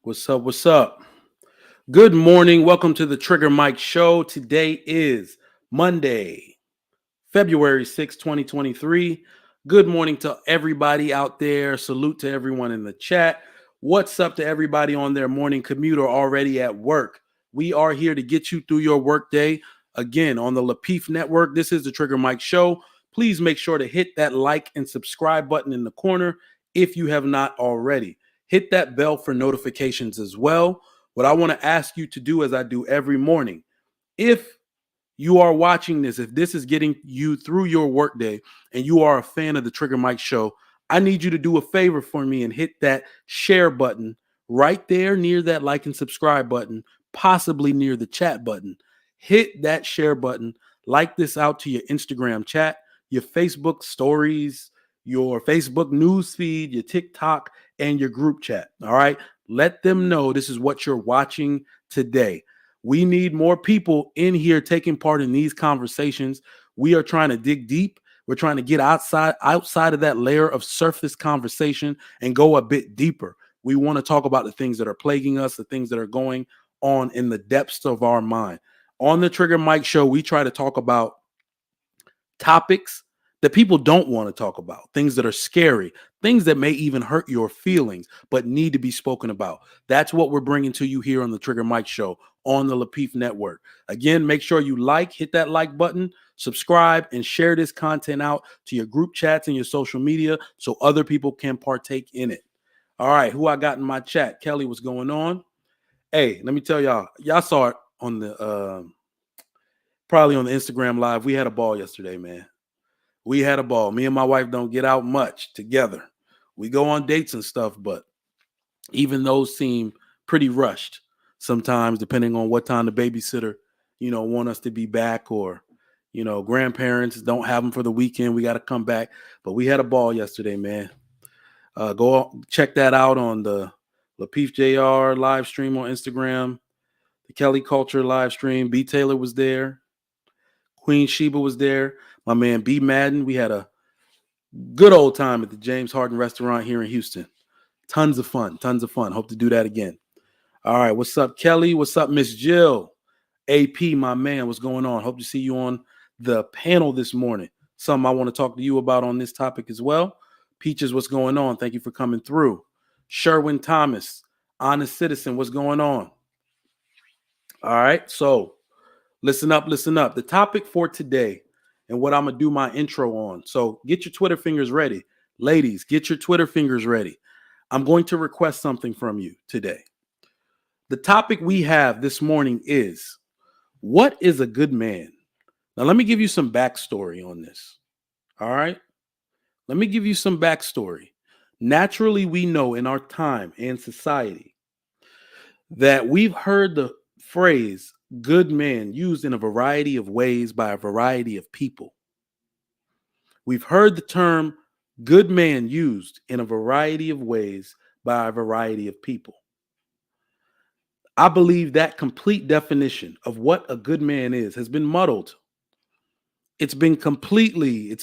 What's up? What's up? Good morning. Welcome to the Trigger Mike Show. Today is Monday, February 6th, 2023. Good morning to everybody out there. Salute to everyone in the chat. What's up to everybody on their morning commute or already at work? We are here to get you through your workday. Again, on the Lapeef Network, this is the Trigger Mike Show. Please make sure to hit that like and subscribe button in the corner if you have not already. Hit that bell for notifications as well. What I want to ask you to do, as I do every morning, if you are watching this, if this is getting you through your workday and you are a fan of the Trigger Mike Show, I need you to do a favor for me and hit that share button right there near that like and subscribe button, possibly near the chat button. Hit that share button, like this out to your Instagram chat, your Facebook stories, your Facebook news feed, your TikTok, and your group chat. All right. Let them know this is what you're watching today. We need more people in here taking part in these conversations. We are trying to dig deep. We're trying to get outside of that layer of surface conversation and go a bit deeper. We want to talk about the things that are plaguing us, the things that are going on in the depths of our mind. On the Trigger Mike Show, we try to talk about topics that people don't want to talk about, things that are scary, things that may even hurt your feelings, but need to be spoken about. That's what we're bringing to you here on the Trigger Mike Show on the Lapeef Network. Again, make sure you hit that like button, subscribe, and share this content out to your group chats and your social media so other people can partake in it. All right, who I got in my chat? Kelly, what's going on? Hey, let me tell y'all saw it on the probably on the Instagram live. We had a ball yesterday, man. We had a ball. Me and my wife don't get out much together. We go on dates and stuff, but even those seem pretty rushed sometimes, depending on what time the babysitter, want us to be back, or, grandparents don't have them for the weekend. We got to come back. But we had a ball yesterday, man. Go check that out on the Lapeef JR live stream on Instagram, the Kelly Culture live stream. B. Taylor was there. Queen Sheba was there. My man B. Madden. We had a good old time at the James Harden restaurant here in Houston. Tons of fun. Hope to do that again. All right. What's up, Kelly? What's up, Miss Jill? AP, my man, what's going on? Hope to see you on the panel this morning. Something I want to talk to you about on this topic as well. Peaches, what's going on? Thank you for coming through. Sherwin Thomas, Honest Citizen, what's going on? All right. So listen up. The topic for today and what I'm going to do my intro on. So get your Twitter fingers ready. Ladies, get your Twitter fingers ready. I'm going to request something from you today. The topic we have this morning is, what is a good man? Now, let me give you some backstory on this. All right? Let me give you some backstory. Naturally, we know in our time and society that we've heard the phrase good man used in a variety of ways by a variety of people. We've heard the term good man used in a variety of ways by a variety of people. I believe that complete definition of what a good man is has been muddled. It's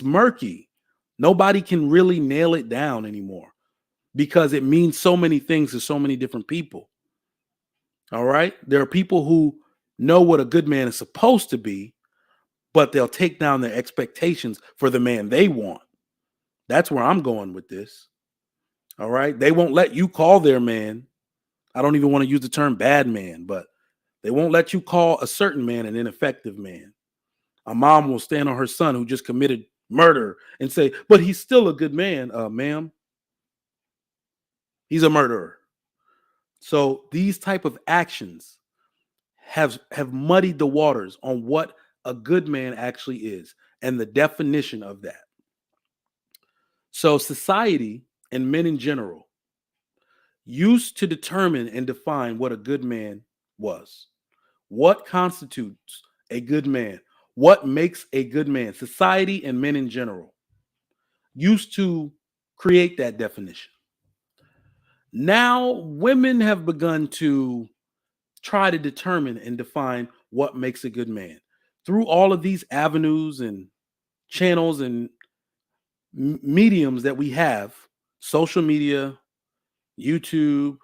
murky. Nobody can really nail it down anymore because it means so many things to so many different people. All right? There are people who know what a good man is supposed to be, but they'll take down their expectations for the man they want. That's where I'm going with this. All right? They won't let you call their man. I don't even want to use the term bad man, but they won't let you call a certain man an ineffective man. A mom will stand on her son who just committed murder and say, but he's still a good man, ma'am. He's a murderer. So these type of actions have muddied the waters on what a good man actually is and the definition of that. So society and men in general used to determine and define what a good man was. What constitutes a good man? What makes a good man? Society and men in general used to create that definition. Now, women have begun to try to determine and define what makes a good man through all of these avenues and channels and mediums that we have: social media, YouTube,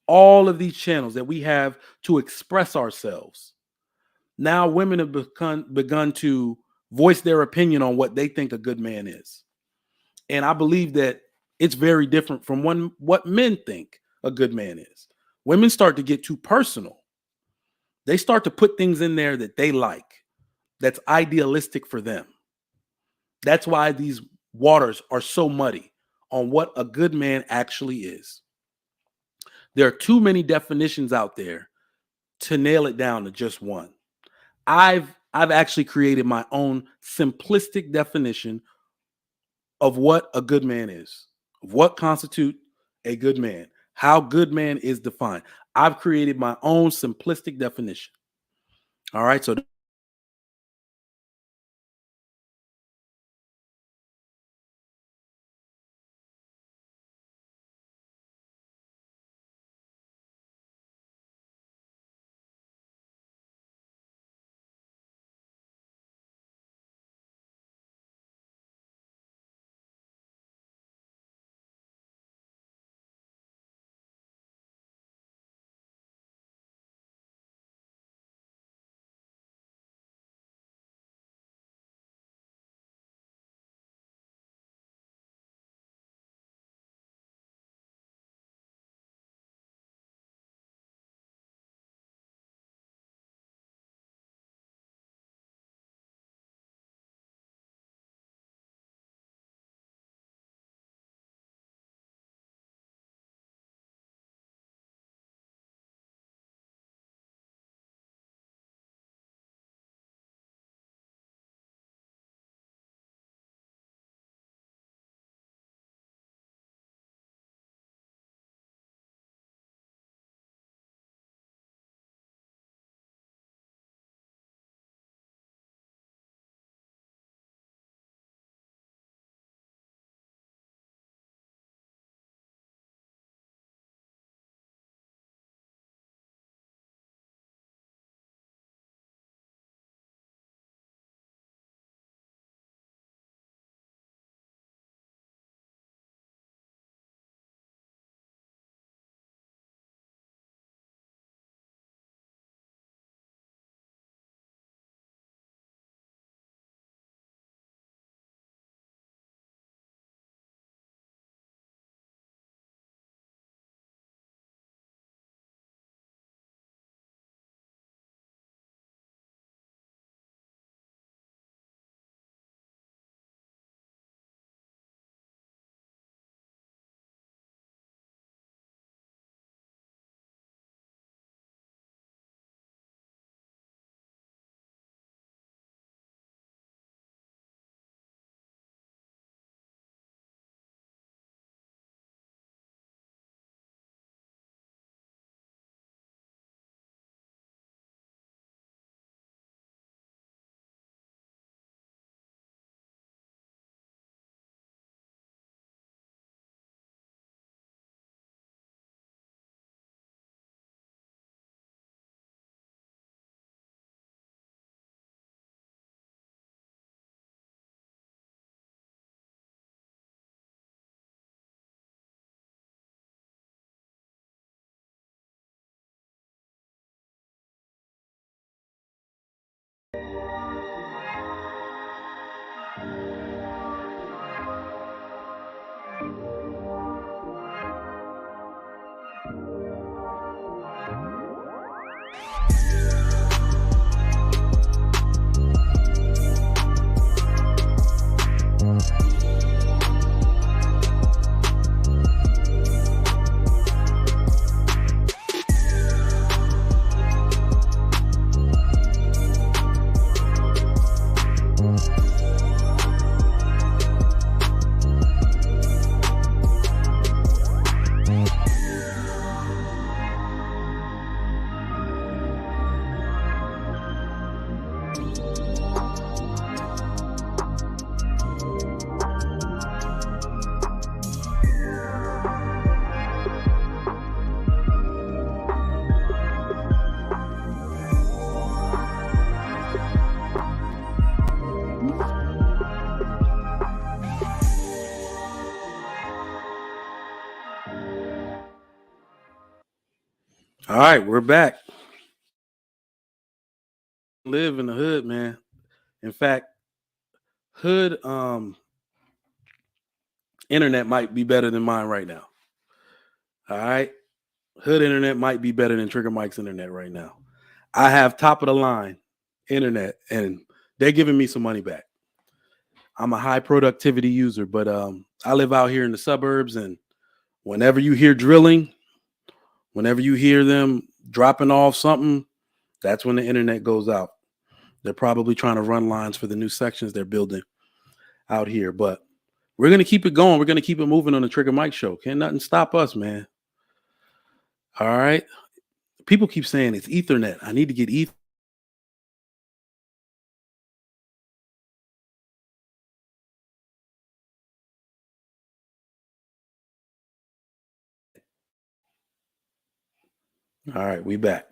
all of these channels that we have to express ourselves. Now women have begun to voice their opinion on what they think a good man is. And I believe that it's very different from what men think a good man is. Women start to get too personal. They start to put things in there that they like, that's idealistic for them. That's why these waters are so muddy on what a good man actually is. There are too many definitions out there to nail it down to just one. I've actually created my own simplistic definition of what a good man is, of what constitutes a good man, how good man is defined. I've created my own simplistic definition. All right, so All right, we're back. Live in the hood, man. In fact, hood internet might be better than mine right now. All right. Hood internet might be better than Trigger Mike's internet right now. I have top of the line internet and they're giving me some money back. I'm a high productivity user, but I live out here in the suburbs, and whenever you hear drilling, whenever you hear them dropping off something, that's when the internet goes out. They're probably trying to run lines for the new sections they're building out here, but we're going to keep it going. We're going to keep it moving on the Trigger Mike show. Can't nothing stop us, man. All right. People keep saying it's Ethernet. I need to get Ethernet. All right, we back.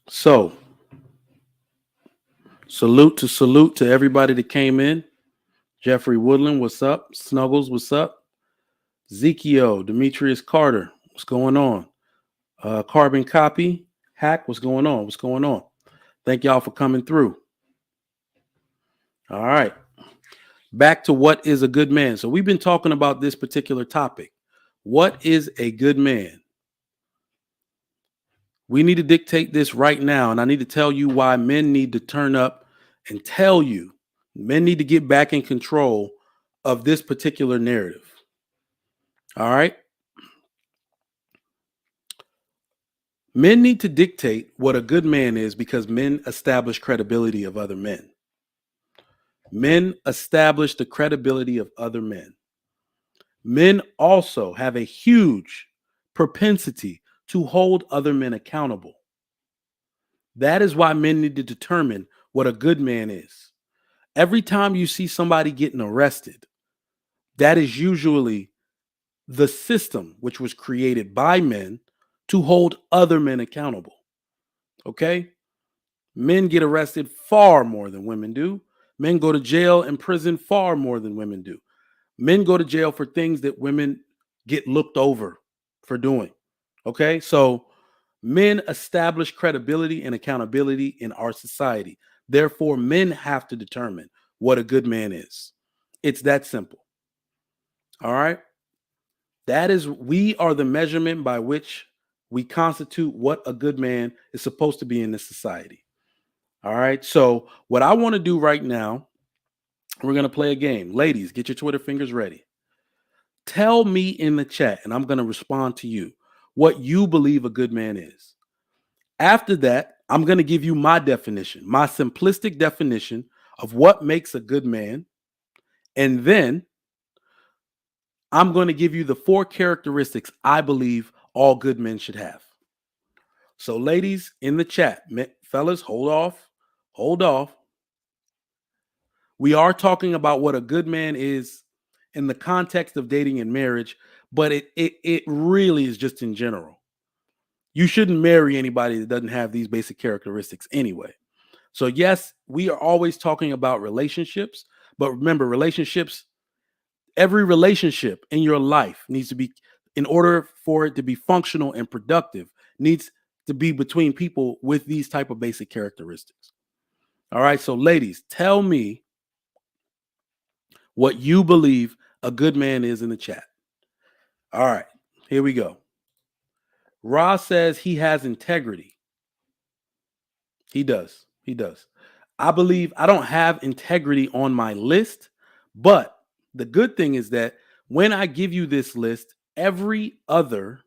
So, salute to everybody that came in. Jeffrey Woodland, what's up? Snuggles, what's up? Zekio, Demetrius Carter, what's going on? Carbon Copy, Hack, what's going on? What's going on? Thank y'all for coming through. All right. Back to what is a good man. So we've been talking about this particular topic. What is a good man? We need to dictate this right now, and I need to tell you why men need to turn up and tell you. Men need to get back in control of this particular narrative. All right? Men need to dictate what a good man is because men establish credibility of other men. Men establish the credibility of other men. Men also have a huge propensity to hold other men accountable. That is why men need to determine what a good man is. Every time you see somebody getting arrested, that is usually the system which was created by men to hold other men accountable. Okay? Men get arrested far more than women do. Men go to jail and prison far more than women do. Men go to jail for things that women get looked over for doing. Okay? So men establish credibility and accountability in our society. Therefore, men have to determine what a good man is. It's that simple. All right? We are the measurement by which we constitute what a good man is supposed to be in this society. All right. So, what I want to do right now, we're going to play a game. Ladies, get your Twitter fingers ready. Tell me in the chat, and I'm going to respond to you, what you believe a good man is. After that, I'm going to give you my definition, my simplistic definition of what makes a good man. And then I'm going to give you the 4 characteristics I believe all good men should have. So, ladies in the chat, fellas, hold off. Hold off. We are talking about what a good man is in the context of dating and marriage, but it really is just in general. You shouldn't marry anybody that doesn't have these basic characteristics anyway. So, yes, we are always talking about relationships, but remember, every relationship in your life needs to be, in order for it to be functional and productive, needs to be between people with these type of basic characteristics. All right. So, ladies, tell me what you believe a good man is in the chat. All right. Here we go. Ra says he has integrity. He does. He does. I believe I don't have integrity on my list, but the good thing is that when I give you this list, every other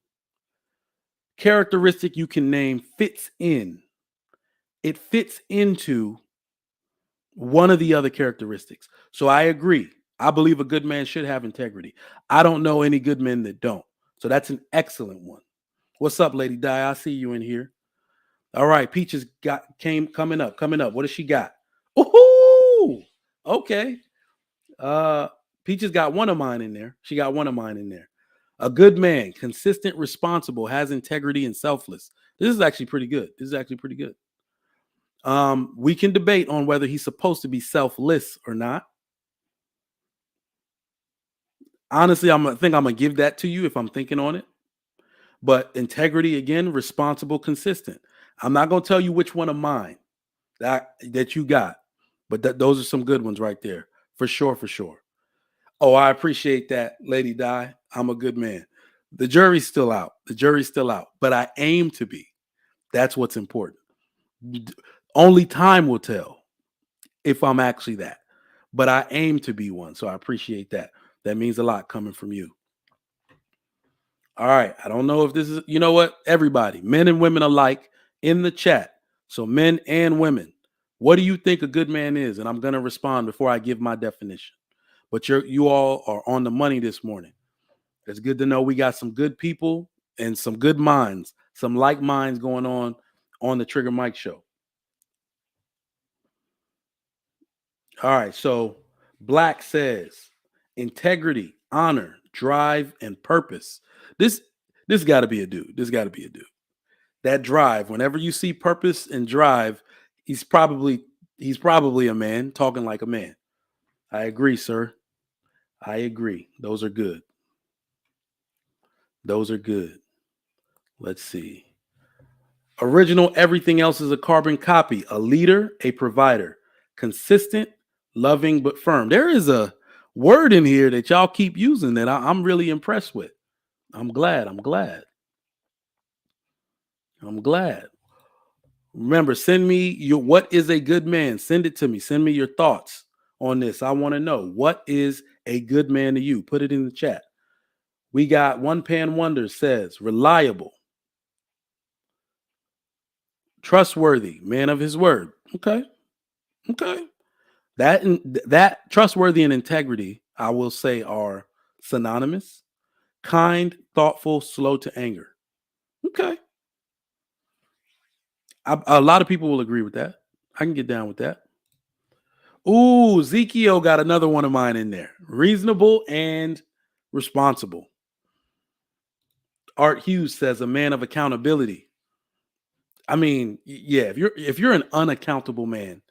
characteristic you can name fits in. It fits into one of the other characteristics. So I agree. I believe a good man should have integrity. I don't know any good men that don't. So that's an excellent one. What's up, Lady Di? I see you in here. All right, Peaches coming up. What does she got? Ooh, okay. Peaches got one of mine in there. She got one of mine in there. A good man, consistent, responsible, has integrity, and selfless. This is actually pretty good. We can debate on whether he's supposed to be selfless or not. Honestly, I think I'm gonna give that to you if I'm thinking on it. But integrity, again, responsible, consistent. I'm not going to tell you which one of mine that you got, but those are some good ones right there. For sure, for sure. Oh, I appreciate that, Lady Di. I'm a good man. The jury's still out. The jury's still out, but I aim to be. That's what's important. Only time will tell if I'm actually that, but I aim to be one. So I appreciate that. That means a lot coming from you. All right. I don't know if this is, you know what? Everybody, men and women alike in the chat. So men and women, what do you think a good man is? And I'm going to respond before I give my definition. But you all are on the money this morning. It's good to know we got some good people and some good minds, some like minds going on the Trigger Mike show. All right. So Black says integrity, honor, drive, and purpose. This got to be a dude. This got to be a dude. That drive. Whenever you see purpose and drive, he's probably a man talking like a man. I agree, sir. I agree. Those are good. Those are good. Let's see. Original, everything else is a carbon copy. A leader, a provider. Consistent, loving, but firm. There is a word in here that y'all keep using that I'm really impressed with. I'm glad. Remember, send me your what is a good man. Send it to me. Send me your thoughts on this. I want to know what is a good man to you. Put it in the chat. We got One Pan Wonder says reliable, trustworthy, man of his word. Okay. That trustworthy and integrity, I will say, are synonymous. Kind, thoughtful, slow to anger. Okay. A lot of people will agree with that. I can get down with that. Ooh, Ezekiel got another one of mine in there. Reasonable and responsible. Art Hughes says a man of accountability. I mean, yeah, if you're an unaccountable man,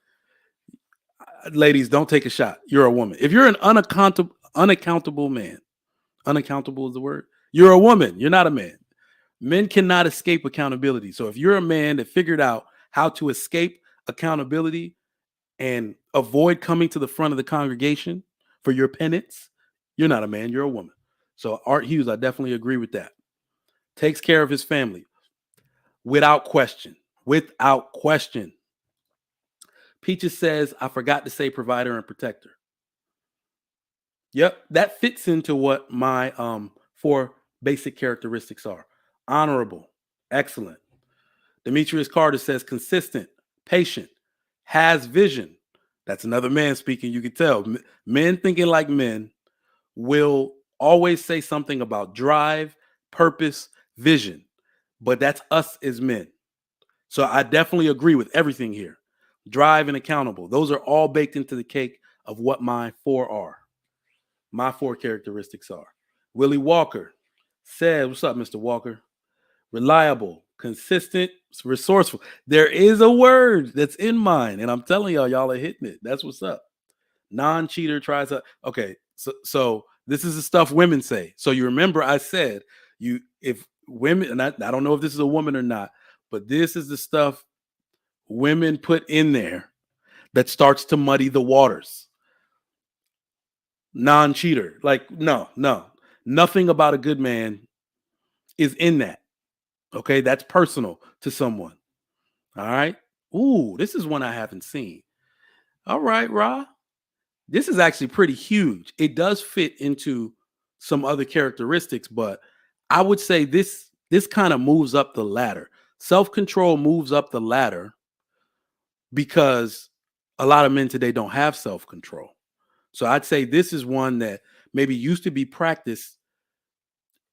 ladies, don't take a shot. You're a woman. If you're an unaccountable man, unaccountable is the word. You're a woman. You're not a man. Men cannot escape accountability. So if you're a man that figured out how to escape accountability and avoid coming to the front of the congregation for your penance, you're not a man, you're a woman. So Art Hughes, I definitely agree with that. Takes care of his family without question. Without question. Peaches says, I forgot to say provider and protector. Yep, that fits into what my 4 basic characteristics are. Honorable, excellent. Demetrius Carter says consistent, patient, has vision. That's another man speaking. You can tell men thinking like men will always say something about drive, purpose, vision, but that's us as men. So I definitely agree with everything here. Drive and accountable. Those are all baked into the cake of what my 4 are. My 4 characteristics are. Willie Walker said, what's up, Mr. Walker? Reliable, consistent, resourceful. There is a word that's in mine, and I'm telling y'all are hitting it. That's what's up. Non-cheater tries to. Okay, so this is the stuff women say. So you remember I said if women, and I don't know if this is a woman or not, but this is the stuff women put in there that starts to muddy the waters. Non-cheater, like no, nothing about a good man is in that. Okay, that's personal to someone. All right. Ooh, this is one I haven't seen. All right, Ra. This is actually pretty huge. It does fit into some other characteristics, but I would say this kind of moves up the ladder. Self-control moves up the ladder because a lot of men today don't have self-control. So I'd say this is one that maybe used to be practiced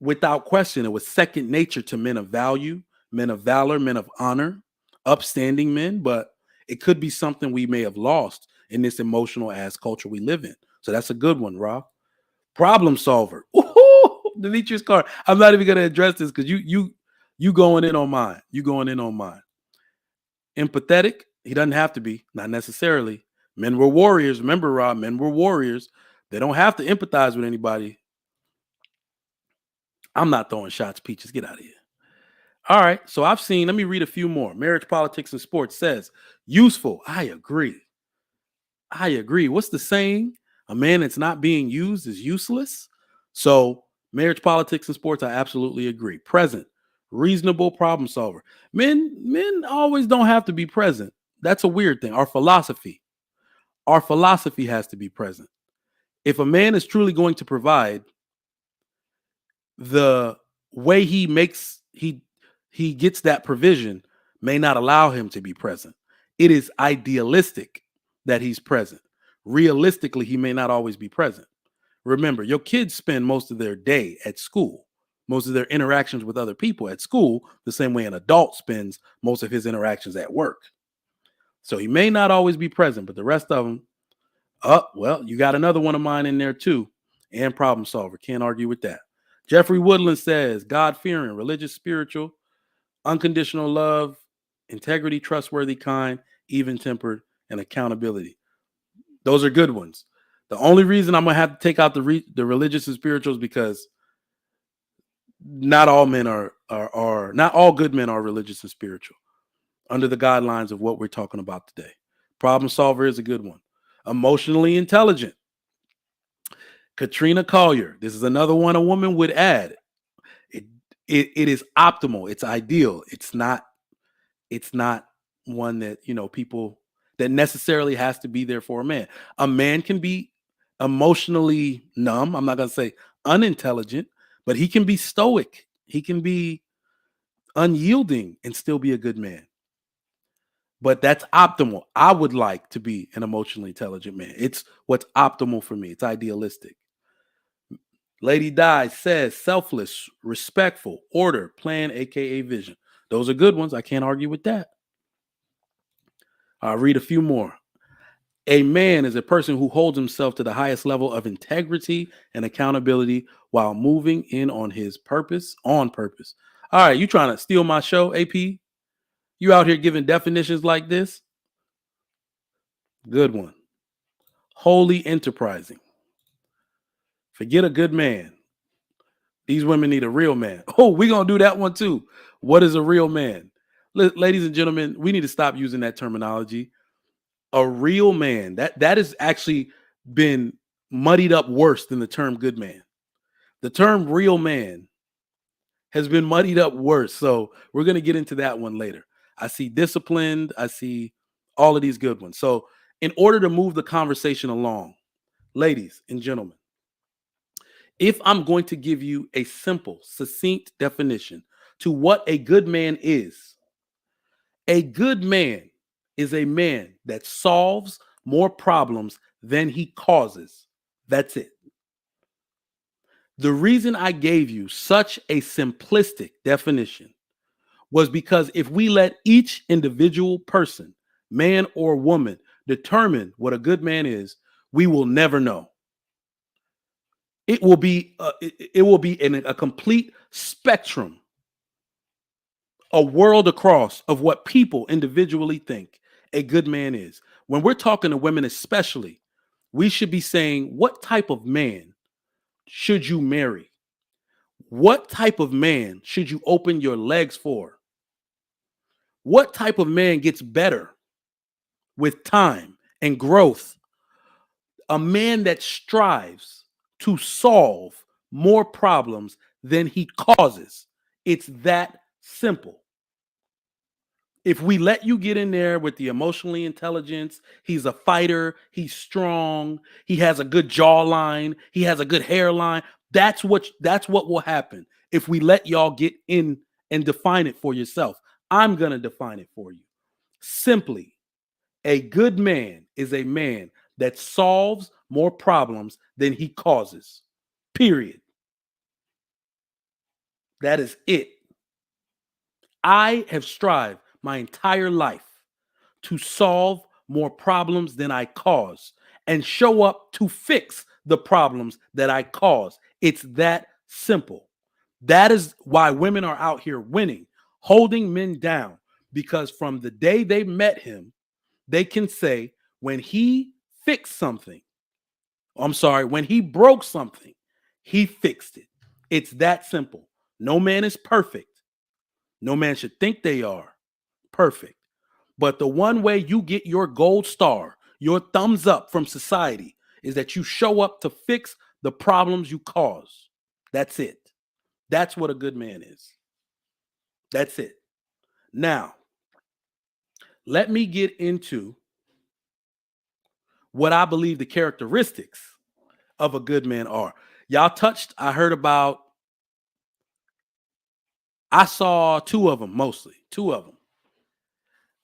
without question. It was second nature to men of value, men of valor, men of honor, upstanding men, but it could be something we may have lost in this emotional ass culture we live in. So that's a good one, Rob. Problem solver. Ooh, Demetrius Carr. I'm not even going to address this because you going in on mine. You going in on mine. Empathetic. He doesn't have to be, not necessarily. Men were warriors. Remember, Rob, men were warriors. They don't have to empathize with anybody. I'm not throwing shots, Peaches. Get out of here. All right. So I've seen, let me read a few more. Marriage, Politics, and Sports says, useful. I agree. I agree. What's the saying? A man that's not being used is useless. So, marriage, politics, and sports, I absolutely agree. Present, reasonable problem solver. Men always don't have to be present. That's a weird thing. Our philosophy has to be present. If a man is truly going to provide, the way he gets that provision may not allow him to be present. It is idealistic that he's present. Realistically, he may not always be present. Remember, your kids spend most of their day at school, most of their interactions with other people at school, the same way an adult spends most of his interactions at work. So he may not always be present, but the rest of them, oh, well, you got another one of mine in there too. And problem solver. Can't argue with that. Jeffrey Woodland says, God fearing, religious, spiritual, unconditional love, integrity, trustworthy, kind, even tempered, and accountability. Those are good ones. The only reason I'm going to have to take out the religious and spiritual is because not all men are not all good men are religious and spiritual under the guidelines of what we're talking about today. Problem solver is a good one. Emotionally intelligent. Katrina Collier. This is another one a woman would add. It is optimal. It's ideal. It's not one that, people that necessarily has to be there for a man. A man can be emotionally numb. I'm not going to say unintelligent, but he can be stoic. He can be unyielding and still be a good man. But that's optimal. I would like to be an emotionally intelligent man. It's what's optimal for me. It's idealistic. Lady Di says selfless, respectful, order, plan, aka vision. Those are good ones. I can't argue with that. I'll read a few more. A man is a person who holds himself to the highest level of integrity and accountability while moving in on his purpose, on purpose. All right, you trying to steal my show, AP? You out here giving definitions like this? Good one. Wholly enterprising. Forget a good man. These women need a real man. Oh, we're going to do that one too. What is a real man? Ladies and gentlemen, we need to stop using that terminology. A real man, that has actually been muddied up worse than the term good man. The term real man has been muddied up worse. So we're going to get into that one later. I see disciplined. I see all of these good ones. So in order to move the conversation along, ladies and gentlemen, if I'm going to give you a simple, succinct definition to what a good man is, a good man is a man that solves more problems than he causes. That's it. The reason I gave you such a simplistic definition was because if we let each individual person, man or woman, determine what a good man is, we will never know. It will be in a complete spectrum, a world across of what people individually think a good man is. When we're talking to women especially, we should be saying, what type of man should you marry? What type of man should you open your legs for? What type of man gets better with time and growth? A man that strives to solve more problems than he causes. It's that simple. If we let you get in there with the emotionally intelligence, he's a fighter, he's strong, he has a good jawline, he has a good hairline, that's what will happen if we let y'all get in and define it for yourself. I'm going to define it for you. Simply, a good man is a man that solves more problems than he causes. Period. That is it. I have strived my entire life to solve more problems than I cause and show up to fix the problems that I cause. It's that simple. That is why women are out here winning, holding men down, because from the day they met him, they can say, when he fixed something, when he broke something, he fixed it. It's that simple. No man is perfect. No man should think they are perfect. But the one way you get your gold star, your thumbs up from society, is that you show up to fix the problems you cause. That's it. That's what a good man is. That's it. Now, let me get into what I believe the characteristics of a good man are. Y'all touched, I heard about, I saw two of them mostly, two of them.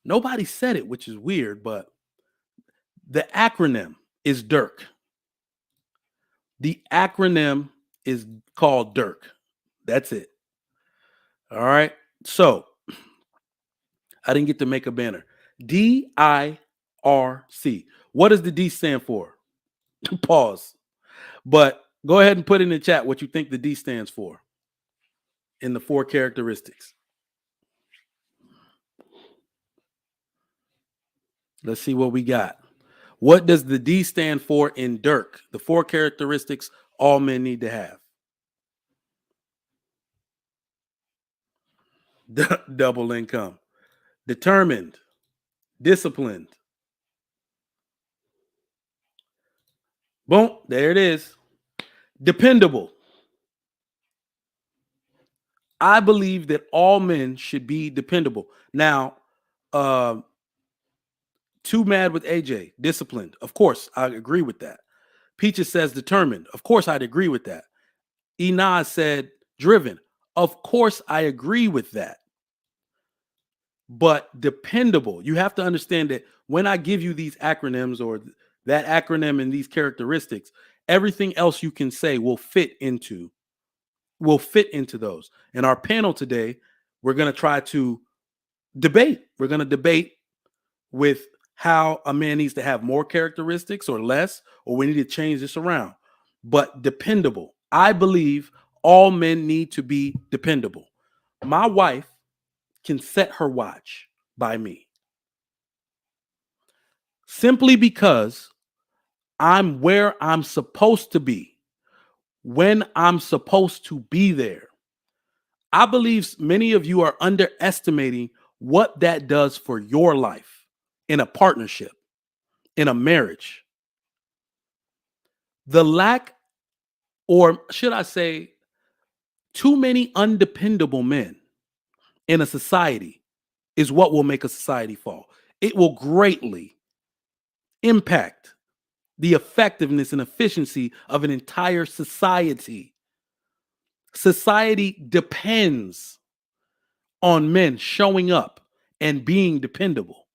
Nobody said it, which is weird, but the acronym is Dirk. The acronym is called Dirk. That's it. All right. So I didn't get to make a banner. DIRC. What does the D stand for? Pause. But go ahead and put in the chat what you think the D stands for in the four characteristics. Let's see what we got. What does the D stand for in Dirk? The four characteristics all men need to have. Double income. Determined. Disciplined. Boom. There it is. Dependable. I believe that all men should be dependable. Now, Too Mad with AJ, disciplined. Of course, I agree with that. Peaches says determined. Of course, I'd agree with that. Inaz said driven. Of course, I agree with that. But dependable, you have to understand that when I give you these acronyms or that acronym and these characteristics, everything else you can say will fit into those. In our panel today, we're going to try to debate. We're going to debate with how a man needs to have more characteristics or less, or we need to change this around. But dependable. I believe all men need to be dependable. My wife can set her watch by me simply because I'm where I'm supposed to be when I'm supposed to be there. I believe many of you are underestimating what that does for your life in a partnership, in a marriage. The lack, or should I say, too many undependable men in a society is what will make a society fall. It will greatly impact the effectiveness and efficiency of an entire society. Society depends on men showing up and being dependable.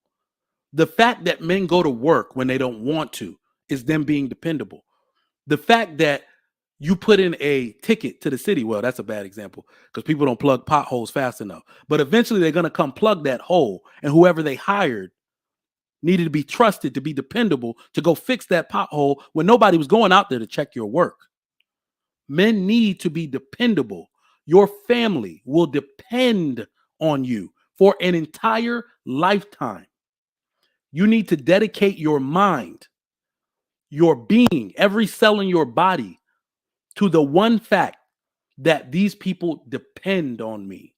The fact that men go to work when they don't want to is them being dependable. The fact that you put in a ticket to the city, well, that's a bad example because people don't plug potholes fast enough. But eventually they're going to come plug that hole, and whoever they hired needed to be trusted to be dependable to go fix that pothole when nobody was going out there to check your work. Men need to be dependable. Your family will depend on you for an entire lifetime. You need to dedicate your mind, your being, every cell in your body to the one fact that these people depend on me.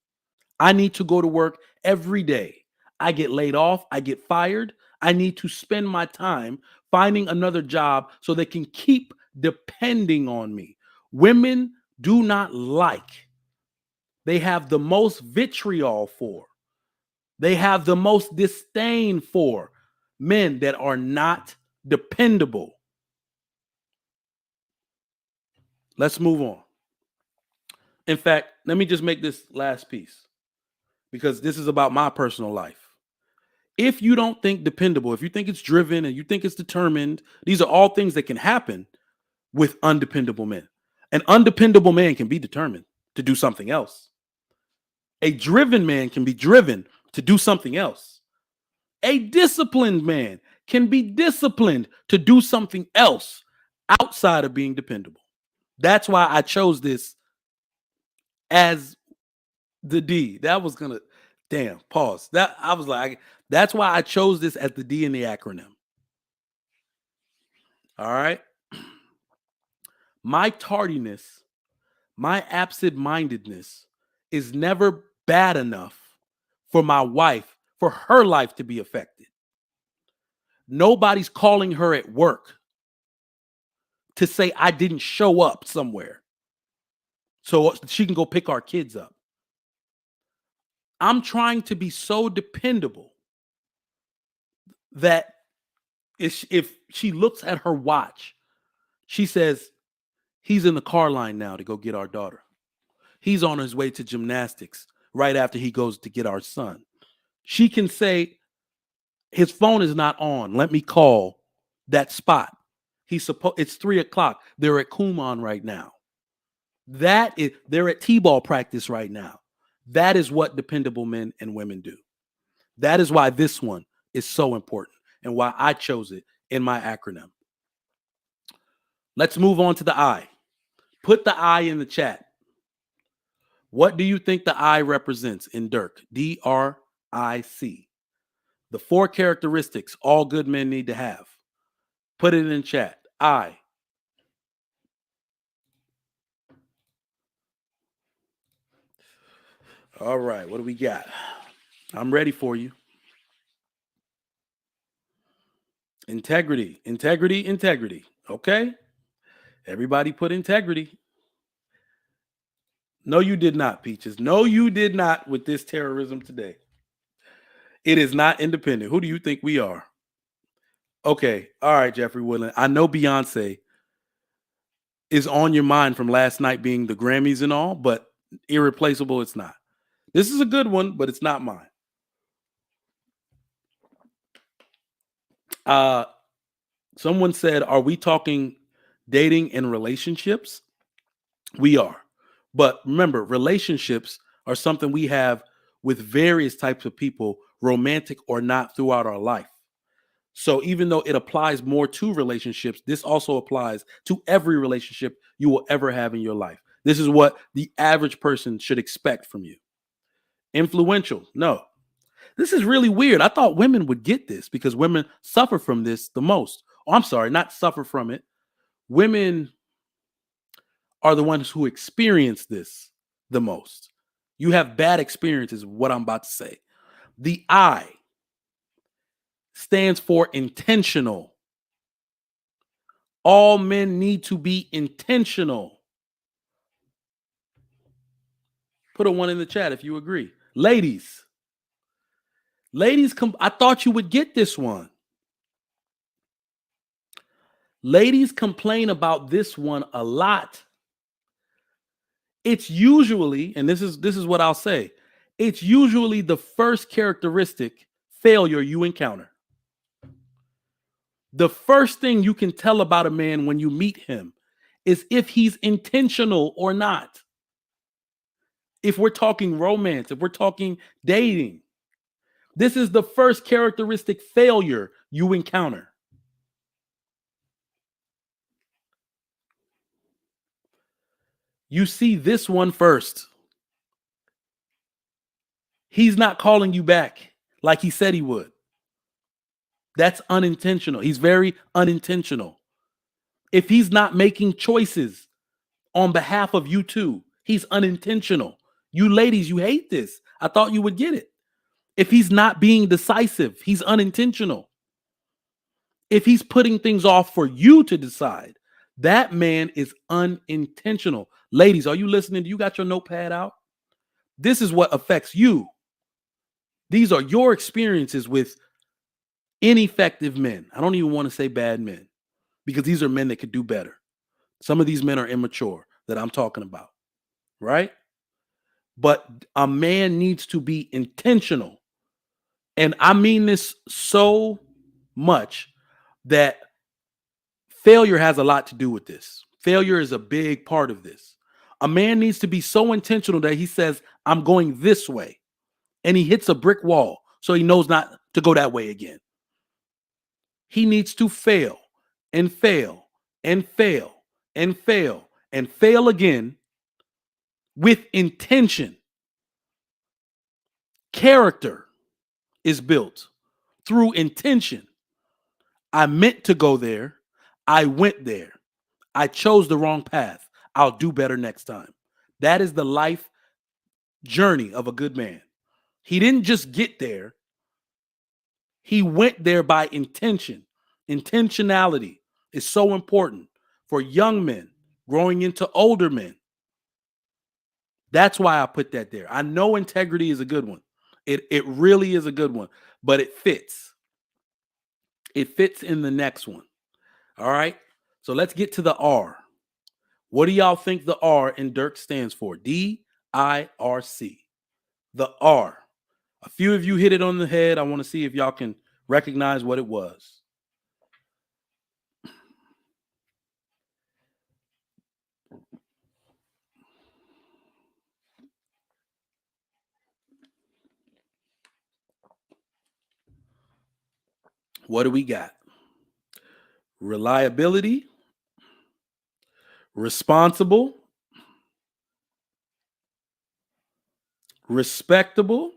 I need to go to work every day. I get laid off, I get fired. I need to spend my time finding another job so they can keep depending on me. Women do not like, they have the most vitriol for, they have the most disdain for men that are not dependable. Let's move on. In fact, let me just make this last piece because this is about my personal life. If you don't think dependable, if you think it's driven and you think it's determined, these are all things that can happen with undependable men. An undependable man can be determined to do something else. A driven man can be driven to do something else. A disciplined man can be disciplined to do something else outside of being dependable. That's why I chose this as the D. That was gonna, damn, pause. That I was like, that's why I chose this as the D in the acronym. All right. My tardiness, my absent-mindedness is never bad enough for my wife, for her life to be affected. Nobody's calling her at work to say I didn't show up somewhere so she can go pick our kids up. I'm trying to be so dependable that if she looks at her watch, she says, he's in the car line now to go get our daughter. He's on his way to gymnastics right after he goes to get our son. She can say, his phone is not on. Let me call that spot. It's 3:00. They're at Kumon right now. They're at T-ball practice right now. That is what dependable men and women do. That is why this one is so important and why I chose it in my acronym. Let's move on to the I. Put the I in the chat. What do you think the I represents in Dirk? D-R-I-C. The 4 characteristics all good men need to have. Put it in chat. I. All right, what do we got? I'm ready for you. Integrity, integrity, integrity. Okay. Everybody put integrity. No, you did not, Peaches. No, you did not with this terrorism today. It is not independent. Who do you think we are? Okay. All right, Jeffrey Woodland. I know Beyonce is on your mind from last night being the Grammys and all, but irreplaceable, it's not. This is a good one, but it's not mine. Someone said, are we talking dating and relationships? We are. But remember, relationships are something we have with various types of people, romantic or not, throughout our life. So even though it applies more to relationships, this also applies to every relationship you will ever have in your life. This is what the average person should expect from you. Influential? No. This is really weird. I thought women would get this because women suffer from this the most. Oh, I'm sorry, not suffer from it. Women are the ones who experience this the most. You have bad experiences, what I'm about to say. The I stands for intentional. All men need to be intentional. Put a 1 in the chat if you agree. Ladies, I thought you would get this one. Ladies complain about this one a lot. It's usually, and this is what I'll say, it's usually the first characteristic failure you encounter. The first thing you can tell about a man when you meet him is if he's intentional or not. If we're talking romance, if we're talking dating, this is the first characteristic failure you encounter. You see this one first. He's not calling you back like he said he would. That's unintentional. He's very unintentional. If he's not making choices on behalf of you two, he's unintentional. You ladies, you hate this. I thought you would get it. If he's not being decisive, he's unintentional. If he's putting things off for you to decide, that man is unintentional. Ladies, are you listening? Do you got your notepad out? This is what affects you. These are your experiences with ineffective men. I don't even want to say bad men because these are men that could do better. Some of these men are immature that I'm talking about, right? But a man needs to be intentional. And I mean this so much that failure has a lot to do with this. Failure is a big part of this. A man needs to be so intentional that he says, I'm going this way. And he hits a brick wall so he knows not to go that way again. He needs to fail and fail and fail and fail and fail again with intention. Character is built through intention. I meant to go there. I went there. I chose the wrong path. I'll do better next time. That is the life journey of a good man. He didn't just get there. He went there by intention. Intentionality is so important for young men growing into older men. That's why I put that there. I know integrity is a good one. It really is a good one, but it fits. It fits in the next one. All right. So let's get to the R. What do y'all think the R in Dirk stands for? DIRC. The R. A few of you hit it on the head. I want to see if y'all can recognize what it was. What do we got? Reliability, responsible, respectable.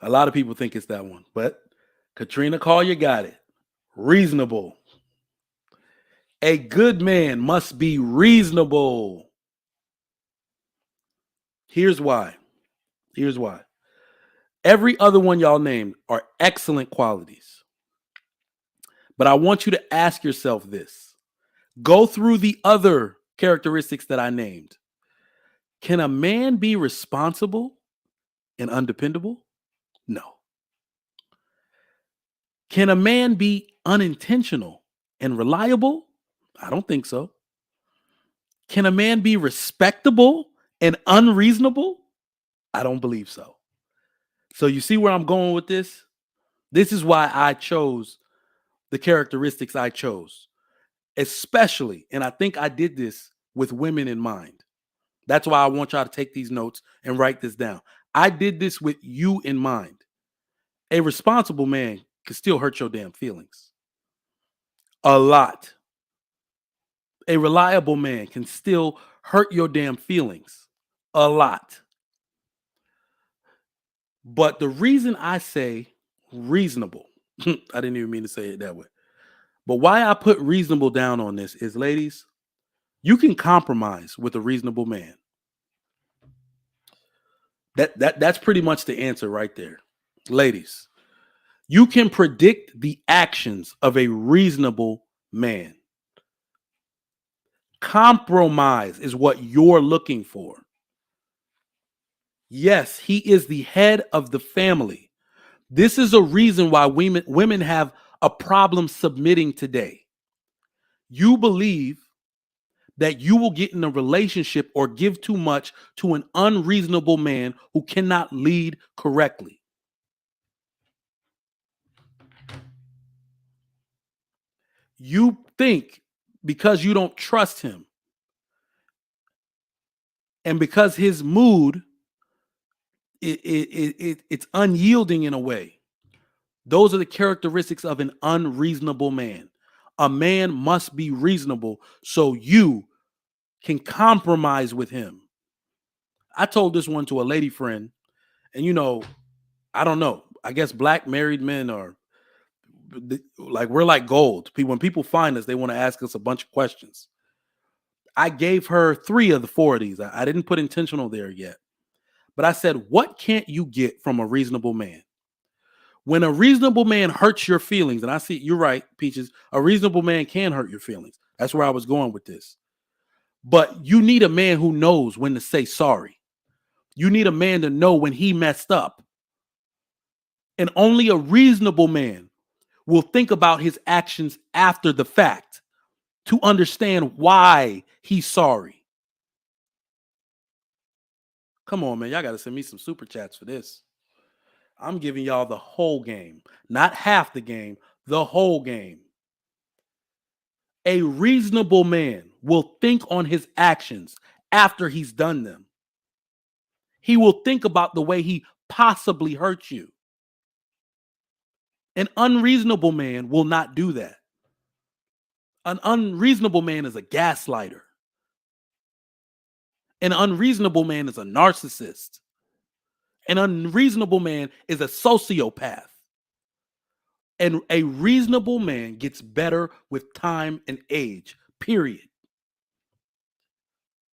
A lot of people think it's that one, but Katrina Collier got it. Reasonable. A good man must be reasonable. Here's why. Here's why. Every other one y'all named are excellent qualities. But I want you to ask yourself this. Go through the other characteristics that I named. Can a man be responsible and undependable? No. Can a man be unintentional and reliable? I don't think so. Can a man be respectable and unreasonable? I don't believe so. So you see where I'm going with this? This is why I chose the characteristics I chose, especially, and I think I did this with women in mind. That's why I want y'all to take these notes and write this down. I did this with you in mind. A responsible man can still hurt your damn feelings. A lot. A reliable man can still hurt your damn feelings. A lot. But the reason I say reasonable, I didn't even mean to say it that way. But why I put reasonable down on this is, ladies, you can compromise with a reasonable man. That's pretty much the answer right there. Ladies, you can predict the actions of a reasonable man. Compromise is what you're looking for. Yes, he is the head of the family. This is a reason why women have a problem submitting today. You believe that you will get in a relationship or give too much to an unreasonable man who cannot lead correctly. You think because you don't trust him and because his mood it's unyielding in a way. Those are the characteristics of an unreasonable man. A man must be reasonable so you can compromise with him. I told this one to a lady friend, and I don't know. I guess black married men are like, we're like gold. When people find us, they want to ask us a bunch of questions. I gave her 3 of the 4 of these. I didn't put intentional there yet. But I said, what can't you get from a reasonable man? When a reasonable man hurts your feelings, and I see you're right, Peaches, a reasonable man can hurt your feelings. That's where I was going with this. But you need a man who knows when to say sorry. You need a man to know when he messed up. And only a reasonable man will think about his actions after the fact to understand why he's sorry. Come on, man. Y'all got to send me some super chats for this. I'm giving y'all the whole game, not half the game, the whole game. A reasonable man will think on his actions after he's done them. He will think about the way he possibly hurt you. An unreasonable man will not do that. An unreasonable man is a gaslighter. An unreasonable man is a narcissist. An unreasonable man is a sociopath. And a reasonable man gets better with time and age, period.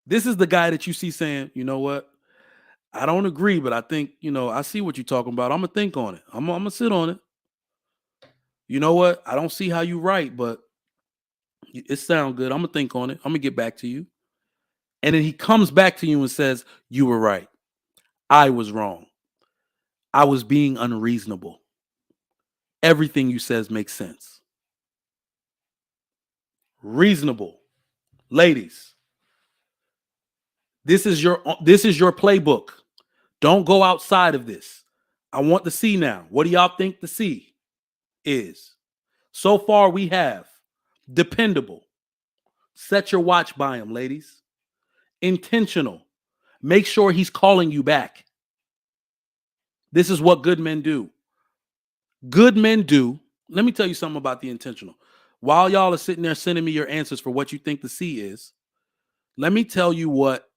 This is the guy that you see saying, you know what? I don't agree, but I think, I see what you're talking about. I'm going to think on it. I'm going to sit on it. You know what? I don't see how you right, but it sounds good. I'm going to think on it. I'm going to get back to you. And then he comes back to you and says, you were right. I was wrong. I was being unreasonable. Everything you says makes sense. Reasonable. Ladies, this is your playbook. Don't go outside of this. I want to see now. What do y'all think the C is? So far we have dependable. Set your watch by him, ladies. Intentional. Make sure he's calling you back. This is what good men do. Good men do. Let me tell you something about the intentional. While y'all are sitting there sending me your answers for what you think the C is, let me tell you what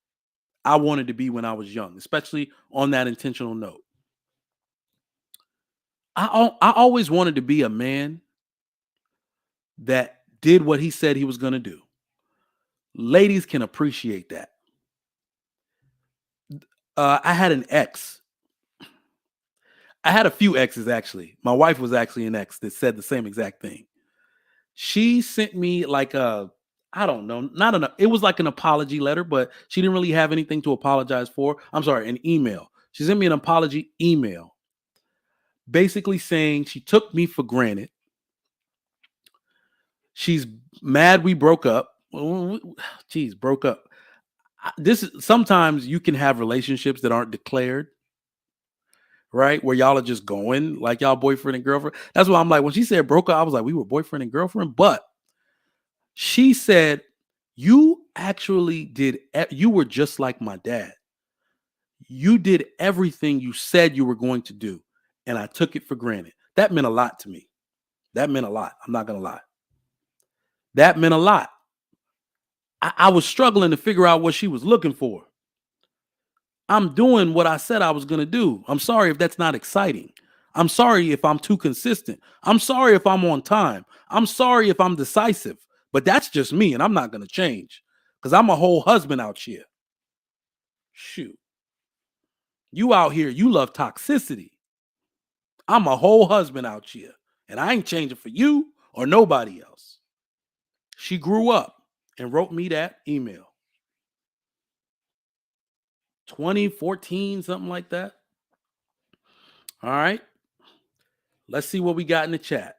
I wanted to be when I was young, especially on that intentional note. I always wanted to be a man that did what he said he was going to do. Ladies can appreciate that. I had an ex. I had a few exes, actually. My wife was actually an ex that said the same exact thing. She sent me like I don't know, it was like an apology letter, but she didn't really have anything to apologize for. I'm sorry, an email. She sent me an apology email, basically saying she took me for granted. She's mad we broke up. Geez, broke up. Sometimes you can have relationships that aren't declared, right? Where y'all are just going like y'all boyfriend and girlfriend. That's why I'm like, when she said broke up, I was like, we were boyfriend and girlfriend. But she said, you actually you were just like my dad. You did everything you said you were going to do. And I took it for granted. That meant a lot to me. That meant a lot. I'm not going to lie. That meant a lot. I was struggling to figure out what she was looking for. I'm doing what I said I was going to do. I'm sorry if that's not exciting. I'm sorry if I'm too consistent. I'm sorry if I'm on time. I'm sorry if I'm decisive. But that's just me, and I'm not going to change because I'm a whole husband out here. Shoot. You out here, you love toxicity. I'm a whole husband out here, and I ain't changing for you or nobody else. She grew up and wrote me that email. 2014, something like that. All right. Let's see what we got in the chat.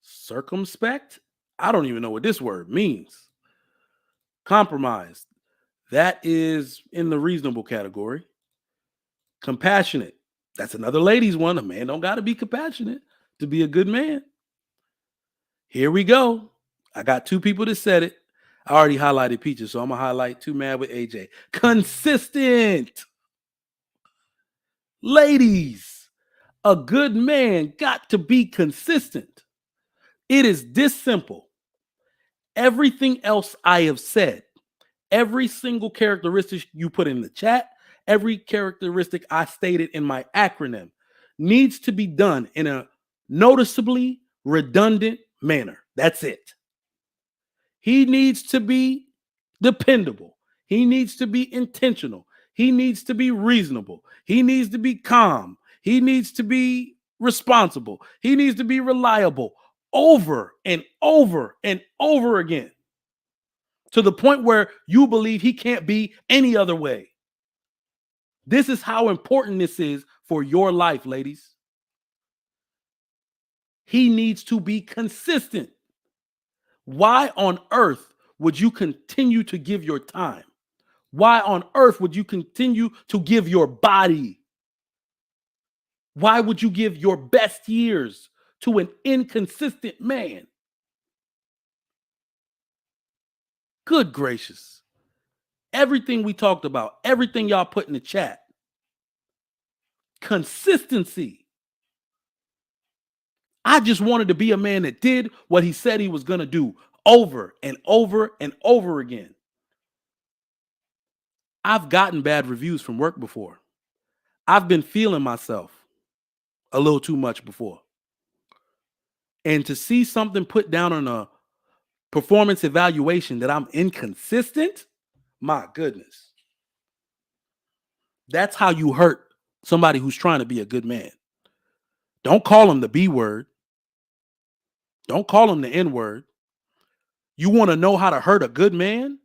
Circumspect? I don't even know what this word means. Compromised. That is in the reasonable category. Compassionate. That's another ladies one. A man don't got to be compassionate to be a good man. Here we go. I got two people that said it. I already highlighted Peaches, so I'm going to highlight Too Mad with AJ. Consistent. Ladies, a good man got to be consistent. It is this simple. Everything else I have said, every single characteristic you put in the chat, every characteristic I stated in my acronym needs to be done in a noticeably redundant manner. That's it. He needs to be dependable. He needs to be intentional. He needs to be reasonable. He needs to be calm. He needs to be responsible. He needs to be reliable over and over and over again to the point where you believe he can't be any other way. This is how important this is for your life, ladies. He needs to be consistent. Why on earth would you continue to give your time? Why on earth would you continue to give your body? Why would you give your best years to an inconsistent man? Good gracious. Everything we talked about, everything y'all put in the chat. Consistency. I just wanted to be a man that did what he said he was going to do over and over and over again. I've gotten bad reviews from work before. I've been feeling myself a little too much before. And to see something put down on a performance evaluation that I'm inconsistent, My goodness. That's how you hurt somebody who's trying to be a good man. Don't call him the B word. Don't call him the N word. You want to know how to hurt a good man?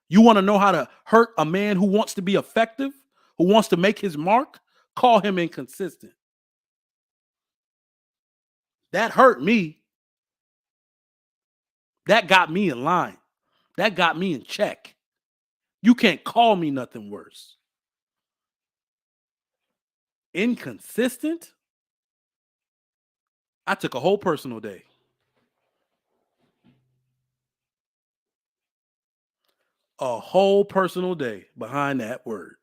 You want to know how to hurt a man who wants to be effective, who wants to make his mark? Call him inconsistent. That hurt me. That got me in line. That got me in check. You can't call me nothing worse. Inconsistent? I took a whole personal day. A whole personal day behind that word.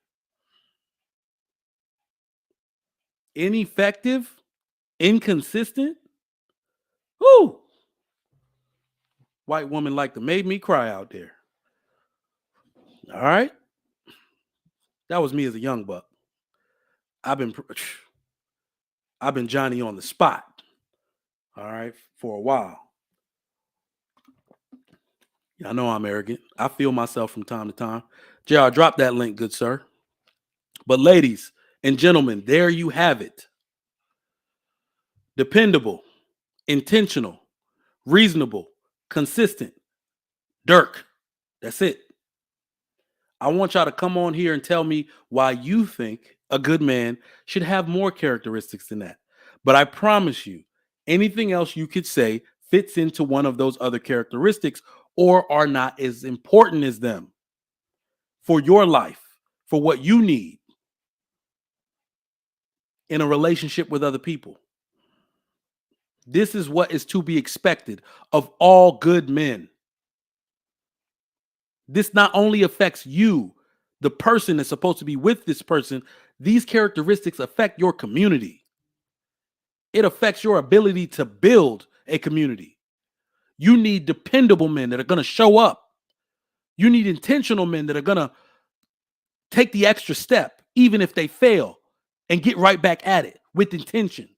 Ineffective? Inconsistent? Whoo! White woman like to make me cry out there. All right? That was me as a young buck. I've been Johnny on the spot. All right, for a while. I know I'm arrogant. I feel myself from time to time. JR, drop that link, good sir. But ladies and gentlemen, there you have it. Dependable, intentional, reasonable, consistent. Dirk. That's it. I want y'all to come on here and tell me why you think a good man should have more characteristics than that. But I promise you, anything else you could say fits into one of those other characteristics or are not as important as them for your life, for what you need in a relationship with other people. This is what is to be expected of all good men. This not only affects you, the person that's supposed to be with this person, these characteristics affect your community. It affects your ability to build a community. You need dependable men that are going to show up. You need intentional men that are going to take the extra step, even if they fail, and get right back at it with intention.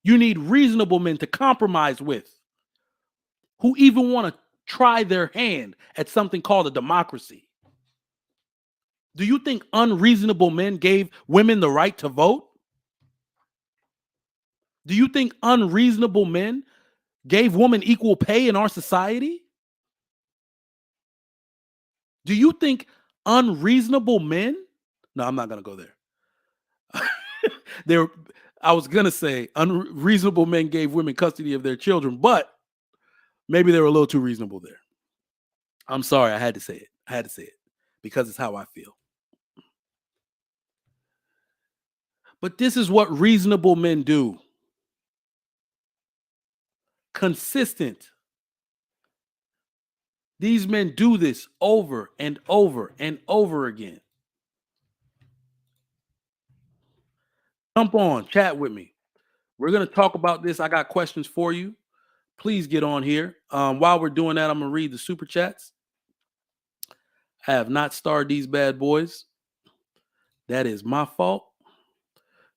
You need reasonable men to compromise with, who even want to try their hand at something called a democracy. Do you think unreasonable men gave women the right to vote? Do you think unreasonable men gave women equal pay in our society? Do you think unreasonable men? No, I'm not going to go there. I was going to say unreasonable men gave women custody of their children, but maybe they were a little too reasonable there. I'm sorry. I had to say it because it's how I feel. But this is what reasonable men do. Consistent. These men do this over and over and over again. Jump on, chat with me. We're going to talk about this. I got questions for you. Please get on here. While we're doing that, I'm going to read the super chats. I have not starred these bad boys. That is my fault.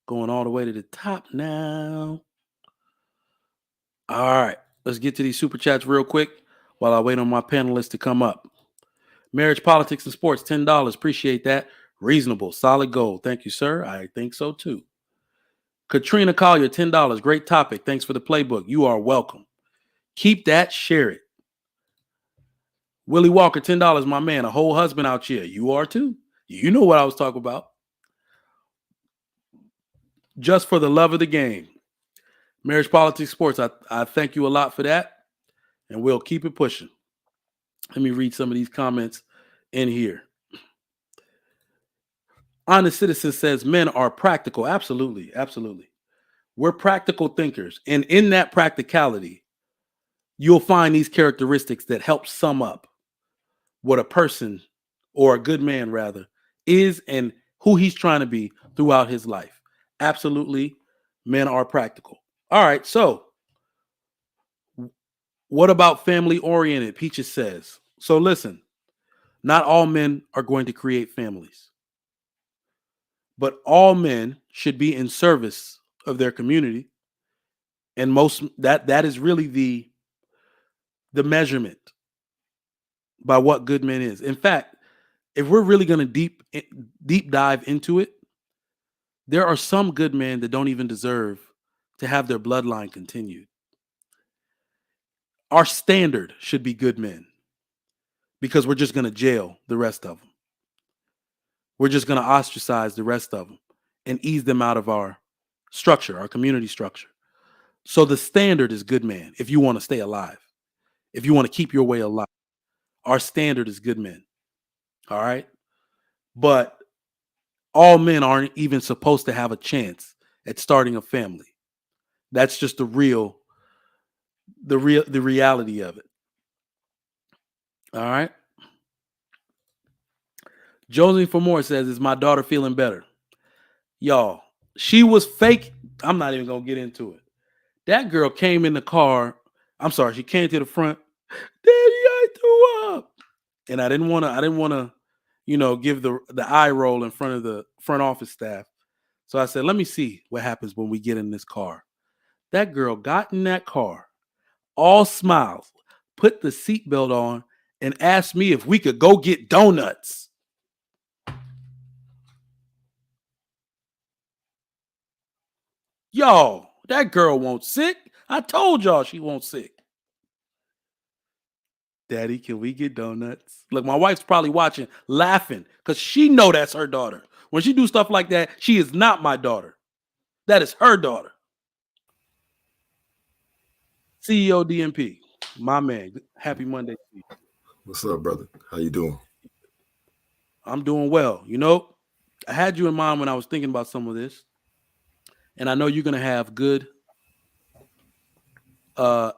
Going all the way to the top now. All right. Let's get to these super chats real quick while I wait on my panelists to come up. Marriage, politics, and sports, $10. Appreciate that. Reasonable. Solid gold. Thank you, sir. I think so, too. Katrina Collier, $10. Great topic. Thanks for the playbook. You are welcome. Keep that. Share it. Willie Walker, $10. My man, a whole husband out here. You are, too. You know what I was talking about. Just for the love of the game. Marriage, politics, sports. I thank you a lot for that. And we'll keep it pushing. Let me read some of these comments in here. Honest Citizen says men are practical. Absolutely. Absolutely. We're practical thinkers. And in that practicality, you'll find these characteristics that help sum up what a person, or a good man rather, is and who he's trying to be throughout his life. Absolutely. Men are practical. All right. So what about family oriented? Peaches says. So listen, not all men are going to create families, but all men should be in service of their community. And most that is really the measurement. by what good men is. In fact, if we're really going to deep dive into it, there are some good men that don't even deserve to have their bloodline continued. Our standard should be good men because we're just going to jail the rest of them. We're just going to ostracize the rest of them and ease them out of our structure, our community structure. So the standard is good man if you want to stay alive, if you want to keep your way alive. Our standard is good men. All right. But all men aren't even supposed to have a chance at starting a family. That's just the reality of it. All right. Josie for more says, "Is my daughter feeling better?" Y'all, she was fake. I'm not even gonna get into it. That girl came in the car. I'm sorry, she came to the front. Daddy, I threw up. And I didn't wanna, give the eye roll in front of the front office staff. So I said, let me see what happens when we get in this car. That girl got in that car, all smiles, put the seatbelt on, and asked me if we could go get donuts. Y'all, that girl won't sick. I told y'all she won't sick. Daddy, can we get donuts? Look, my wife's probably watching, laughing, because she know that's her daughter. When she do stuff like that, she is not my daughter. That is her daughter. CEO DMP, my man. Happy Monday to you. What's up, brother? How you doing? I'm doing well. I had you in mind when I was thinking about some of this, and I know you're going to have good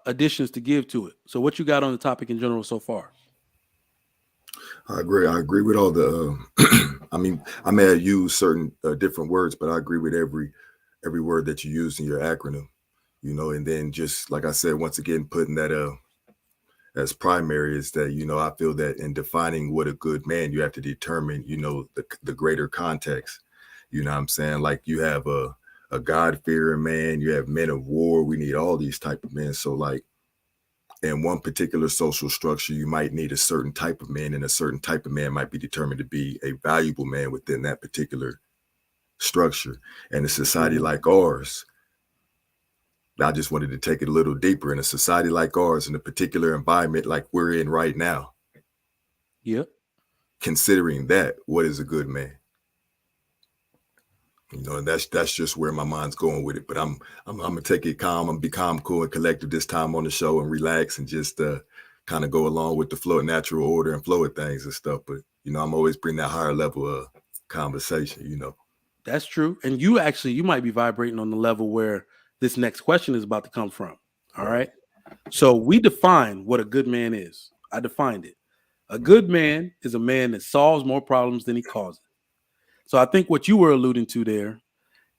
additions to give to it. So, what you got on the topic in general so far? I agree. I agree with all the. I mean, I may have used certain different words, but I agree with every word that you use in your acronym. And then just like I said, once again, putting that as primary is that I feel that in defining what a good man, you have to determine the greater context. You know what I'm saying? Like you have a God-fearing man, you have men of war. We need all these type of men. So like in one particular social structure, you might need a certain type of man, and a certain type of man might be determined to be a valuable man within that particular structure. And a society like ours, I just wanted to take it a little deeper. In a society like ours, in a particular environment like we're in right now, Yep. considering that, what is a good man? And that's just where my mind's going with it. But I'm gonna take it calm. I'm gonna be calm, cool, and collective this time on the show and relax and just kind of go along with the flow, natural order and flow of things and stuff. But I'm always bring that higher level of conversation. That's true. And you might be vibrating on the level where this next question is about to come from. All right. So we define what a good man is. I defined it. A good man is a man that solves more problems than he causes. So I think what you were alluding to there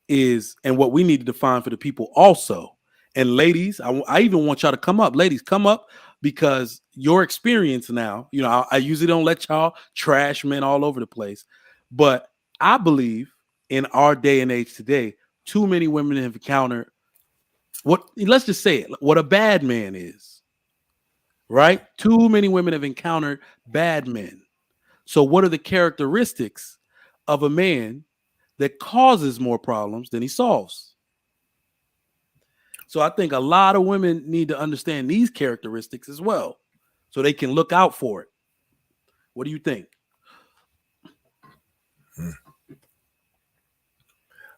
is, and what we need to define for the people also. And ladies, I even want y'all to come up. Ladies, come up, because your experience now, I usually don't let y'all trash men all over the place. But I believe in our day and age today, too many women have encountered let's just say it, what a bad man is, right? Too many women have encountered bad men. So what are the characteristics of a man that causes more problems than he solves? So I think a lot of women need to understand these characteristics as well, so they can look out for it. What do you think?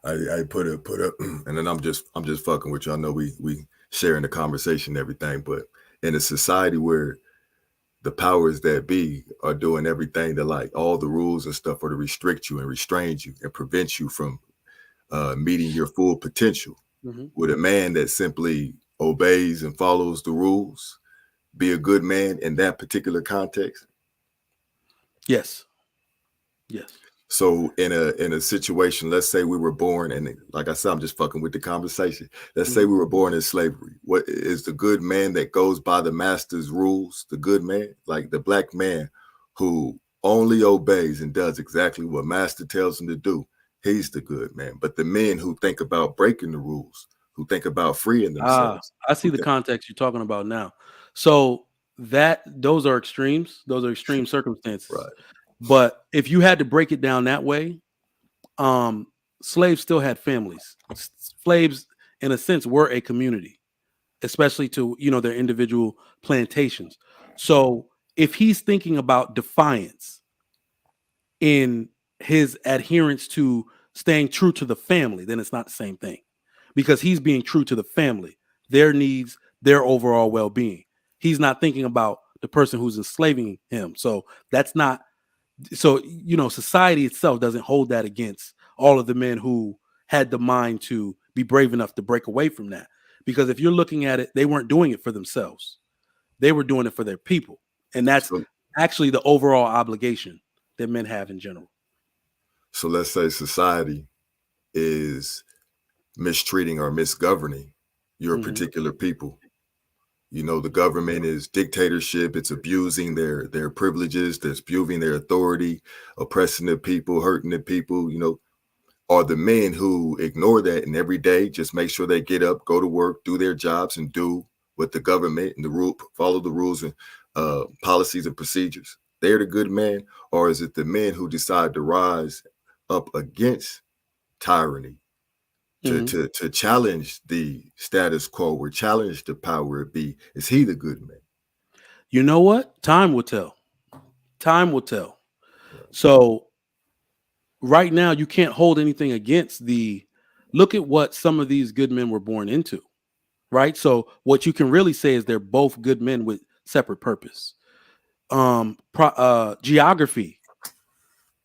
I put up, and then I'm just fucking with you. I know we sharing the conversation and everything, but in a society where the powers that be are doing everything to, like, all the rules and stuff are to restrict you and restrain you and prevent you from meeting your full potential. Mm-hmm. Would a man that simply obeys and follows the rules be a good man in that particular context? Yes. Yes. So in a situation, let's say we were born, and like I said, I'm just fucking with the conversation. Let's say we were born in slavery. What is the good man that goes by the master's rules? The good man, like the black man who only obeys and does exactly what master tells him to do. He's the good man. But the men who think about breaking the rules, who think about freeing themselves. I see the context you're talking about now. So those are extremes. Those are extreme circumstances. Right. But if you had to break it down that way, um, slaves still had families. Slaves, in a sense, were a community, especially to their individual plantations. So if he's thinking about defiance in his adherence to staying true to the family, then it's not the same thing, because he's being true to the family, their needs, their overall well-being. He's not thinking about the person who's enslaving him. So that's not so society itself doesn't hold that against all of the men who had the mind to be brave enough to break away from that. Because if you're looking at it, they weren't doing it for themselves. They were doing it for their people. And that's So, actually the overall obligation that men have in general. so let's say society is mistreating or misgoverning your Mhm. particular people. The government is dictatorship. It's abusing their privileges. It's abusing their authority, oppressing the people, hurting the people. Are the men who ignore that and every day just make sure they get up, go to work, do their jobs, and do what the government and the rule, follow the rules and policies and procedures. They're the good men, or is it the men who decide to rise up against tyranny, to Mhm. to challenge the status quo or challenge the power it be? Is he the good man? You know what? Time will tell. Time will tell. So right now, you can't hold anything against the look at what some of these good men were born into, right? So what you can really say is they're both good men with separate purpose. Geography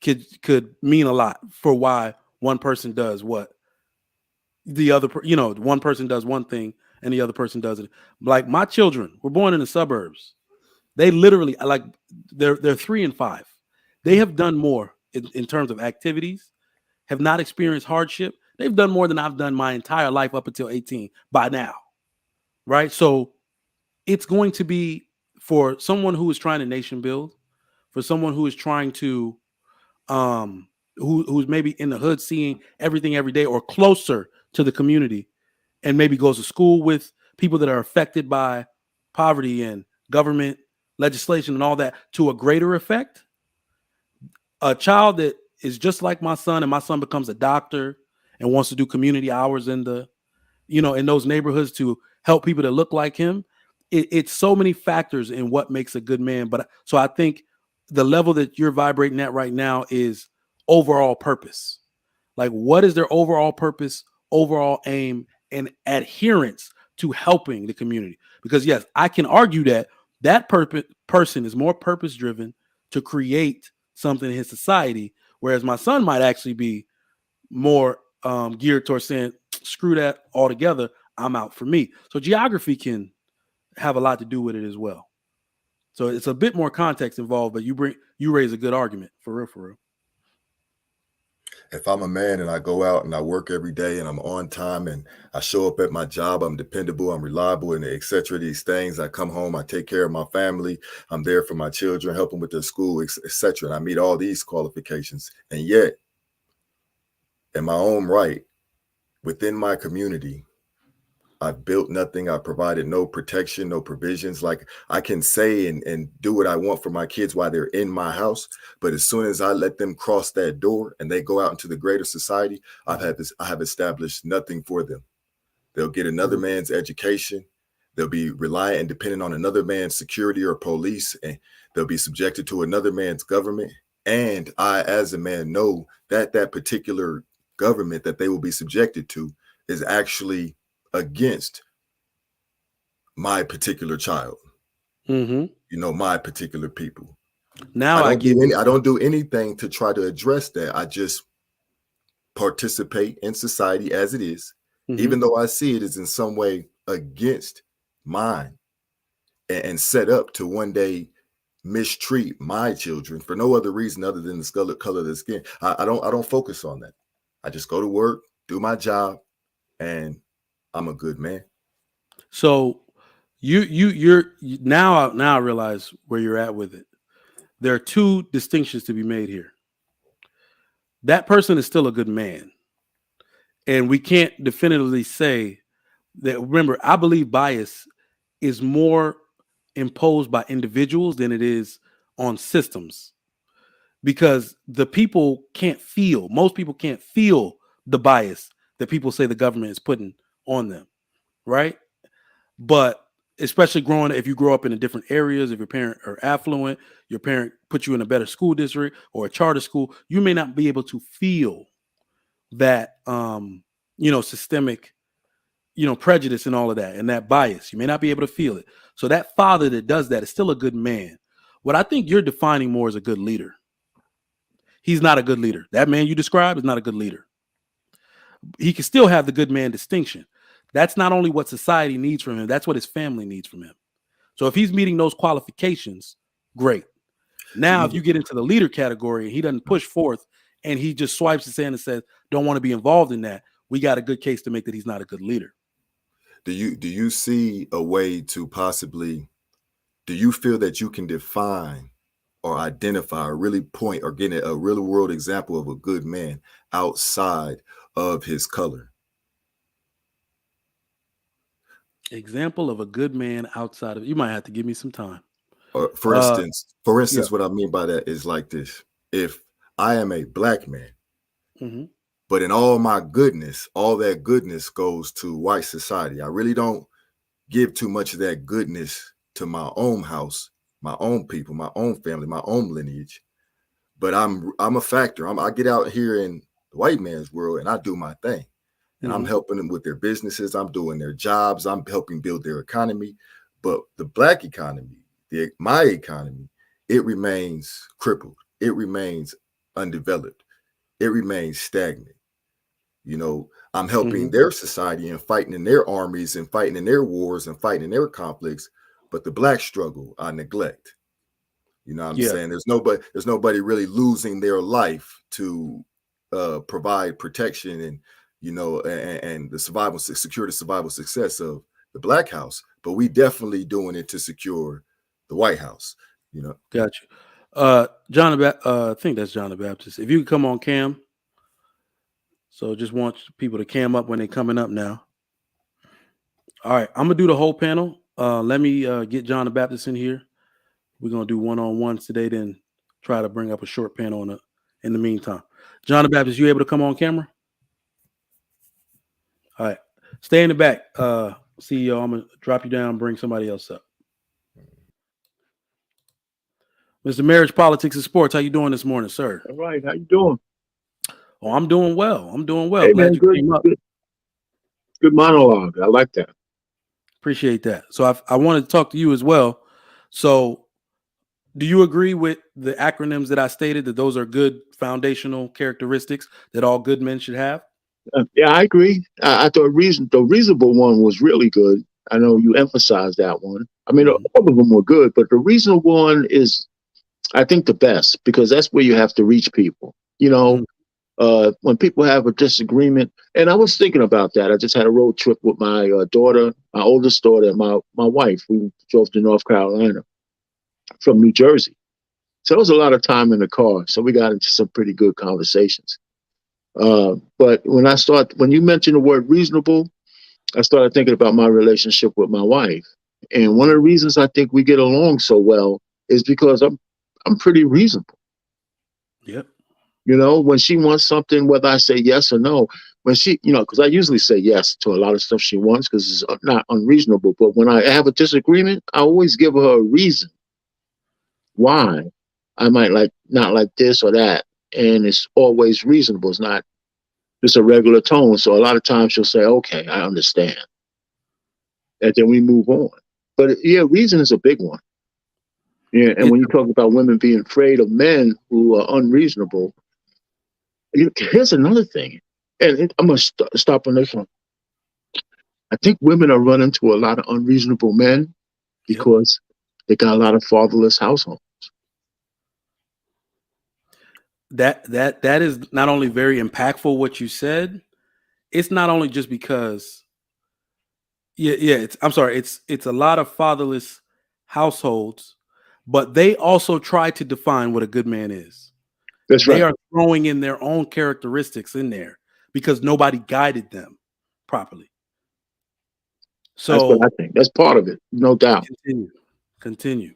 could mean a lot for why one person does what the other, one person does one thing and the other person does it. Like my children were born in the suburbs. They literally like they're 3 and 5. They have done more in terms of activities, have not experienced hardship. They've done more than I've done my entire life up until 18 by now. Right. So it's going to be for someone who is trying to nation build, for someone who is trying to who's maybe in the hood seeing everything every day or closer to the community, and maybe goes to school with people that are affected by poverty and government legislation and all that to a greater effect. A child that is just like my son, and my son becomes a doctor and wants to do community hours in the in those neighborhoods to help people that look like him. It's so many factors in what makes a good man. But so I think the level that you're vibrating at right now is overall purpose. Like, what is their overall purpose, overall aim, and adherence to helping the community? Because yes, I can argue that person is more purpose driven to create something in his society, whereas my son might actually be more geared towards saying, "Screw that altogether. I'm out for me." So geography can have a lot to do with it as well. So it's a bit more context involved, but you raise a good argument for real, for real. If I'm a man and I go out and I work every day and I'm on time and I show up at my job, I'm dependable, I'm reliable, and etc. These things, I come home, I take care of my family, I'm there for my children, help them with their school, etc. And I meet all these qualifications. And yet, in my own right, within my community, I've built nothing. I've provided no protection, no provisions. Like I can say and do what I want for my kids while they're in my house. But as soon as I let them cross that door and they go out into the greater society, I have established nothing for them. They'll get another man's education. They'll be reliant and dependent on another man's security or police, and they'll be subjected to another man's government. And I, as a man, know that that particular government that they will be subjected to is actually against my particular child, Mm-hmm. my particular people. Now I get it. I don't do anything to try to address that. I just participate in society as it is, Mm-hmm. even though I see it as in some way against mine and set up to one day mistreat my children for no other reason other than the color of the skin. I don't focus on that. I just go to work, do my job, and I'm a good man. So you're now I realize where you're at with it. There are two distinctions to be made here. That person is still a good man, and we can't definitively say that. Remember, I believe bias is more imposed by individuals than it is on systems, because most people can't feel the bias that people say the government is putting on them, right? But especially if you grow up in different areas, if your parent are affluent, your parent put you in a better school district or a charter school, you may not be able to feel that systemic prejudice and all of that, and that bias. You may not be able to feel it. So that father that does that is still a good man. What I think you're defining more as a good leader. He's not a good leader. That man you described is not a good leader. He can still have the good man distinction. That's not only what society needs from him, that's what his family needs from him. So if he's meeting those qualifications, great. Now, if you get into the leader category and he doesn't push forth and he just swipes his hand and says, don't want to be involved in that, we got a good case to make that he's not a good leader. Do you see a way to possibly, do you feel that you can define or identify or really point or get a real world example of a good man outside of his color? Example of a good man outside of, you might have to give me some time. For instance, what I mean by that is like this. If I am a black man, but in all my goodness, all that goodness goes to white society. I really don't give too much of that goodness to my own house, my own people, my own family, my own lineage. But I'm a factor. I get out here in the white man's world and I do my thing. And I'm helping them with their businesses. I'm doing their jobs. I'm helping build their economy. But the black economy, my economy, it remains crippled. It remains undeveloped. It remains stagnant. I'm helping their society and fighting in their armies and fighting in their wars and fighting in their conflicts. But the black struggle, I neglect. You know what I'm saying? There's nobody really losing their life to provide protection and and secure the survival success of the black house, but we definitely doing it to secure the White House. Got you. I think that's John the Baptist. If you could come on cam. So just want people to cam up when they're coming up now. All right, I'm gonna do the whole panel. Let me get John the Baptist in here. We're gonna do one-on-ones today, then try to bring up a short panel in the meantime. John the Baptist, you able to come on camera? All right, stay in the back. CEO, I'm gonna drop you down and bring somebody else up. Mr. Marriage, Politics, and Sports, how you doing this morning, sir? All right, how you doing? Oh, I'm doing well. Hey, Glad man, you came up. Good monologue. I like that. Appreciate that. So I wanted to talk to you as well. So do you agree with the acronyms that I stated, that those are good foundational characteristics that all good men should have? Yeah, I agree. I thought the reasonable one was really good. I know you emphasized that one. I mean, all of them were good, but the reasonable one is, I think, the best, because that's where you have to reach people. When people have a disagreement, and I was thinking about that. I just had a road trip with my daughter, my oldest daughter, and my wife. We drove to North Carolina from New Jersey. So it was a lot of time in the car. So we got into some pretty good conversations. But when you mentioned the word reasonable, I started thinking about my relationship with my wife. And one of the reasons I think we get along so well is because I'm pretty reasonable. Yep. When she wants something, whether I say yes or no, when she, because I usually say yes to a lot of stuff she wants because it's not unreasonable. But when I have a disagreement, I always give her a reason why I might not like this or that. And it's always reasonable. It's not just a regular tone. So a lot of times she'll say, okay, I understand. And then we move on. But yeah, reason is a big one. Yeah. And when you talk about women being afraid of men who are unreasonable, here's another thing. And I'm going to stop on this one. I think women are running to a lot of unreasonable men because they got a lot of fatherless households. That is not only very impactful what you said. It's not only just because it's a lot of fatherless households, but they also try to define what a good man is. That's right. They are throwing in their own characteristics in there because nobody guided them properly. So that's what I think. That's part of it, no doubt. Continue. Continue.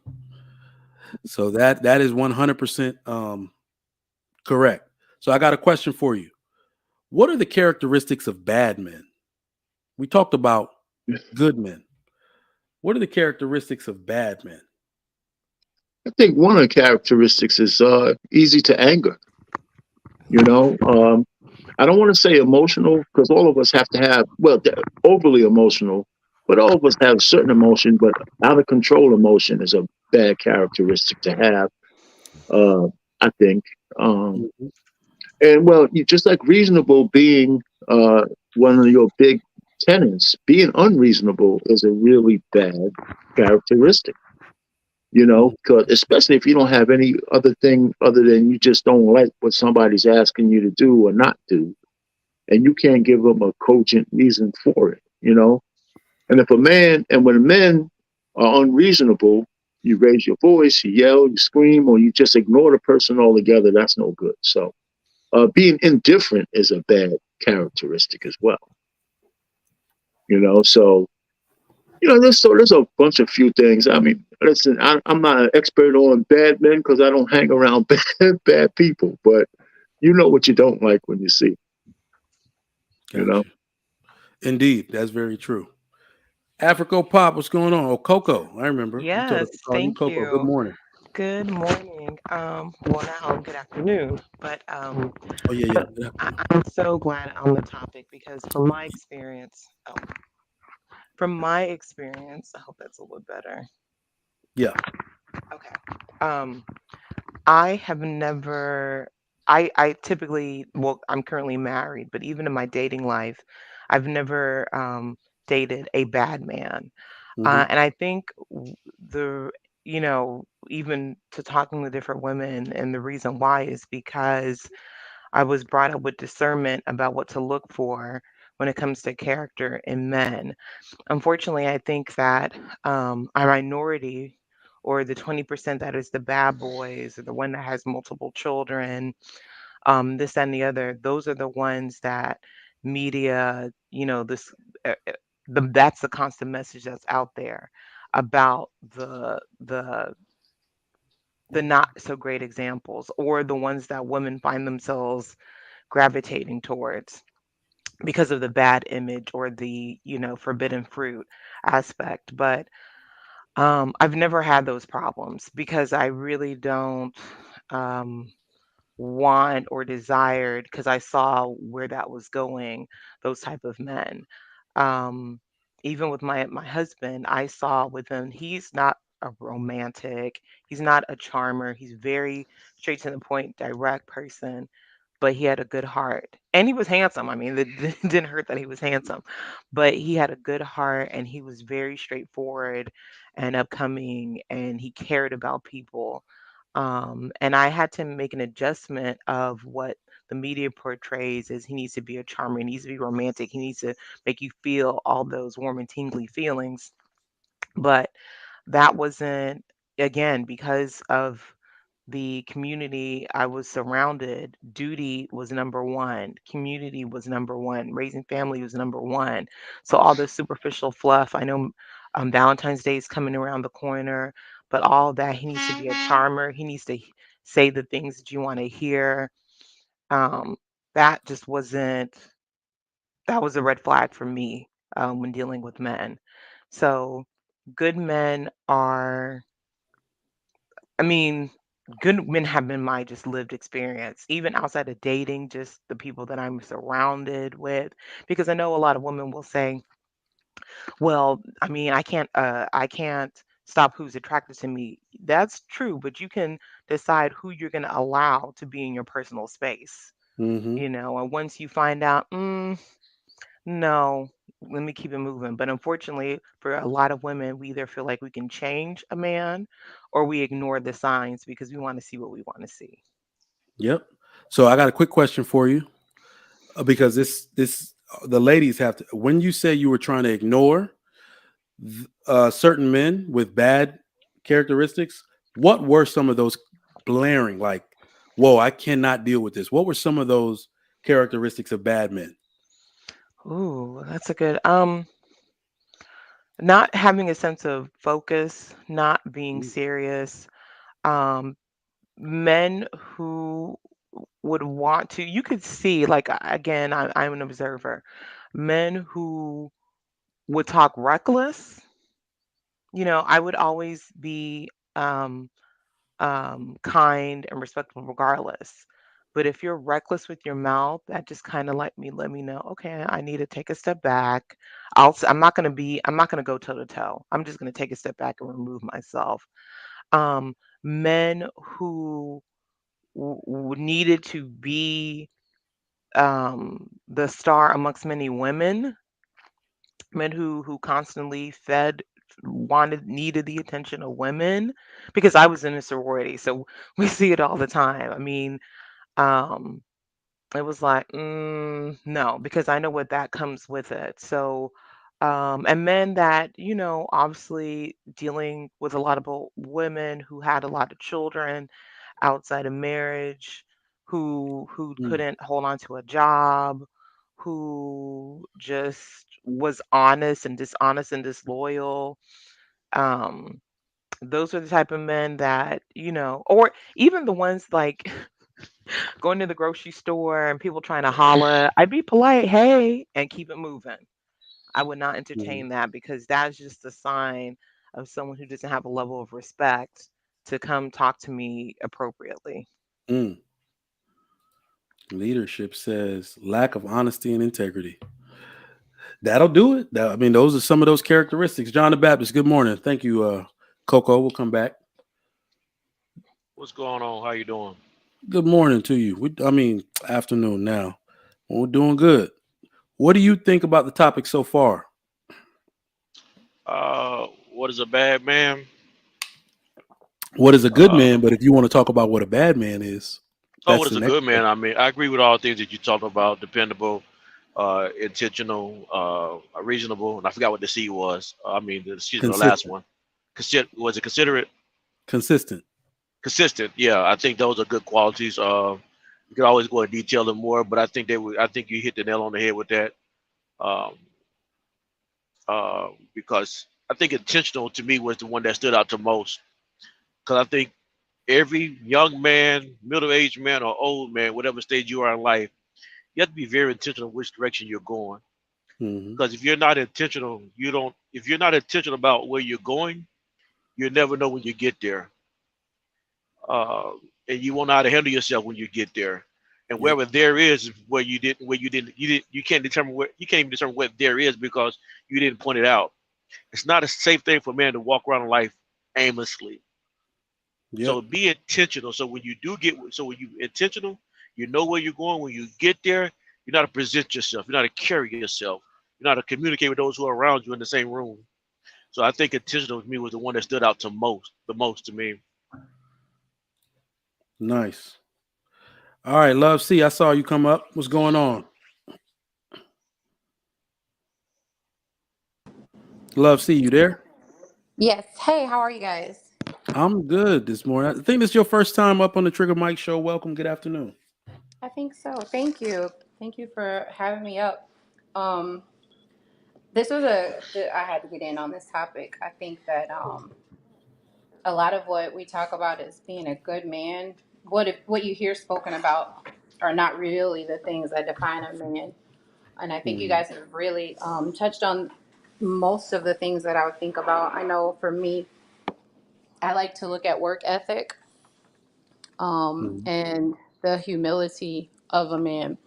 So that is 100% correct. So I got a question for you. What are the characteristics of bad men? We talked about good men. What are the characteristics of bad men? I think one of the characteristics is easy to anger. You know, I don't want to say emotional because all of us have to have, well, overly emotional, but all of us have certain emotion, but out of control emotion is a bad characteristic to have, uh, I think. Um, Mhm. and well, just like reasonable being one of your big tenets, being unreasonable is a really bad characteristic. You know, Mhm. 'cause especially if you don't have any other thing other than you just don't like what somebody's asking you to do or not do, and you can't give them a cogent reason for it, you know? And if a man, and when men are unreasonable, you raise your voice, you yell, you scream, or you just ignore the person altogether, that's no good. So being indifferent is a bad characteristic as well, you know? So, there's a bunch of few things. I mean, listen, I'm not an expert on bad men because I don't hang around bad people, but you know what you don't like when you see, you Got know? you. Indeed, that's very true. Africo Pop, what's going on? Oh, Coco, I remember. You told us to Yes, call you thank Coco. Good you. morning. Good morning. Well now good afternoon. But Oh yeah, yeah. Good afternoon. I'm so glad on the topic because from my experience, I hope that's a little better. Yeah. Okay. Um, I have never I typically, well, I'm currently married, but even in my dating life, I've never dated a bad man. Hmm. And I think the, even to talking to different women, and the reason why is because I was brought up with discernment about what to look for when it comes to character in men. Unfortunately, I think that our minority, or the 20% that is the bad boys, or the one that has multiple children, this and the other, those are the ones that media, uh, uh, that's the constant message that's out there about the not so great examples, or the ones that women find themselves gravitating towards because of the bad image, or the forbidden fruit aspect. But I've never had those problems because I really don't um, want or desired, because I saw where that was going, those type of men. Um, Even with my husband, I saw with him, he's not a romantic, he's not a charmer, he's very straight to the point, direct person, but he had a good heart. And he was handsome. I mean, it didn't hurt that he was handsome, but he had a good heart, and he was very straightforward and upcoming, and he cared about people. And I had to make an adjustment of what the media portrays as he needs to be a charmer, he needs to be romantic, he needs to make you feel all those warm and tingly feelings. But that wasn't, again, because of the community I was surrounded. Duty was number one, community was number one, raising family was number one. So all this superficial fluff, I know Valentine's Day is coming around the corner, but all that, he needs to be a charmer, he needs to say the things that you want to hear. Um, that just wasn't, that was a red flag for me when dealing with men. So good men are, I mean, good men have been my just lived experience, even outside of dating, just the people that I'm surrounded with. Because I know a lot of women will say, "Well, I mean, I can't stop who's attracted to me." That's true, but you can decide who you're going to allow to be in your personal space. Hmm. And once you find out, no, let me keep it moving. But unfortunately, for a lot of women, we either feel like we can change a man, or we ignore the signs because we want to see what we want to see. Yep. So I got a quick question for you, because this the ladies have to. When you say you were trying to ignore certain men with bad characteristics, what were some of those blaring? Like, whoa, I cannot deal with this. What were some of those characteristics of bad men? Ooh, that's a good. not having a sense of focus, not being Mm, serious. Um, Men who would want to, you could see, like, again, I'm an observer. Men who would talk reckless, I would always be kind and respectful regardless. But if you're reckless with your mouth, that just kind of let me know, okay, I need to take a step back. I'm not gonna go toe to toe. I'm just gonna take a step back and remove myself. Um, Men who needed to be the star amongst many women, men who constantly needed the attention of women, because I was in a sorority, so we see it all the time. I mean, um, it was like, no, because I know what that comes with it. So, and men that, obviously dealing with a lot of women who had a lot of children outside of marriage, who mm, couldn't hold on to a job, who just was honest and dishonest and disloyal. Um, those are the type of men that, or even the ones like going to the grocery store and people trying to holler, I'd be polite, hey, and keep it moving. I would not mm, entertain that, because that's just a sign of someone who doesn't have a level of respect to come talk to me appropriately. mm. Leadership says lack of honesty and integrity. That'll do it. I mean, those are some of those characteristics. John the Baptist, good morning. Thank you, Coco. We'll come back. What's going on? How you doing? Good morning to you. Afternoon now. We're doing good. What do you think about the topic so far? What is a bad man? What is a good Uh, man? But if you want to talk about what a bad man is, what that's is the a next good man? question. I mean, I agree with all the things that you talked about: dependable, intentional, reasonable, and I forgot what the C was. The last Consistent. one. Was it considerate? Consistent. Consistent. Yeah, I think those are good qualities. You could always go into detail them more, but I think they would. I think you hit the nail on the head with that. Um, because I think intentional to me was the one that stood out to most. Because I think every young man, middle-aged man, or old man, whatever stage you are in life, you have to be very intentional which direction you're going. Hmm. Because if you're not intentional, you don't. If you're not intentional about where you're going, you'll never know when you get there, uh, and you won't know how to handle yourself when you get there. And Yep. wherever there is you can't determine where you can't even determine what there is because you didn't point it out. It's not a safe thing for a man to walk around in life aimlessly. Yep. So be intentional. So when you intentional, you know where you're going. When you get there, you know how to present yourself. You know how to carry yourself. You know how to communicate with those who are around you in the same room. So I think intentional to me was the one that stood out the most to me. Nice. All right, Love C, I saw you come up. What's going on? Love C, you there? Yes. Hey, how are you guys? I'm good this morning. I think this is your first time up on the Trigger Mike Show. Welcome. Good afternoon. I think so. Thank you. Thank you for having me up. Um, this was I had to get in on this topic. I think that a lot of what we talk about is being a good man. What you hear spoken about are not really the things that define a man. And I think you Mhm. guys have really touched on most of the things that I would think about. I know for me, I like to look at work ethic Mhm. and the humility of a man.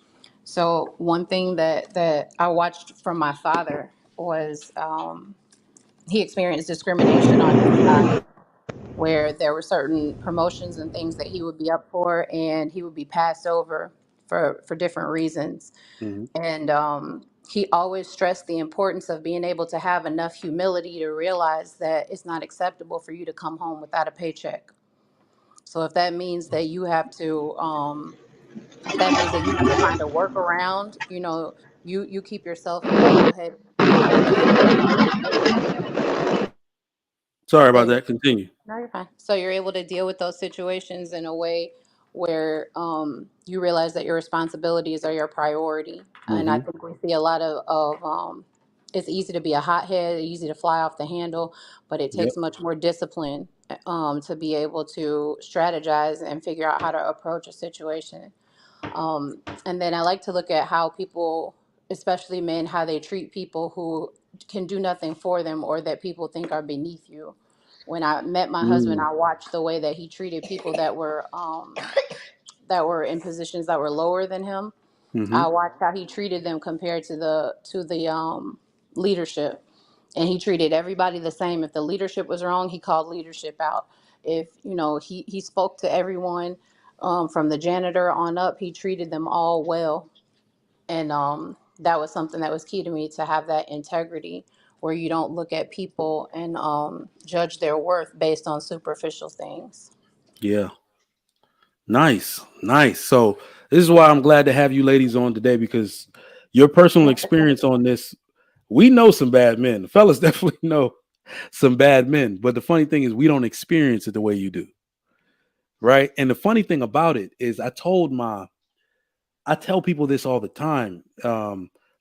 So one thing that I watched from my father was he experienced discrimination on his side, where there were certain promotions and things that he would be up for, and he would be passed over for different reasons. Mhm. And he always stressed the importance of being able to have enough humility to realize that it's not acceptable for you to come home without a paycheck. So if that means that you have to if that means that you have to find a workaround, you keep yourself in a level head Sorry so about you're that. Continue. no, you're fine. So you're able to deal with those situations in a way where you realize that your responsibilities are your priority. And I Hmm. think we see a lot of it's easy to be a hothead, easy to fly off the handle, but it Yep. takes much more discipline to be able to strategize and figure out how to approach a situation. And then I like to look at how people, especially men, how they treat people who can do nothing for them or that people think are beneath you. When I met my husband, Mm. I watched the way that he treated people that were in positions that were lower than him. Hmm. I watched how he treated them compared to the leadership, and he treated everybody the same. If the leadership was wrong, he called leadership out. If he spoke to everyone from the janitor on up, he treated them all well, and that was something that was key to me, to have that integrity where you don't look at people and judge their worth based on superficial things. Yeah. Nice. Nice. So this is why I'm glad to have you ladies on today, because your personal experience on this, we know some bad men. The fellas definitely know some bad men. But the funny thing is we don't experience it the way you do. Right. And the funny thing about it is I tell people this all the time.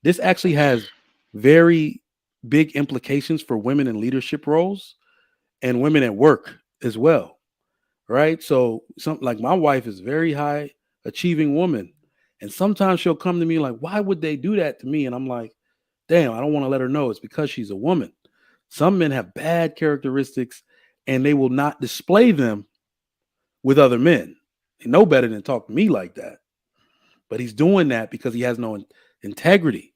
This actually has very big implications for women in leadership roles and women at work as well. Right. So something like my wife is a very high achieving woman. And sometimes she'll come to me like, why would they do that to me? And I'm like, damn, I don't want to let her know it's because she's a woman. Some men have bad characteristics and they will not display them with other men. They know better than talk to me like that. But he's doing that because he has no integrity,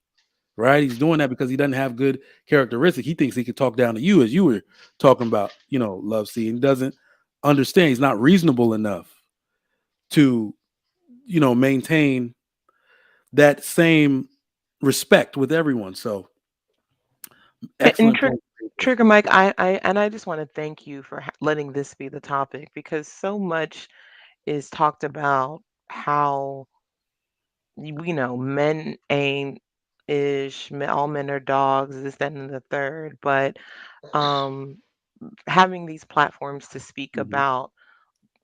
right? He's doing that because he doesn't have good characteristics. He thinks he could talk down to you, as you were talking about, love seeing. He doesn't understand. He's not reasonable enough to, maintain that same respect with everyone. So And excellent point. Trigger Mike, I just want to thank you for letting this be the topic, because so much is talked about how men ain't ish, all men are dogs, this, that, and the third. But um, having these platforms to speak Mhm. about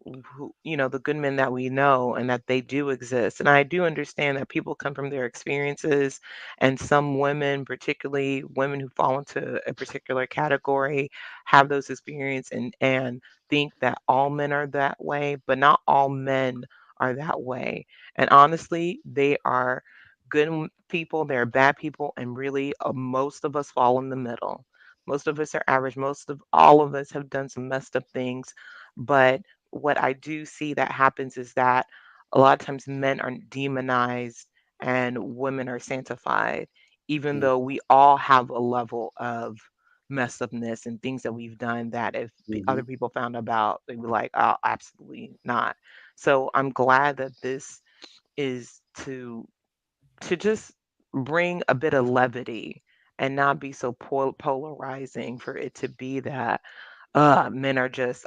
the good men that we know and that they do exist. And I do understand that people come from their experiences, and some women, particularly women who fall into a particular category, have those experiences and think that all men are that way, but not all men are that way. And honestly, they are good people, they're bad people, and really most of us fall in the middle. Most of us are average. Most of all of us have done some messed up things, but what I do see that happens is that a lot of times men are demonized and women are sanctified, even though we all have a level of mess upness and things that we've done that if other Mhm. people found about, they'd be like, oh, absolutely not. So I'm glad that this is to just bring a bit of levity and not be so polarizing, for it to be that men are just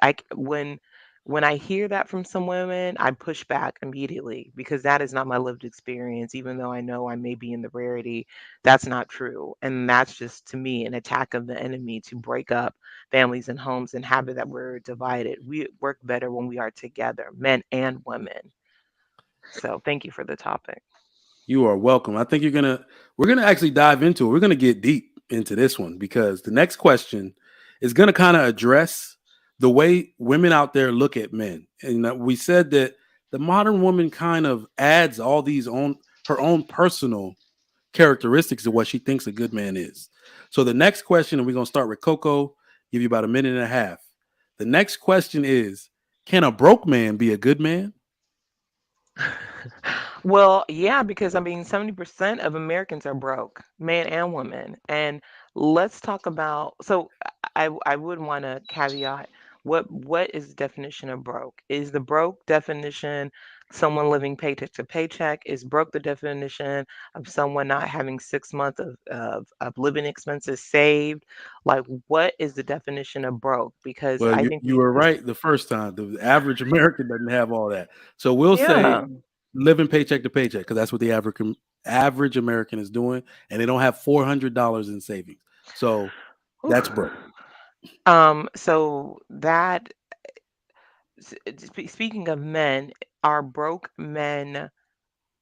when I hear that from some women, I push back immediately, because that is not my lived experience. Even though I know I may be in the rarity, that's not true. And that's just, to me, an attack of the enemy to break up families and homes and have it that we're divided. We work better when we are together, men and women. So thank you for the topic. You are welcome. I think we're gonna actually dive into it. We're gonna get deep into this one because the next question is gonna kind of address the way women out there look at men. And we said that the modern woman kind of adds all these her own personal characteristics to what she thinks a good man is. So the next question, and we're gonna start with Coco, give you about a minute and a half. The next question is, can a broke man be a good man? Well, yeah, because I mean, 70% of Americans are broke, men and women. And let's talk about, so I would want to caveat, what is the definition of broke? Is the broke definition someone living paycheck to paycheck? Is broke the definition of someone not having 6 months of living expenses saved? Like, what is the definition of broke? Because Well, I you think you were right the first time. The average American doesn't have all that. So we'll say yeah. living paycheck to paycheck because that's what the average American is doing, and they don't have $400 in savings. So Whew. that's broke. So that speaking of men, are broke men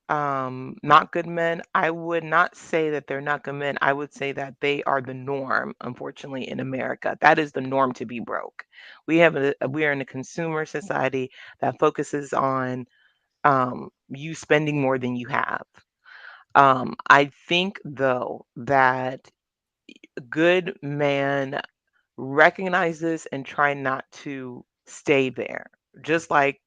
not good men. I would not say that they're not good men. I would say that they are the norm, unfortunately, in America. That is the norm, to be broke. We are in a consumer society that focuses on you spending more than you have. I think though that a good man recognizes and try not to stay there. Just like,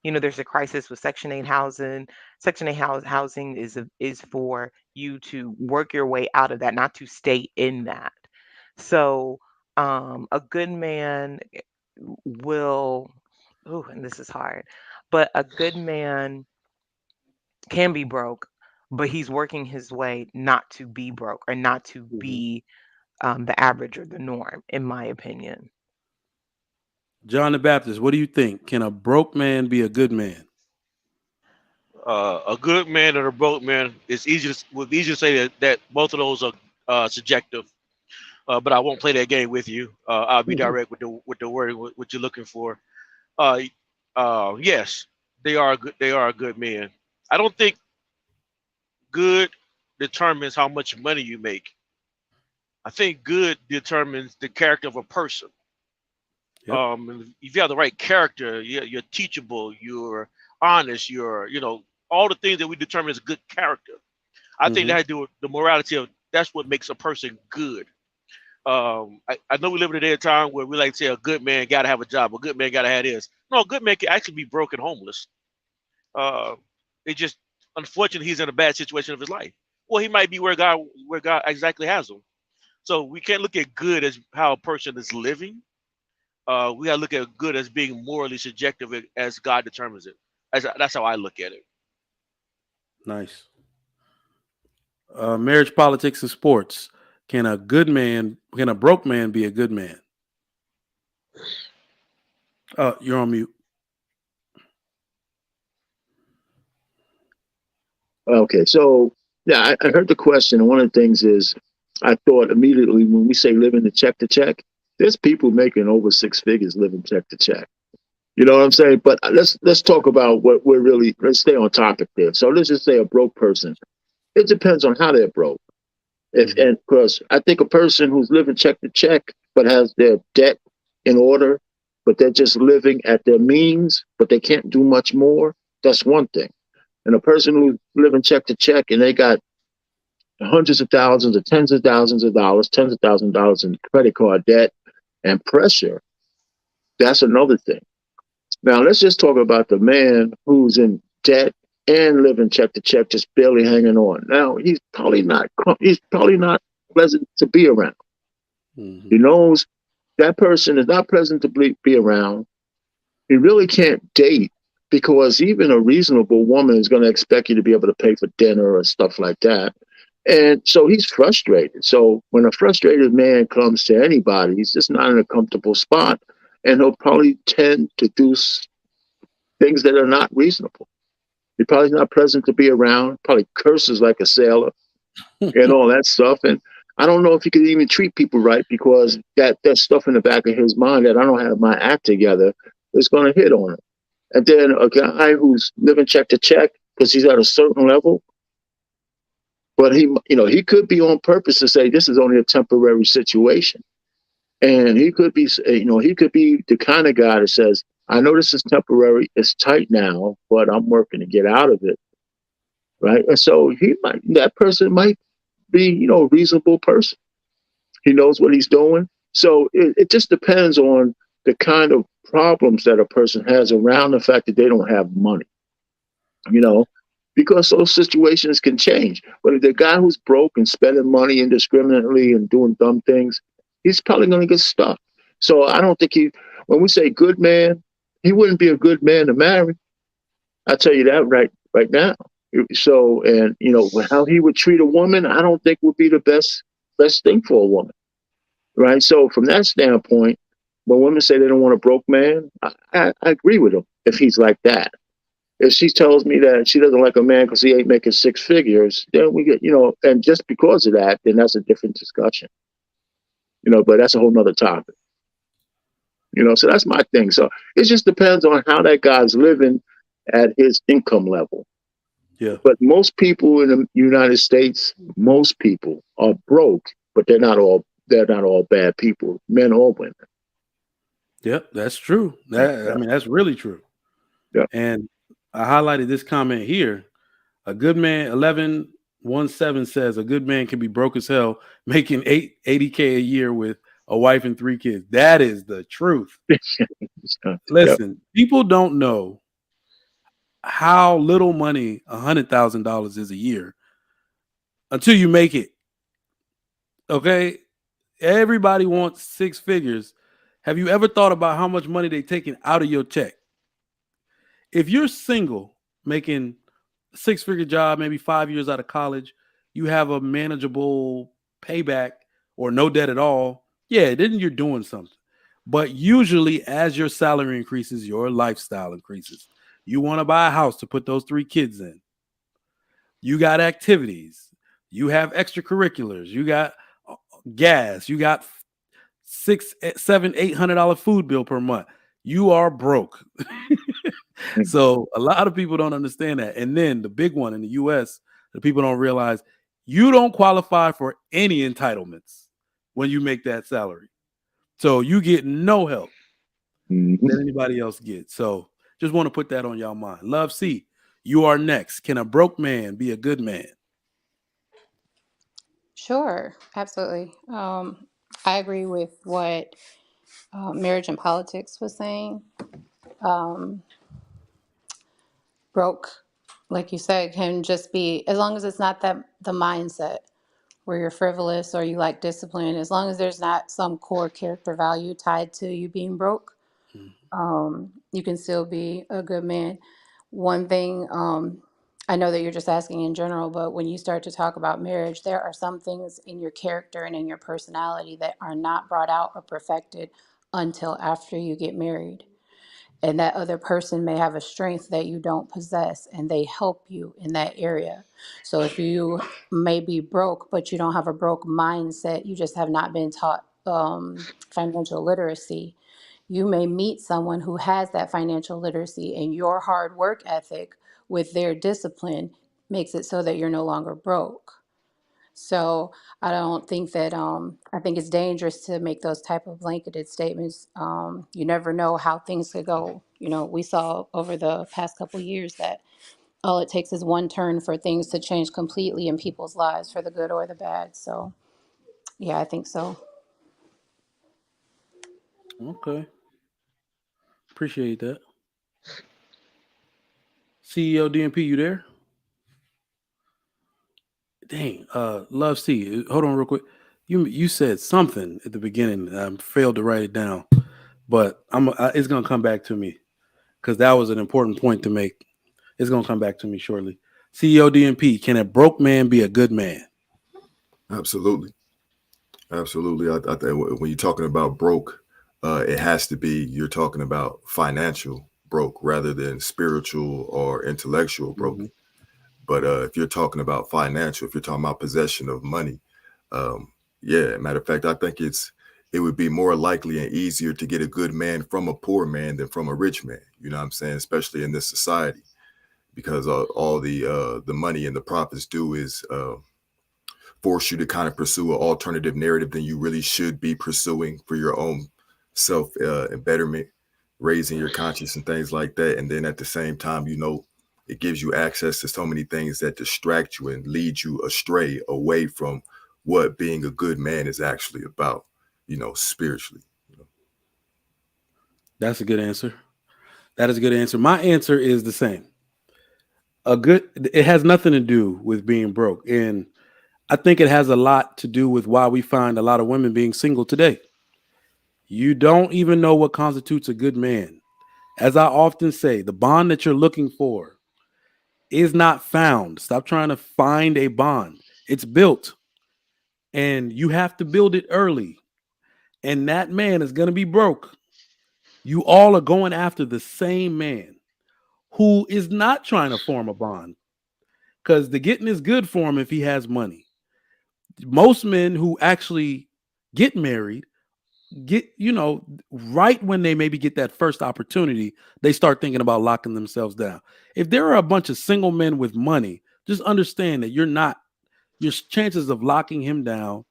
there's a crisis with Section 8 housing. Section 8 housing is for you to work your way out of that, not to stay in that. So, a good man will, oh, and this is hard, but a good man can be broke, but he's working his way not to be broke or not to be the average or the norm, in my opinion. John the Baptist, what do you think? Can a broke man be a good man? A good man and a broke man, it's would be easy to say that both of those are subjective. But I won't play that game with you. I'll be direct with the wording what you're looking for. Uh, yes, they are good. They are good men. I don't think good determines how much money you make. I think good determines the character of a person. Yep. If you have the right character, you're teachable, you're honest, all the things that we determine as good character. I think that had to do with the morality of that's what makes a person good. I know we live in a day and time where we like to say a good man got to have a job, a good man got to have this. No, a good man can actually be broke and homeless. It just unfortunately he's in a bad situation of his life. Well, he might be where God exactly has him. So we can't look at good as how a person is living. We gotta look at good as being morally subjective as God determines it. That's how I look at it. Nice. Marriage, politics, and sports. Can a broke man be a good man? You're on mute. Okay, so yeah, I heard the question, and one of the things is, I thought immediately when we say living to check, there's people making over six figures living check to check. You know what I'm saying? But let's talk about what we're really. Let's stay on topic there. So let's just say a broke person. It depends on how they're broke. And because I think a person who's living check to check but has their debt in order, but they're just living at their means, but they can't do much more. That's one thing. And a person who's living check to check and they got hundreds of thousands or tens of thousands of dollars, tens of thousands of dollars in credit card debt and pressure, that's another thing. Now let's just talk about the man who's in debt and living check to check, just barely hanging on. Now he's probably not pleasant to be around. He knows that person is not pleasant to be around. He really can't date because even a reasonable woman is going to expect you to be able to pay for dinner or stuff like that. And so he's frustrated. So when a frustrated man comes to anybody, he's just not in a comfortable spot. And he'll probably tend to do things that are not reasonable. He's probably not pleasant to be around, probably curses like a sailor and all that stuff. And I don't know if he could even treat people right because that stuff in the back of his mind that I don't have my act together is going to hit on him. And then a guy who's living check to check because he's at a certain level, but he could be on purpose to say this is only a temporary situation. And he could be the kind of guy that says, I know this is temporary, it's tight now, but I'm working to get out of it. Right. And so that person might be, a reasonable person. He knows what he's doing. So it just depends on the kind of problems that a person has around the fact that they don't have money, because those situations can change. But if the guy who's broke and spending money indiscriminately and doing dumb things, he's probably going to get stuck. So I don't think when we say good man, he wouldn't be a good man to marry. I'll tell you that right now. So, and how he would treat a woman, I don't think would be the best thing for a woman. Right. So from that standpoint, when women say they don't want a broke man, I agree with them if he's like that. If she tells me that she doesn't like a man because he ain't making six figures, then we get, and just because of that, then that's a different discussion. But that's a whole nother topic. So that's my thing. So it just depends on how that guy's living at his income level. Yeah. But most people in the United States, most people are broke, but they're not all bad people, men or women. Yep, that's true. That I Yeah. mean, that's really true. Yeah. And I highlighted this comment here. A good man, 1117 says a good man can be broke as hell, making 80K a year with a wife and 3 kids. That is the truth. Yep. Listen, people don't know how little money $100,000 is a year until you make it. Okay, everybody wants 6 figures. Have you ever thought about how much money they taking out of your check? If you're single, making a 6 figure job, maybe 5 years out of college, you have a manageable payback or no debt at all. Yeah, then you're doing something. But usually, as your salary increases, your lifestyle increases. You want to buy a house to put those 3 kids in. You got activities. You have extracurriculars. You got gas. You got $600, $700, $800 food bill per month. You are broke. So a lot of people don't understand that. And then the big one in the US that people don't realize, you don't qualify for any entitlements when you make that salary. So you get no help Mhm. that anybody else gets. So just want to put that on y'all mind. Love C, you are next. Can a broke man be a good man? Sure, absolutely. I agree with what Marriage and Politics was saying. Um, broke, like you said, can just be, as long as it's not that the mindset where you're frivolous or you lack discipline, as long as there's not some core character value tied to you being broke, you can still be a good man. One thing, I know that you're just asking in general, but when you start to talk about marriage, there are some things in your character and in your personality that are not brought out or perfected until after you get married. And that other person may have a strength that you don't possess, and they help you in that area. So if you may be broke, but you don't have a broke mindset, you just have not been taught financial literacy, you may meet someone who has that financial literacy, and your hard work ethic with their discipline makes it so that you're no longer broke. So I don't think that I think it's dangerous to make those type of blanketed statements. You never know how things could go. You know, we saw over the past couple of years that all it takes is one turn for things to change completely in people's lives for the good or the bad. So yeah, I think so. Okay. Appreciate that. CEO DMP, you there? Dang, Love C. Hold on real quick. You said something at the beginning. I failed to write it down, but it's gonna come back to me because that was an important point to make. It's gonna come back to me shortly. CEO DMP, can a broke man be a good man? Absolutely. Absolutely. I think when you're talking about broke, it has to be, you're talking about financial broke rather than spiritual or intellectual broke. Mm-hmm. But if you're talking about financial, if you're talking about possession of money, yeah, matter of fact, I think it would be more likely and easier to get a good man from a poor man than from a rich man. You know what I'm saying? Especially in this society, because all the money and the profits do is force you to kind of pursue an alternative narrative than you really should be pursuing for your own self betterment, raising your conscience and things like that. And then at the same time, it gives you access to so many things that distract you and lead you astray away from what being a good man is actually about, spiritually. That's a good answer. That is a good answer. My answer is the same. It has nothing to do with being broke. And I think it has a lot to do with why we find a lot of women being single today. You don't even know what constitutes a good man. As I often say, the bond that you're looking for is not found. Stop trying to find a bond. It's built, and you have to build it early. And that man is going to be broke. You all are going after the same man who is not trying to form a bond because the getting is good for him if he has money. Most men who actually get married get, right when they maybe get that first opportunity, they start thinking about locking themselves down. If there are a bunch of single men with money, just understand that your chances of locking him down,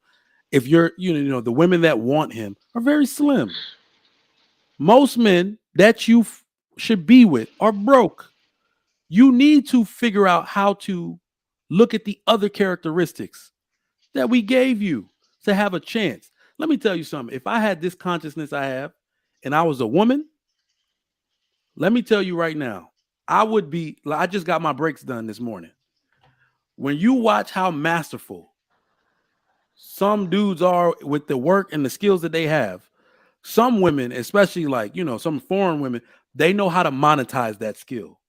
if the women that want him are very slim. Most men that you should be with are broke. You need to figure out how to look at the other characteristics that we gave you to have a chance. Let me tell you something. If I had this consciousness I have and I was a woman, let me tell you right now, I just got my brakes done this morning. When you watch how masterful some dudes are with the work and the skills that they have, some women, especially like, some foreign women, they know how to monetize that skill.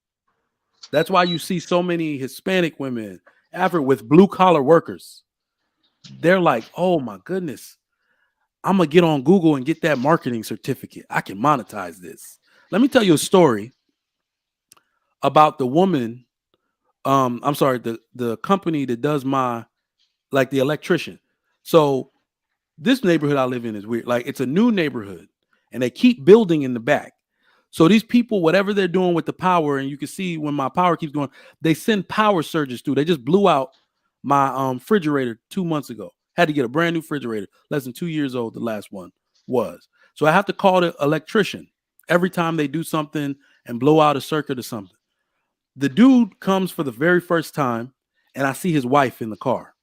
That's why you see so many Hispanic women, African with blue collar workers. They're like, oh my goodness, I'm gonna get on Google and get that marketing certificate. I can monetize this. Let me tell you a story about the woman. I'm sorry, the company that does my, like, the electrician. So this neighborhood I live in is weird. Like, it's a new neighborhood, and they keep building in the back. So these people, whatever they're doing with the power, and you can see when my power keeps going, they send power surges through. They just blew out my refrigerator 2 months ago. Had to get a brand new refrigerator, less than 2 years old. The last one was. So I have to call the electrician every time they do something and blow out a circuit or something. The dude comes for the very first time, and I see his wife in the car.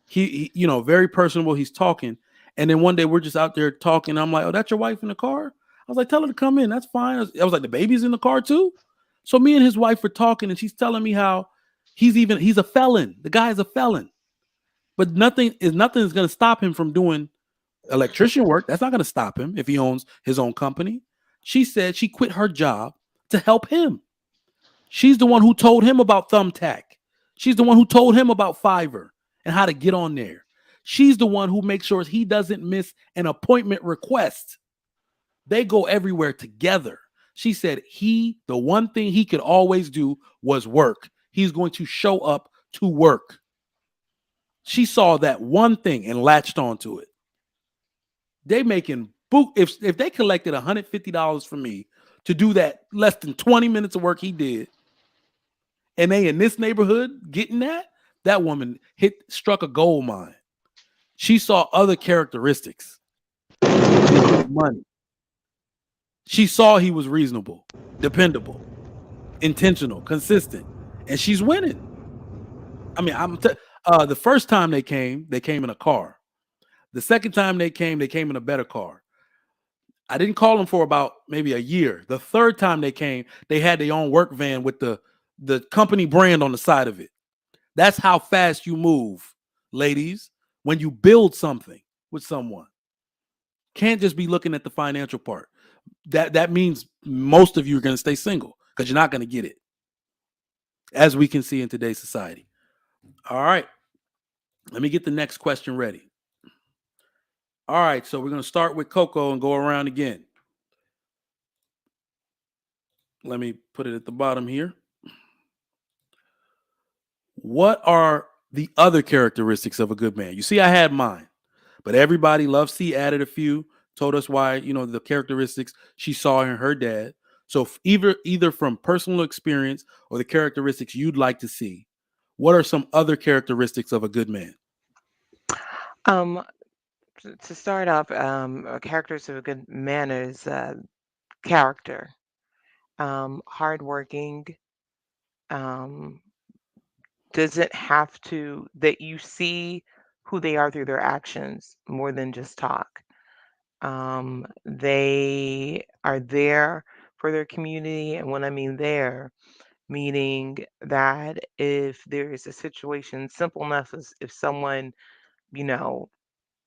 He very personable. He's talking, and then one day we're just out there talking. I'm like, "Oh, that's your wife in the car?" I was like, "Tell her to come in. That's fine." I was like, "The baby's in the car too." So me and his wife were talking, and she's telling me how he's a felon. The guy is a felon, but nothing is going to stop him from doing electrician work. That's not going to stop him if he owns his own company. She said she quit her job to help him. She's the one who told him about Thumbtack. She's the one who told him about Fiverr and how to get on there. She's the one who makes sure he doesn't miss an appointment request. They go everywhere together. She said the one thing he could always do was work. He's going to show up to work. She saw that one thing and latched onto it. They making boot. If they collected $150 from me to do that less than 20 minutes of work he did, and they in this neighborhood getting that woman struck a gold mine. She saw other characteristics. Money. She saw he was reasonable, dependable, intentional, consistent, and she's winning. I mean, the first time they came in a car. The second time they came in a better car. I didn't call them for about maybe a year. The third time they came, they had their own work van with the company brand on the side of it. That's how fast you move, ladies, when you build something with someone. Can't just be looking at the financial part. That means most of you are going to stay single because you're not going to get it, as we can see in today's society. All right. Let me get the next question ready. All right. So we're going to start with Coco and go around again. Let me put it at the bottom here. What are the other characteristics of a good man? You see, I had mine, but everybody, Love C added a few, told us why, the characteristics she saw in her dad. So either from personal experience or the characteristics you'd like to see, what are some other characteristics of a good man? To start off, characters of a good man is character, hardworking, um, doesn't have to, that you see who they are through their actions more than just talk. They are there for their community. And when I mean there, meaning that if there is a situation simple enough as if someone, you know,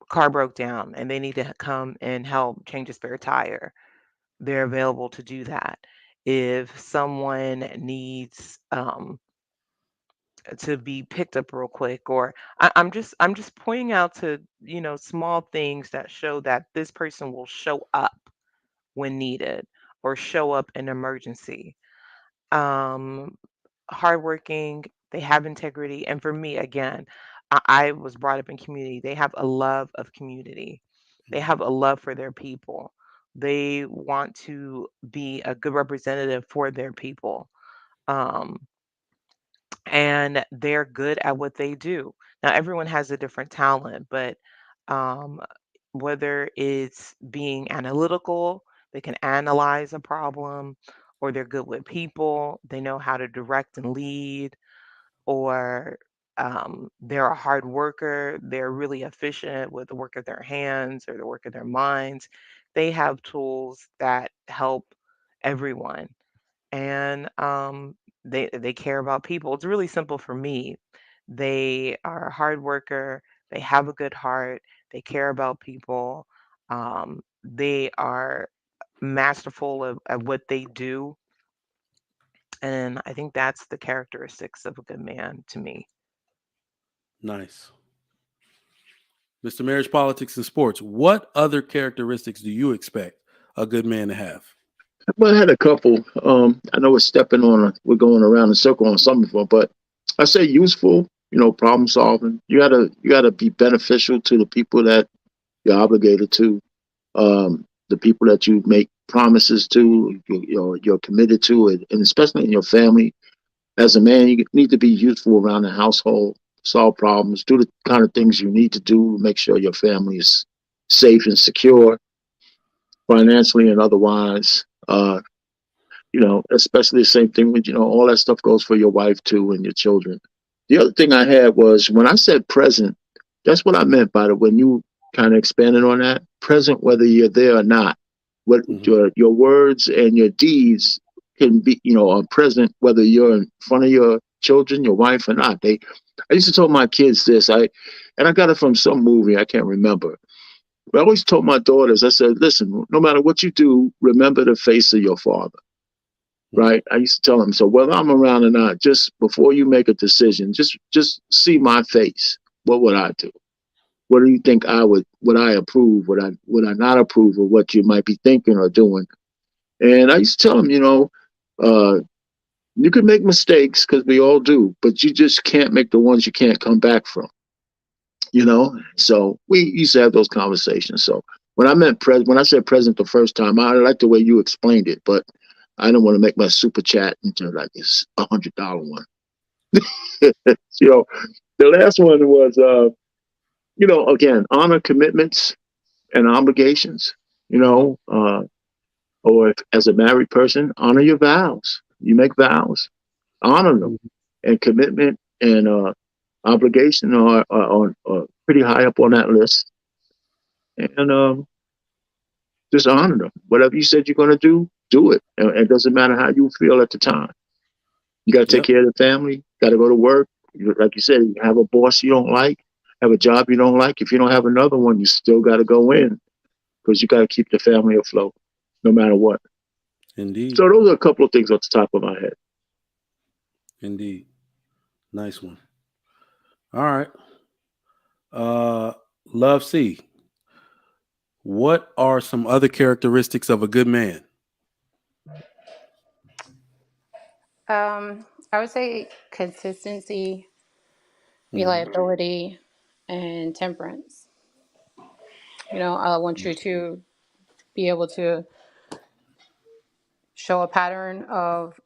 car broke down and they need to come and help change a spare tire, they're available to do that. If someone needs to be picked up real quick, or I'm just pointing out to small things that show that this person will show up when needed or show up in emergency. Um, Hardworking, they have integrity, and for me, again, I was brought up in community. They have a love of community. They have a love for their people. They want to be a good representative for their people. Um, and they're good at what they do. Now, everyone has a different talent, but um, whether it's being analytical, they can analyze a problem, or they're good with people, they know how to direct and lead, or they're a hard worker, they're really efficient with the work of their hands or the work of their minds. They have tools that help everyone, and they care about people. It's really simple for me. They are a hard worker, they have a good heart, they care about people, they are masterful at what they do, and I think that's the characteristics of a good man to me. Nice. Mr. Marriage, Politics, and Sports, what other characteristics do you expect a good man to have? Well, I had a couple. I know we're going around in a circle on some of them, but I say useful. Problem solving. You gotta be beneficial to the people that you're obligated to, the people that you make promises to, you're committed to, and especially in your family. As a man, you need to be useful around the household, solve problems, do the kind of things you need to do to make sure your family is safe and secure, financially and otherwise. Especially the same thing with, all that stuff goes for your wife too and your children. The other thing I had was when I said present, that's what I meant by it. When you kind of expanded on that, present, whether you're there or not, what your words and your deeds can be, are present, whether you're in front of your children, your wife or not. I used to tell my kids this, and I got it from some movie, I can't remember. But I always told my daughters, I said, listen, no matter what you do, remember the face of your father. Right. I used to tell them, so whether I'm around or not, just before you make a decision, just see my face. What would I do? What do you think would I approve? Would I not approve of what you might be thinking or doing? And I used to tell them, you can make mistakes because we all do, but you just can't make the ones you can't come back from. So we used to have those conversations. So when I said present the first time, I like the way you explained it, but I don't want to make my super chat into like this $100 one. The last one was, again, honor commitments and obligations. Or if, as a married person, honor your vows. You make vows, honor them, and commitment and obligation are pretty high up on that list. And just honor them. Whatever you said you're going to do it. And it doesn't matter how you feel at the time. You got to take care of the family, got to go to work. Like you said, you have a boss you don't like, have a job you don't like. If you don't have another one, you still got to go in because you got to keep the family afloat no matter what. Indeed. So those are a couple of things off the top of my head. Indeed. Nice one. All right. Love C. What are some other characteristics of a good man? I would say consistency, reliability, and temperance. I want you to be able to show a pattern of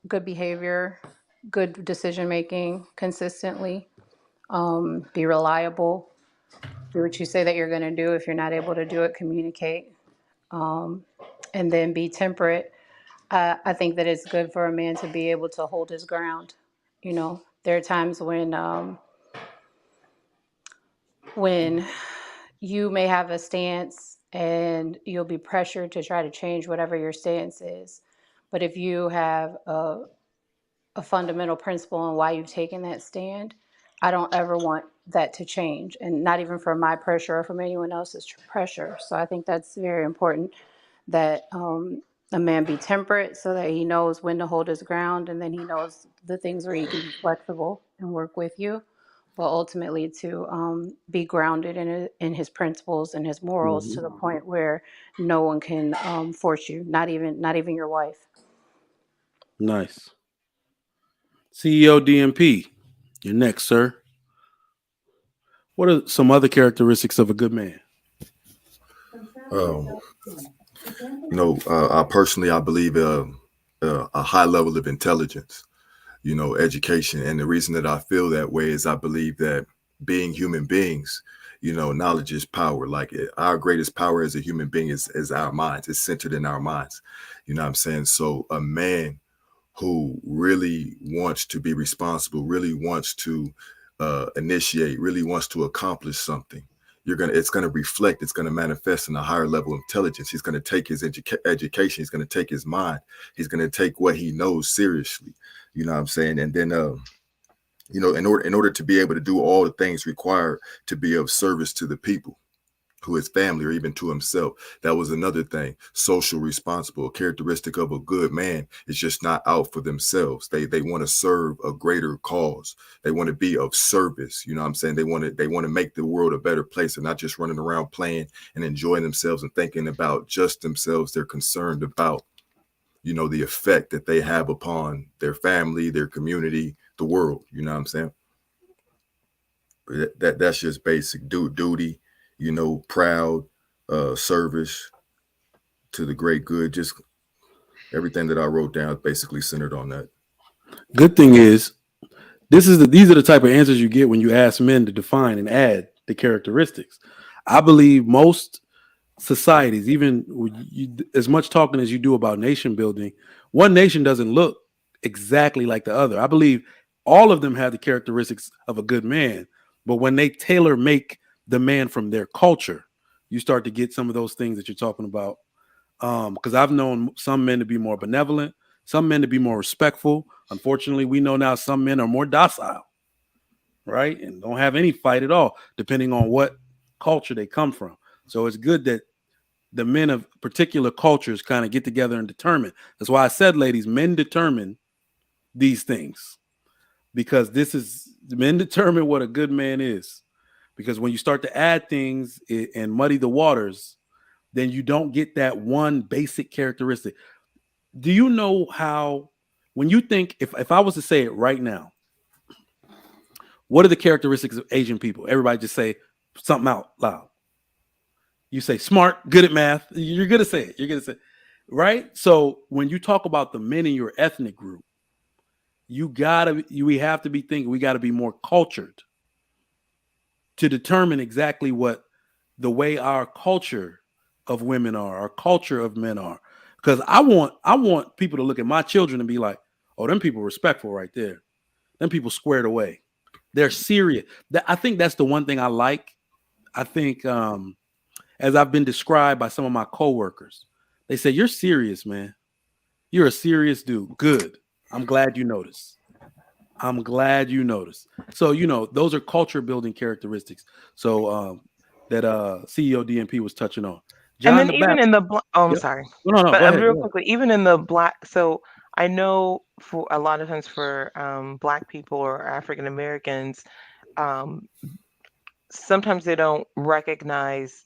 good behavior, good decision making consistently, be reliable, do what you say that you're going to do. If you're not able to do it, communicate, and then be temperate. I think that it's good for a man to be able to hold his ground. There are times when you may have a stance and you'll be pressured to try to change whatever your stance is. But if you have a fundamental principle on why you've taken that stand, I don't ever want that to change, and not even from my pressure or from anyone else's pressure. So I think that's very important that a man be temperate so that he knows when to hold his ground, and then he knows the things where he can be flexible and work with you, but ultimately to be grounded in his principles and his morals to the point where no one can force you, not even your wife. Nice. CEO DMP, you're next, sir. What are some other characteristics of a good man? Um, I personally, I believe a high level of intelligence, education. And the reason that I feel that way is I believe that being human beings, knowledge is power. Like our greatest power as a human being is our minds. It's centered in our minds. You know what I'm saying? So a man who really wants to be responsible, really wants to initiate, really wants to accomplish something, it's gonna reflect, it's gonna manifest in a higher level of intelligence. He's gonna take his education, he's gonna take his mind, he's gonna take what he knows seriously. You know what I'm saying? And then in order to be able to do all the things required to be of service to the people, to his family, or even to himself. That was another thing. Social responsible. A characteristic of a good man is just not out for themselves. They want to serve a greater cause. They want to be of service. You know what I'm saying? They want to make the world a better place. They're not just running around playing and enjoying themselves and thinking about just themselves. They're concerned about, the effect that they have upon their family, their community, the world. You know what I'm saying? But that's just basic duty, proud, service to the great good. Just everything that I wrote down is basically centered on that. Good thing is, these are the type of answers you get when you ask men to define and add the characteristics. I believe most societies, even as much talking as you do about nation building, one nation doesn't look exactly like the other. I believe all of them have the characteristics of a good man, but when they tailor make the man from their culture, you start to get some of those things that you're talking about. Because I've known some men to be more benevolent, some men to be more respectful. Unfortunately, we know now some men are more docile, right? And don't have any fight at all, depending on what culture they come from. So it's good that the men of particular cultures kind of get together and determine. That's why I said, ladies, men determine these things, because men determine what a good man is. Because when you start to add things and muddy the waters, then you don't get that one basic characteristic. Do you know how, when you think, if I was to say it right now, what are the characteristics of Asian people? Everybody just say something out loud. You say smart, good at math. You're going to say it. You're going to say it, right? So when you talk about the men in your ethnic group, we have to be thinking, we got to be more cultured to determine exactly what the way our culture of women are, our culture of men are. Because I want people to look at my children and be like, oh, them people respectful right there. Them people squared away. They're serious. I think that's the one thing I like. I think as I've been described by some of my coworkers, they say, you're serious, man. You're a serious dude. Good. I'm glad you noticed. So, those are culture building characteristics. So that CEO DNP was touching on. And John then the even Baptist. in the I'm Yep. sorry, No, but go ahead. real quickly, even in the black, so I know for a lot of times for black people or African Americans, um, sometimes they don't recognize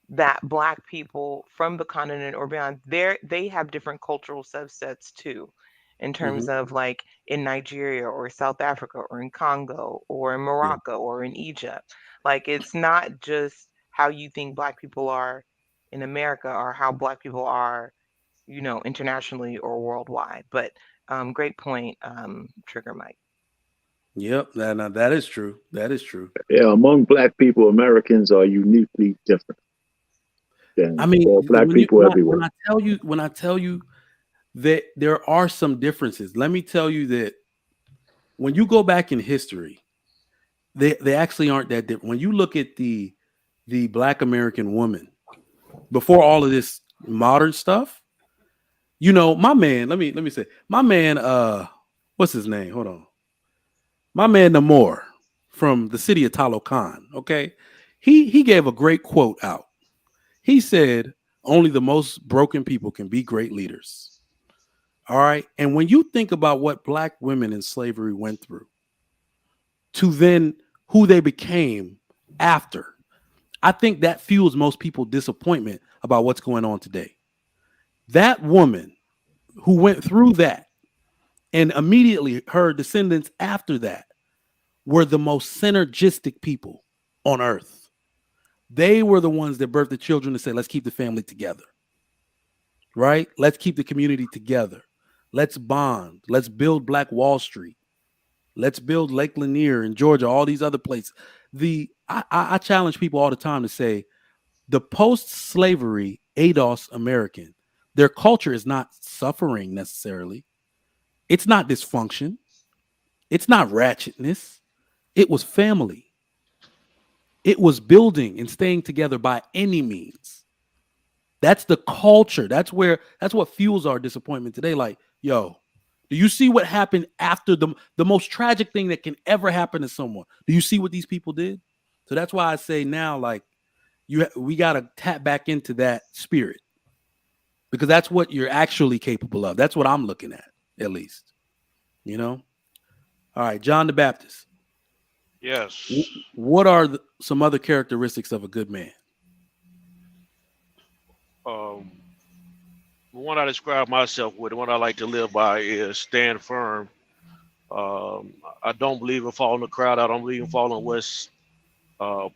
that black people from the continent or beyond, they have different cultural subsets too, in terms Mhm. of like in Nigeria or South Africa or in Congo or in Yeah. Morocco or in Egypt. Like it's not just how you think black people are in America or how black people are, internationally or worldwide. But great point, Trigger Mike. Yep. That is true. That is true. Yeah, among black people, Americans are uniquely different I than mean, all black people everywhere. when I tell you that there are some differences, let me tell you that when you go back in history, they actually aren't that different. When you look at the Black American woman before all of this modern stuff, my man. Let me say, my man. What's his name? Hold on. My man Namor from the city of Talokan. Okay, he gave a great quote out. He said, "Only the most broken people can be great leaders." All right, and when you think about what black women in slavery went through, to then who they became after, I think that fuels most people's disappointment about what's going on today. That woman who went through that and immediately her descendants after that were the most synergistic people on earth. They were the ones that birthed the children to say, let's keep the family together, right? Let's keep the community together. Let's bond. Let's build Black Wall Street. Let's build Lake Lanier in Georgia, all these other places. I challenge people all the time to say the post-slavery ADOS American, their culture is not suffering necessarily. It's not dysfunction. It's not ratchetness. It was family. It was building and staying together by any means. That's the culture. That's what fuels our disappointment today. Like, yo, do you see what happened after the most tragic thing that can ever happen to someone? Do you see what these people did? So that's why I say now, like, we got to tap back into that spirit, because that's what you're actually capable of. That's what I'm looking at least. You know? All right, John the Baptist. Yes. What are some other characteristics of a good man? The one I describe myself with, the one I like to live by, is stand firm. I don't believe in following the crowd. I don't believe in following what's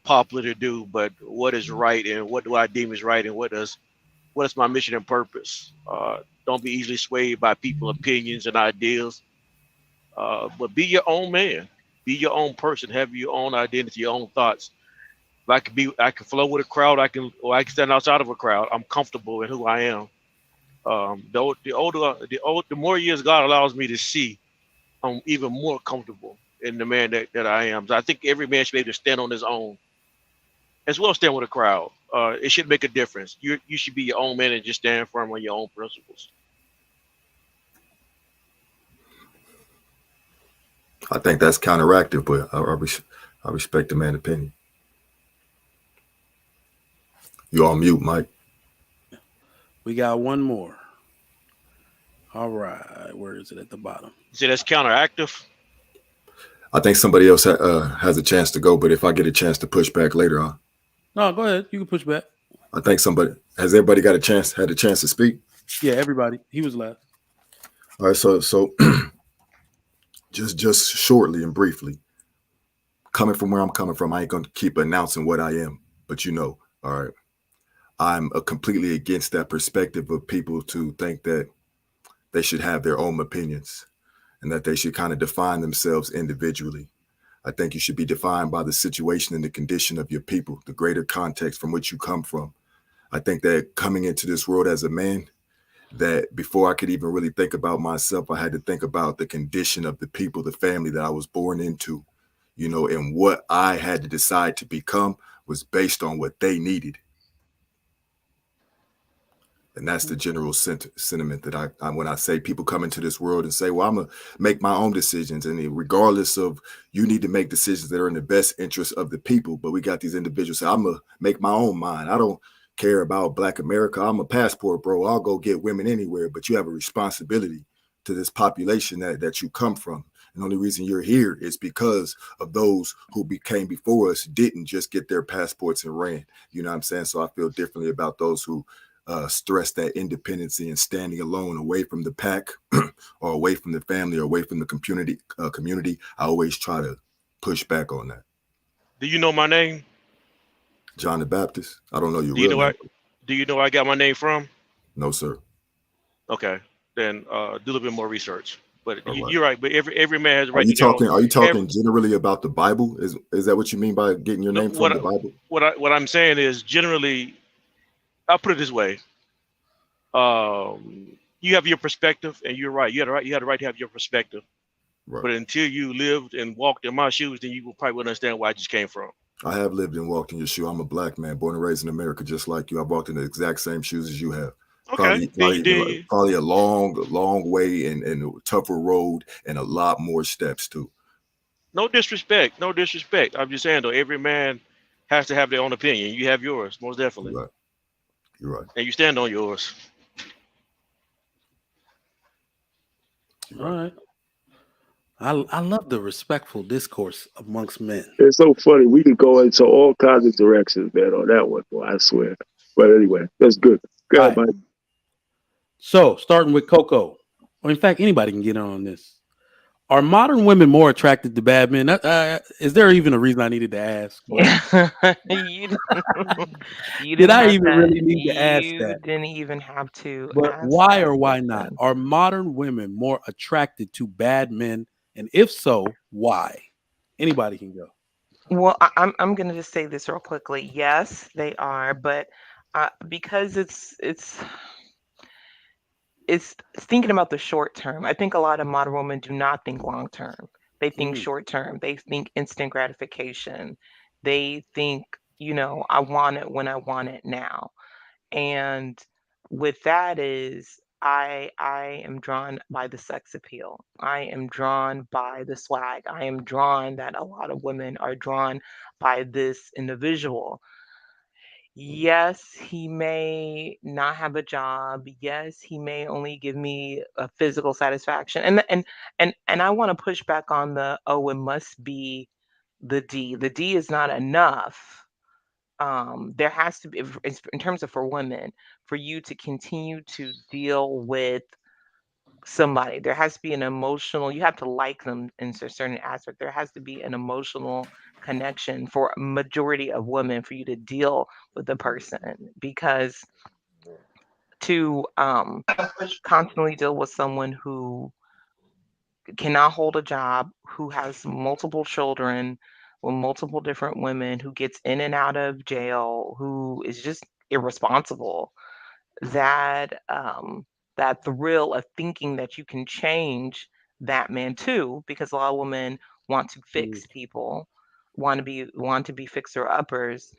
popular to do, but what is right and what do I deem is right, and what is my mission and purpose. Don't be easily swayed by people's opinions and ideas, but be your own man. Be your own person. Have your own identity, your own thoughts. If I can flow with a crowd. I can stand outside of a crowd. I'm comfortable in who I am. The more years God allows me to see, I'm even more comfortable in the man that I am. So I think every man should be able to stand on his own, as well as stand with a crowd. It should make a difference. You should be your own man and just stand firm on your own principles. I think that's counteractive, but I respect the man's opinion. You on mute, Mike. We got one more. All right. Where is it at the bottom? You say that's counteractive? I think somebody else has a chance to go, but if I get a chance to push back later on. No, go ahead. You can push back. I think has everybody had a chance to speak? Yeah, everybody. He was last. All right, so just shortly and briefly, coming from where I'm coming from, I ain't going to keep announcing what I am, but all right, I'm completely against that perspective of people to think that they should have their own opinions and that they should kind of define themselves individually. I think you should be defined by the situation and the condition of your people, the greater context from which you come from. I think that coming into this world as a man, that before I could even really think about myself, I had to think about the condition of the people, the family that I was born into, and what I had to decide to become was based on what they needed. And that's the general sentiment that I when I say people come into this world and say, well, I'm going to make my own decisions. And regardless of, you need to make decisions that are in the best interest of the people. But we got these individuals say, I'm going to make my own mind. I don't care about Black America. I'm a passport, bro. I'll go get women anywhere. But you have a responsibility to this population that you come from. And the only reason you're here is because of those who came before us didn't just get their passports and ran. You know what I'm saying? So I feel differently about those who stress that independency and standing alone, away from the pack or away from the family or away from the community. I always try to push back on that. Do you know my name? John the Baptist. I don't know your Do you real know name. do you know where I got my name from? No, sir. Okay, then do a little bit more research. But Right. You're right. But every man has a right Are you to talking? Are you talking generally about the Bible? Is that what you mean by getting your name from the Bible? What I'm saying is, generally, I'll put it this way. You have your perspective, and you're right. You had the right to have your perspective. Right. But until you lived and walked in my shoes, then you will probably understand where I just came from. I have lived and walked in your shoe. I'm a Black man, born and raised in America, just like you. I've walked in the exact same shoes as you have. Okay. Probably a long way and a tougher road and a lot more steps too. No disrespect. I'm just saying though, every man has to have their own opinion. You have yours, most definitely. You're right. And you stand on yours. All right. I love the respectful discourse amongst men. It's so funny. We could go into all kinds of directions, man, on that one, boy, I swear. But anyway, that's good. Go ahead, Mike. So, starting with Coco, or in fact, anybody can get on this. Are modern women more attracted to bad men? Is there even a reason I needed to ask? you, you Did didn't I have even that. really need to ask You that? didn't even have to But ask why that or why not? question. Are modern women more attracted to bad men? And if so, why? Anybody can go. Well, I'm gonna just say this real quickly. Yes, they are, but because it's thinking about the short term. I think a lot of modern women do not think long term. They think Mm, short term. They think instant gratification. They think, I want it when I want it now. And with that is I am drawn by the sex appeal. I am drawn by the swag. I am drawn that a lot of women are drawn by this individual. Yes, he may not have a job. Yes, he may only give me a physical satisfaction. And I want to push back on the, oh, it must be the D. The D is not enough. There has to be, in terms of for women, for you to continue to deal with somebody, there has to be an emotional, you have to like them in a certain aspect. There has to be an emotional connection for a majority of women for you to deal with the person, because to constantly deal with someone who cannot hold a job, who has multiple children with multiple different women, who gets in and out of jail, who is just irresponsible, that thrill of thinking that you can change that man too, because a lot of women want to mm, fix people, want to be fixer uppers.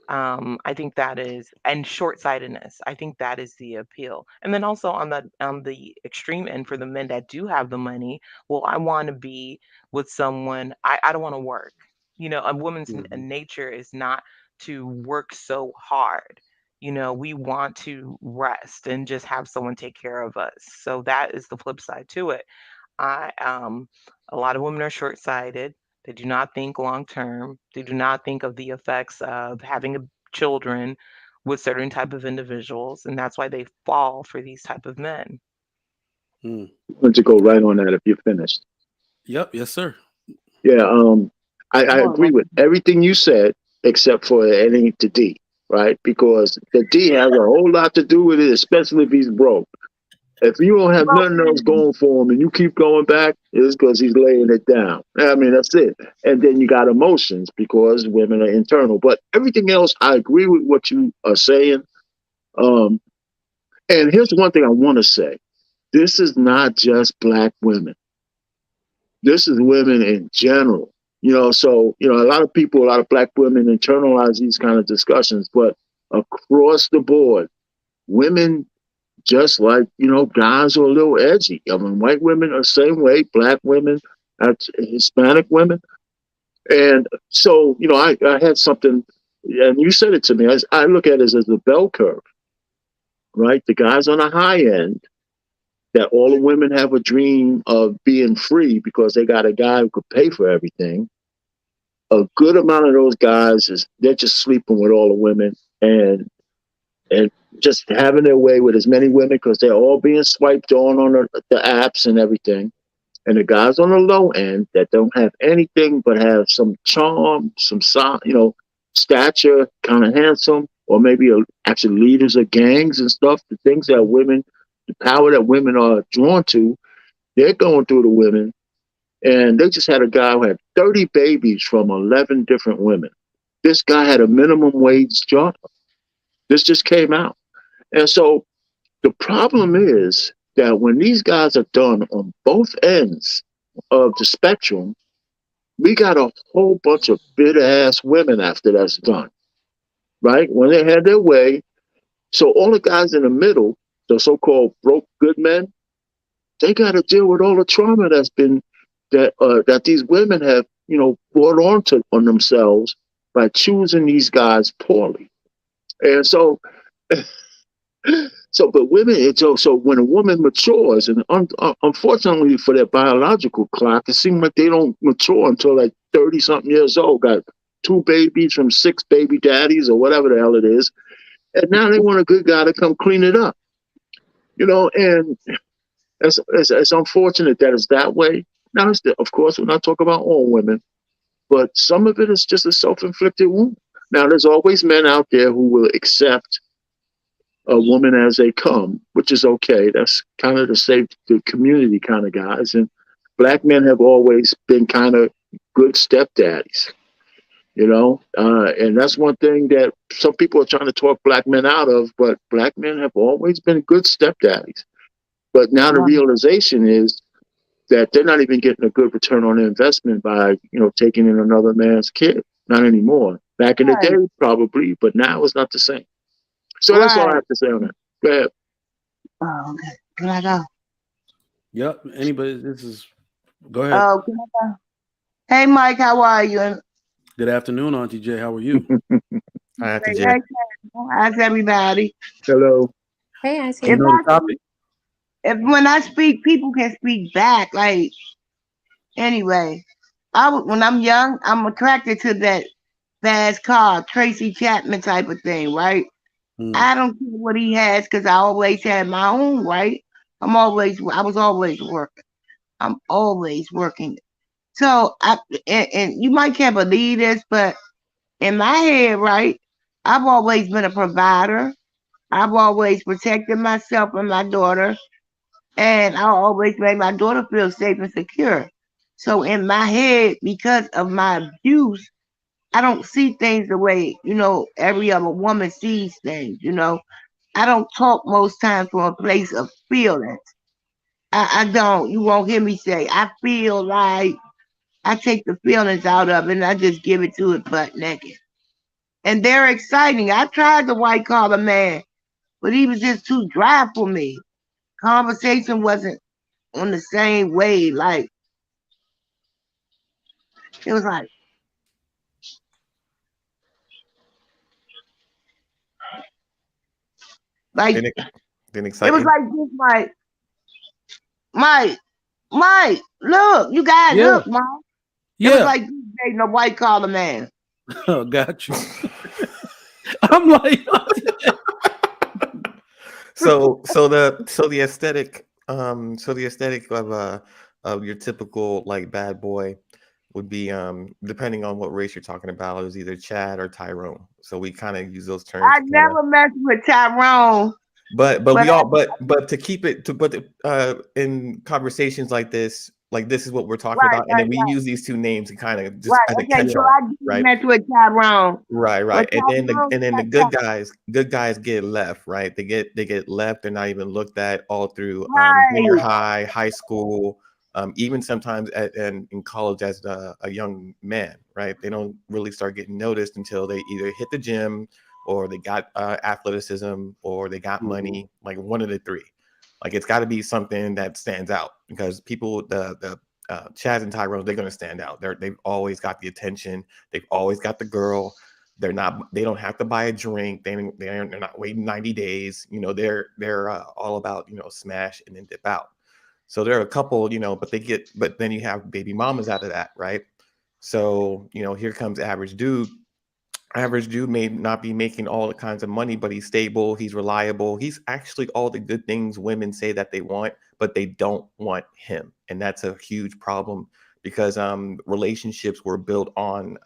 I think that is, and short-sightedness. I think that is the appeal. And then also on the extreme end for the men that do have the money, well, I want to be with someone. I don't want to work. A woman's mhm, nature is not to work so hard. We want to rest and just have someone take care of us. So that is the flip side to it. I A lot of women are short-sighted. They do not think long term. They do not think of the effects of having children with certain type of individuals, and that's why they fall for these type of men. mm. I want to go right on that if you're finished. Yep. Yes, sir. Yeah, I Come on, agree with man. everything you said except for adding to D, right? Because the D has a whole lot to do with it, especially if he's broke. If you don't have Well, nothing else going for him and you keep going back, it's because he's laying it down. I mean, that's it. And then you got emotions because women are internal. But everything else, I agree with what you are saying. Um, and here's one thing I want to say: this is not just black women. This is women in general. So a lot of people, a lot of black women internalize these kind of discussions, but across the board, women just like guys are a little edgy. I mean, white women are the same way, black women, Hispanic women, and so I had something, and you said it to me. I look at it as a bell curve, right? The guys on the high end, that all the women have a dream of being free because they got a guy who could pay for everything. A good amount of those guys they're just sleeping with all the women and just having their way with as many women because they're all being swiped on the apps and everything. And the guys on the low end that don't have anything but have some charm, some stature, kind of handsome, or maybe actually leaders of gangs and stuff. The things that women, the power that women are drawn to, they're going through the women. And they just had a guy who had 30 babies from 11 different women. This guy had a minimum wage job. This just came out. And so the problem is that when these guys are done on both ends of the spectrum, we got a whole bunch of bitter ass women after that's done, right? When they had their way. So all the guys in the middle, the so-called broke good men, they got to deal with all the trauma that these women have, brought on themselves by choosing these guys poorly. And so but women, so when a woman matures, and unfortunately for their biological clock, it seems like they don't mature until like 30 something years old. Got 2 babies from 6 baby daddies or whatever the hell it is, and now they want a good guy to come clean it up. And it's unfortunate that it's that way. Now, of course, we're not talking about all women, but some of it is just a self-inflicted wound. Now, there's always men out there who will accept a woman as they come, which is okay. That's kind of the community kind of guys. And black men have always been kind of good stepdaddies, and that's one thing that some people are trying to talk black men out of, but black men have always been good stepdaddies. But now the realization is that they're not even getting a good return on their investment by, taking in another man's kid. Not anymore. Back in the day, probably, but now it's not the same. So that's all I have to say on that. Go ahead. Oh, okay. Can I go? Yep. Anybody? Go ahead. Oh, can I go? Hey, Mike, how are you? Good afternoon, Auntie J. How are you? Hi, Auntie J. Hey, how's everybody? Hello. Hey, I see. You know the topic? If when I speak, people can speak back. Like, anyway, when I'm young, I'm attracted to that fast car, Tracy Chapman type of thing, right? I don't care what he has because I always had my own, right? I was always working. I'm always working. So and you might can't believe this, but in my head, right, I've always been a provider. I've always protected myself and my daughter, and I always made my daughter feel safe and secure. So in my head, because of my abuse, I don't see things the way, every other woman sees things, I don't talk most times from a place of feelings. I don't. You won't hear me say, I feel like I take the feelings out of it and I just give it to it butt naked. And they're exciting. I tried the white collar man, but he was just too dry for me. Conversation wasn't on the same way. Like, it was Didn't it excite was you? like this, Mike, look, you guys, Yeah. look, Mike. It was like dating a white collar man. Oh, got you. I'm like, So the aesthetic of your typical like bad boy would be depending on what race you're talking about, is either Chad or Tyrone. So we kind of use those terms. I never messed with Tyrone. But we all but to keep it to in conversations like this is what we're talking about, and then we use these two names to kind of just as a catch-all, right? Mess with Tyrone. Right. And then the good guys get left, right? They get left. They're not even looked at all through junior high school, even sometimes in college as a young man, right? They don't really start getting noticed until they either hit the gym or they got athleticism or they got money, like one of the three. Like it's got to be something that stands out, because people, the Chaz and Tyrone, they're going to stand out. They've always got the attention. They've always got the girl. They don't have to buy a drink. They're not waiting 90 days. They're all about, smash and then dip out. So there are a couple, but then you have baby mamas out of that, right? So, here comes average dude. Average dude may not be making all the kinds of money, but he's stable, he's reliable, he's actually all the good things women say that they want, but they don't want him. And that's a huge problem, because relationships were built on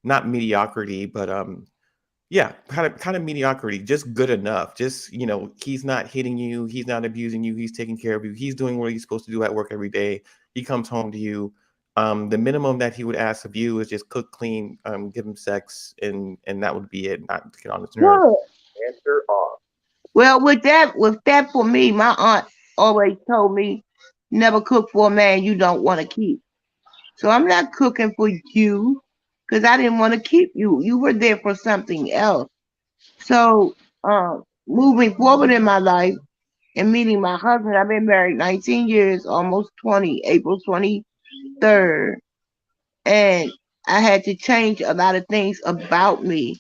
not mediocrity, but kind of mediocrity, just good enough. Just, he's not hitting you, he's not abusing you, he's taking care of you, he's doing what he's supposed to do at work every day, he comes home to you. The minimum that he would ask of you is just cook, clean, give him sex, and that would be it. Not get on his nerves. Answer off. Well, with that for me, my aunt always told me, never cook for a man you don't want to keep. So I'm not cooking for you because I didn't want to keep you. You were there for something else. So moving forward in my life and meeting my husband, I've been married 19 years, almost 20, April 23rd. And I had to change a lot of things about me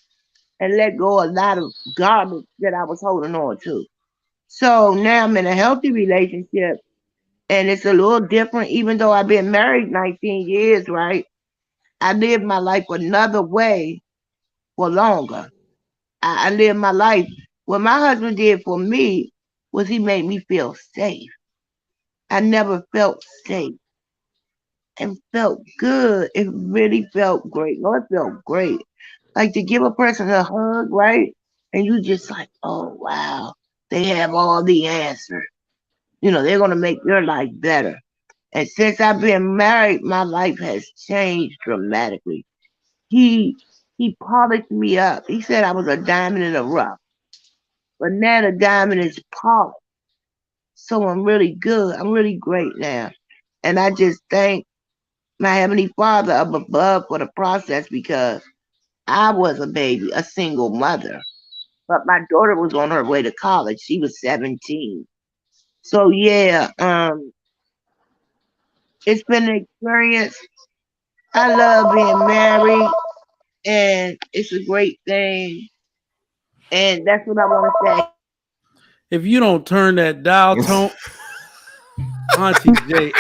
and let go a lot of garbage that I was holding on to. So now I'm in a healthy relationship, and it's a little different, even though I've been married 19 years, right? I live my life another way for longer. I live my life. What my husband did for me was he made me feel safe. I never felt safe. and felt good. It really felt great. No, it felt great. Like to give a person a hug, right? And you just like, oh wow, they have all the answers. They're gonna make your life better. And since I've been married, my life has changed dramatically. He he polished me up. He said I was a diamond in the rough, but now the diamond is polished. So I'm really good. I'm really great now. And I just thank my Heavenly Father up above for the process because I was a baby, a single mother. But my daughter was on her way to college. She was 17. So yeah, it's been an experience. I love being married and it's a great thing. And that's what I want to say. If you don't turn that dial tone, Auntie J,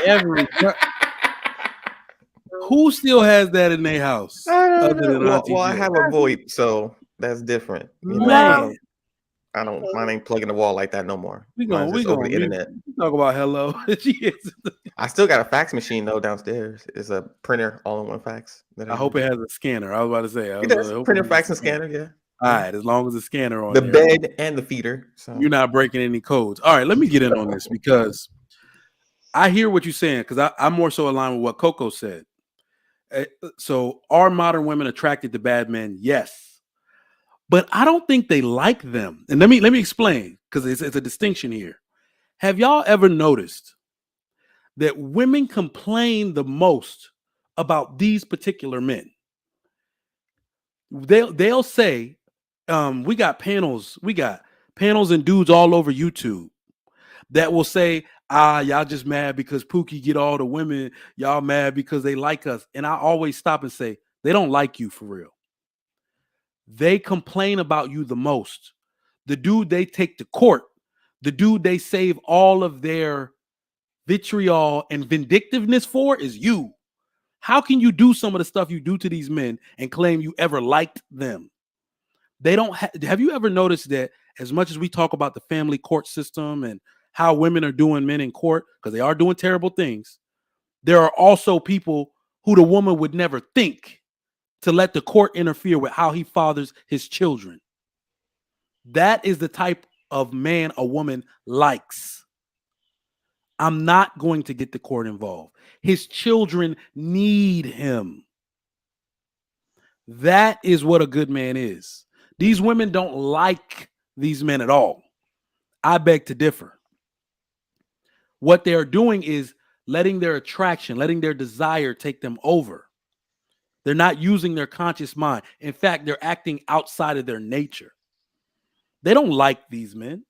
who still has that in their house other than Auntie Well, I J? have a VoIP, so that's different. Man, Mine ain't plugging the wall like that no more. we Mine's just over the internet. talk about hello. I still got a fax machine though downstairs. It's a printer, all-in-one fax. I hope it has a scanner. I was about to say. It does. Printer, fax, and scanner. Yeah. All right, as long as the scanner on the there, bed and the feeder. So you're not breaking any codes. All right, let me get in on this because I hear what you're saying because I'm more so aligned with what Coco said. So are modern women attracted to bad men? Yes, but I don't think they like them. And let me explain because it's a distinction here. Have y'all ever noticed that women complain the most about these particular men? They'll say, we got panels and dudes all over YouTube that will say, y'all just mad because Pookie get all the women, y'all mad because they like us. And I always stop and say, they don't like you for real. They complain about you the most. The dude they take to court, the dude they save all of their vitriol and vindictiveness for is you. How can you do some of the stuff you do to these men and claim you ever liked them? They don't have you ever noticed that as much as we talk about the family court system and how women are doing men in court because they are doing terrible things, there are also people who the woman would never think to let the court interfere with how he fathers his children. That is the type of man a woman likes. I'm not going to get the court involved. His children need him. That is what a good man is. These women don't like these men at all. I beg to differ. What they're doing is letting their attraction, letting their desire take them over. They're not using their conscious mind. In fact, they're acting outside of their nature. They don't like these men.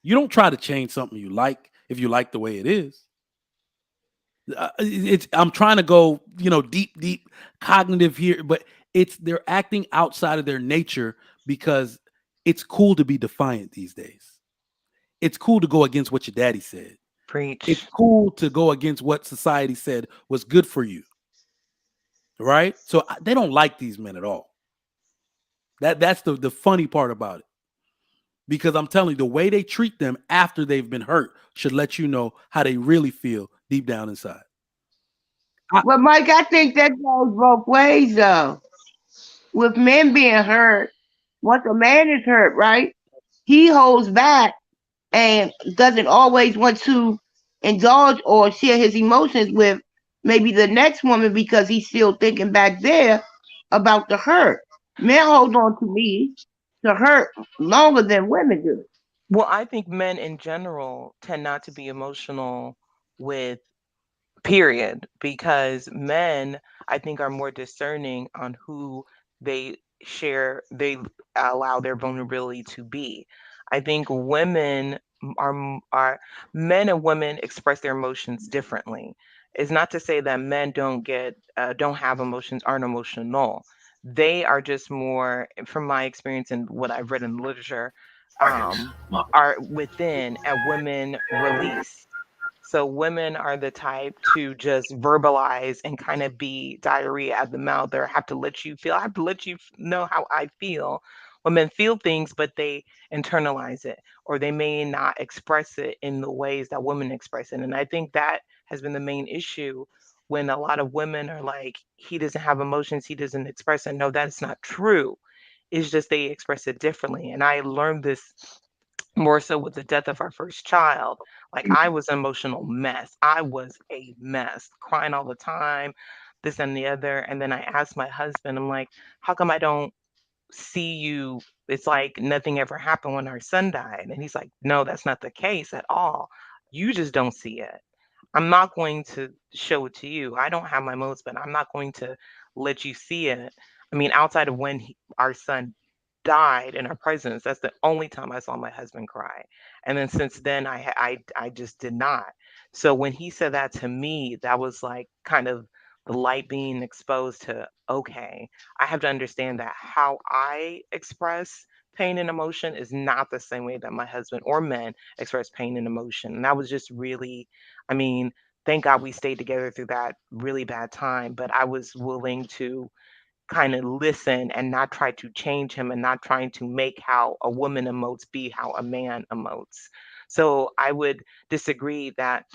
You don't try to change something you like if you like the way it is. I'm trying to go, deep cognitive here, but they're acting outside of their nature because it's cool to be defiant these days. It's cool to go against what your daddy said. Preach. It's cool to go against what society said was good for you. Right? So they don't like these men at all. That's the funny part about it. Because I'm telling you, the way they treat them after they've been hurt should let you know how they really feel deep down inside. Well, Mike, I think that goes both ways, though. With men being hurt, once a man is hurt, right, he holds back and doesn't always want to indulge or share his emotions with maybe the next woman because he's still thinking back there about the hurt. Men hold on to me to hurt longer than women do. Well, I think men in general tend not to be emotional with period, because men, I think, are more discerning on who they they allow their vulnerability to be. I think women are men and women express their emotions differently. It's not to say that men don't have emotions, aren't emotional. They are just more, from my experience and what I've read in the literature, are within, and women release. So women are the type to just verbalize and kind of be diarrhea at the mouth, or have to let you feel. I have to let you know how I feel. Women feel things, but they internalize it, or they may not express it in the ways that women express it. And I think that has been the main issue when a lot of women are like, he doesn't have emotions, he doesn't express it. No, that's not true. It's just they express it differently. And I learned this more so with the death of our first child. Like, I was an emotional mess. I was a mess, crying all the time, this and the other. And then I asked my husband, I'm like, how come I don't see you? It's like nothing ever happened when our son died. And he's like, no, that's not the case at all. You just don't see it. I'm not going to show it to you. I don't have my modes, but I'm not going to let you see it. I mean, outside of when our son died in our presence, that's the only time I saw my husband cry. And then since then, I just did not. So when he said that to me, that was like kind of the light being exposed to, okay, I have to understand that how I express pain and emotion is not the same way that my husband or men express pain and emotion. And that was just really, I mean, thank God we stayed together through that really bad time, but I was willing to kind of listen and not try to change him and not trying to make how a woman emotes be how a man emotes. So I would disagree that,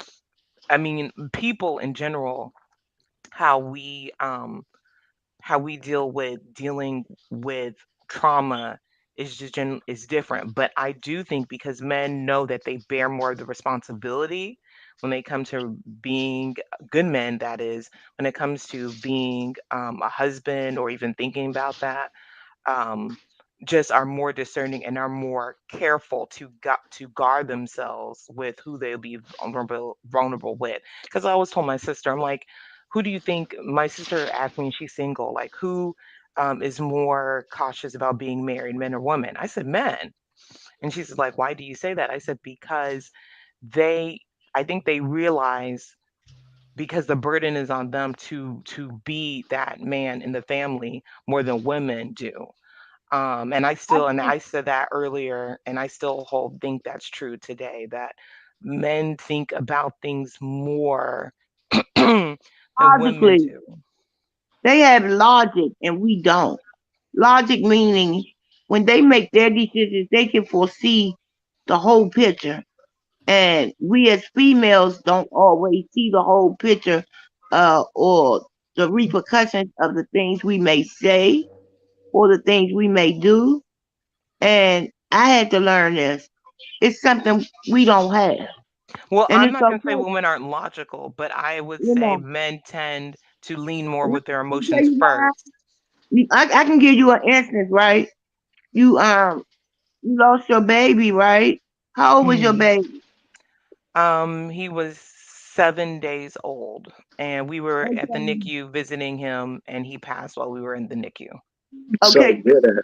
I mean, people in general, how we dealing with trauma is just is different. But I do think because men know that they bear more of the responsibility when they come to being good men, that is, when it comes to being a husband or even thinking about that, um, just are more discerning and are more careful to guard themselves with who they'll be vulnerable with. Because I always told my sister, I'm like, who do you think? My sister asked me, and she's single, like who is more cautious about being married, men or women? I said men, and she's like, why do you say that? I said because they, I think they realize because the burden is on them to be that man in the family more than women do. And I I still, and think I said that earlier, and I still hold think that's true today, that men think about things more than women logically, do. they have logic and we don't. Logic meaning when they make their decisions, they can foresee the whole picture. And we as females don't always see the whole picture or the repercussions of the things we may say or the things we may do. And I had to learn this. It's something we don't have. Well, And I'm it's not going to say okay, women aren't logical, but I would you say know. men tend to lean more And with their I'll tell emotions you why. first. I can give you an instance, right? You you lost your baby, right? How old was your Mhm. baby? He was 7 days old, and we were at the Okay. NICU visiting him, and he passed while we were in the NICU. So Okay. yeah, that.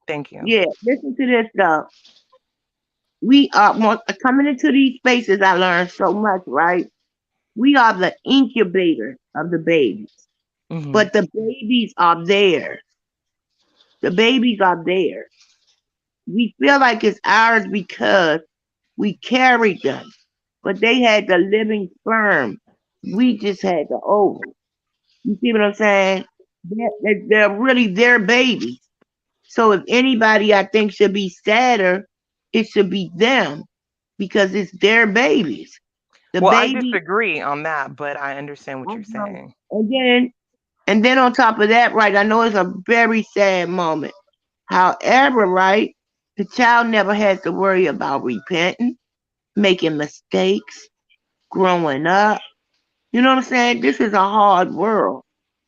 Thank you. Yeah. Listen to this though. We are coming into these spaces. I learned so much, right? We are the incubator of the babies, Hmm. but the babies are there. The babies are there. We feel like it's ours because we carried them, but they had the living sperm. We just had the ovum. You see what I'm saying? They're really their babies. So if anybody I think should be sadder, it should be them because it's their babies. The Well, I baby, disagree on that, but I understand what I you're know. saying. And then on top of that, right? I know it's a very sad moment. However, right, the child never has to worry about repenting, making mistakes, growing up. You know what I'm saying? This is a hard world.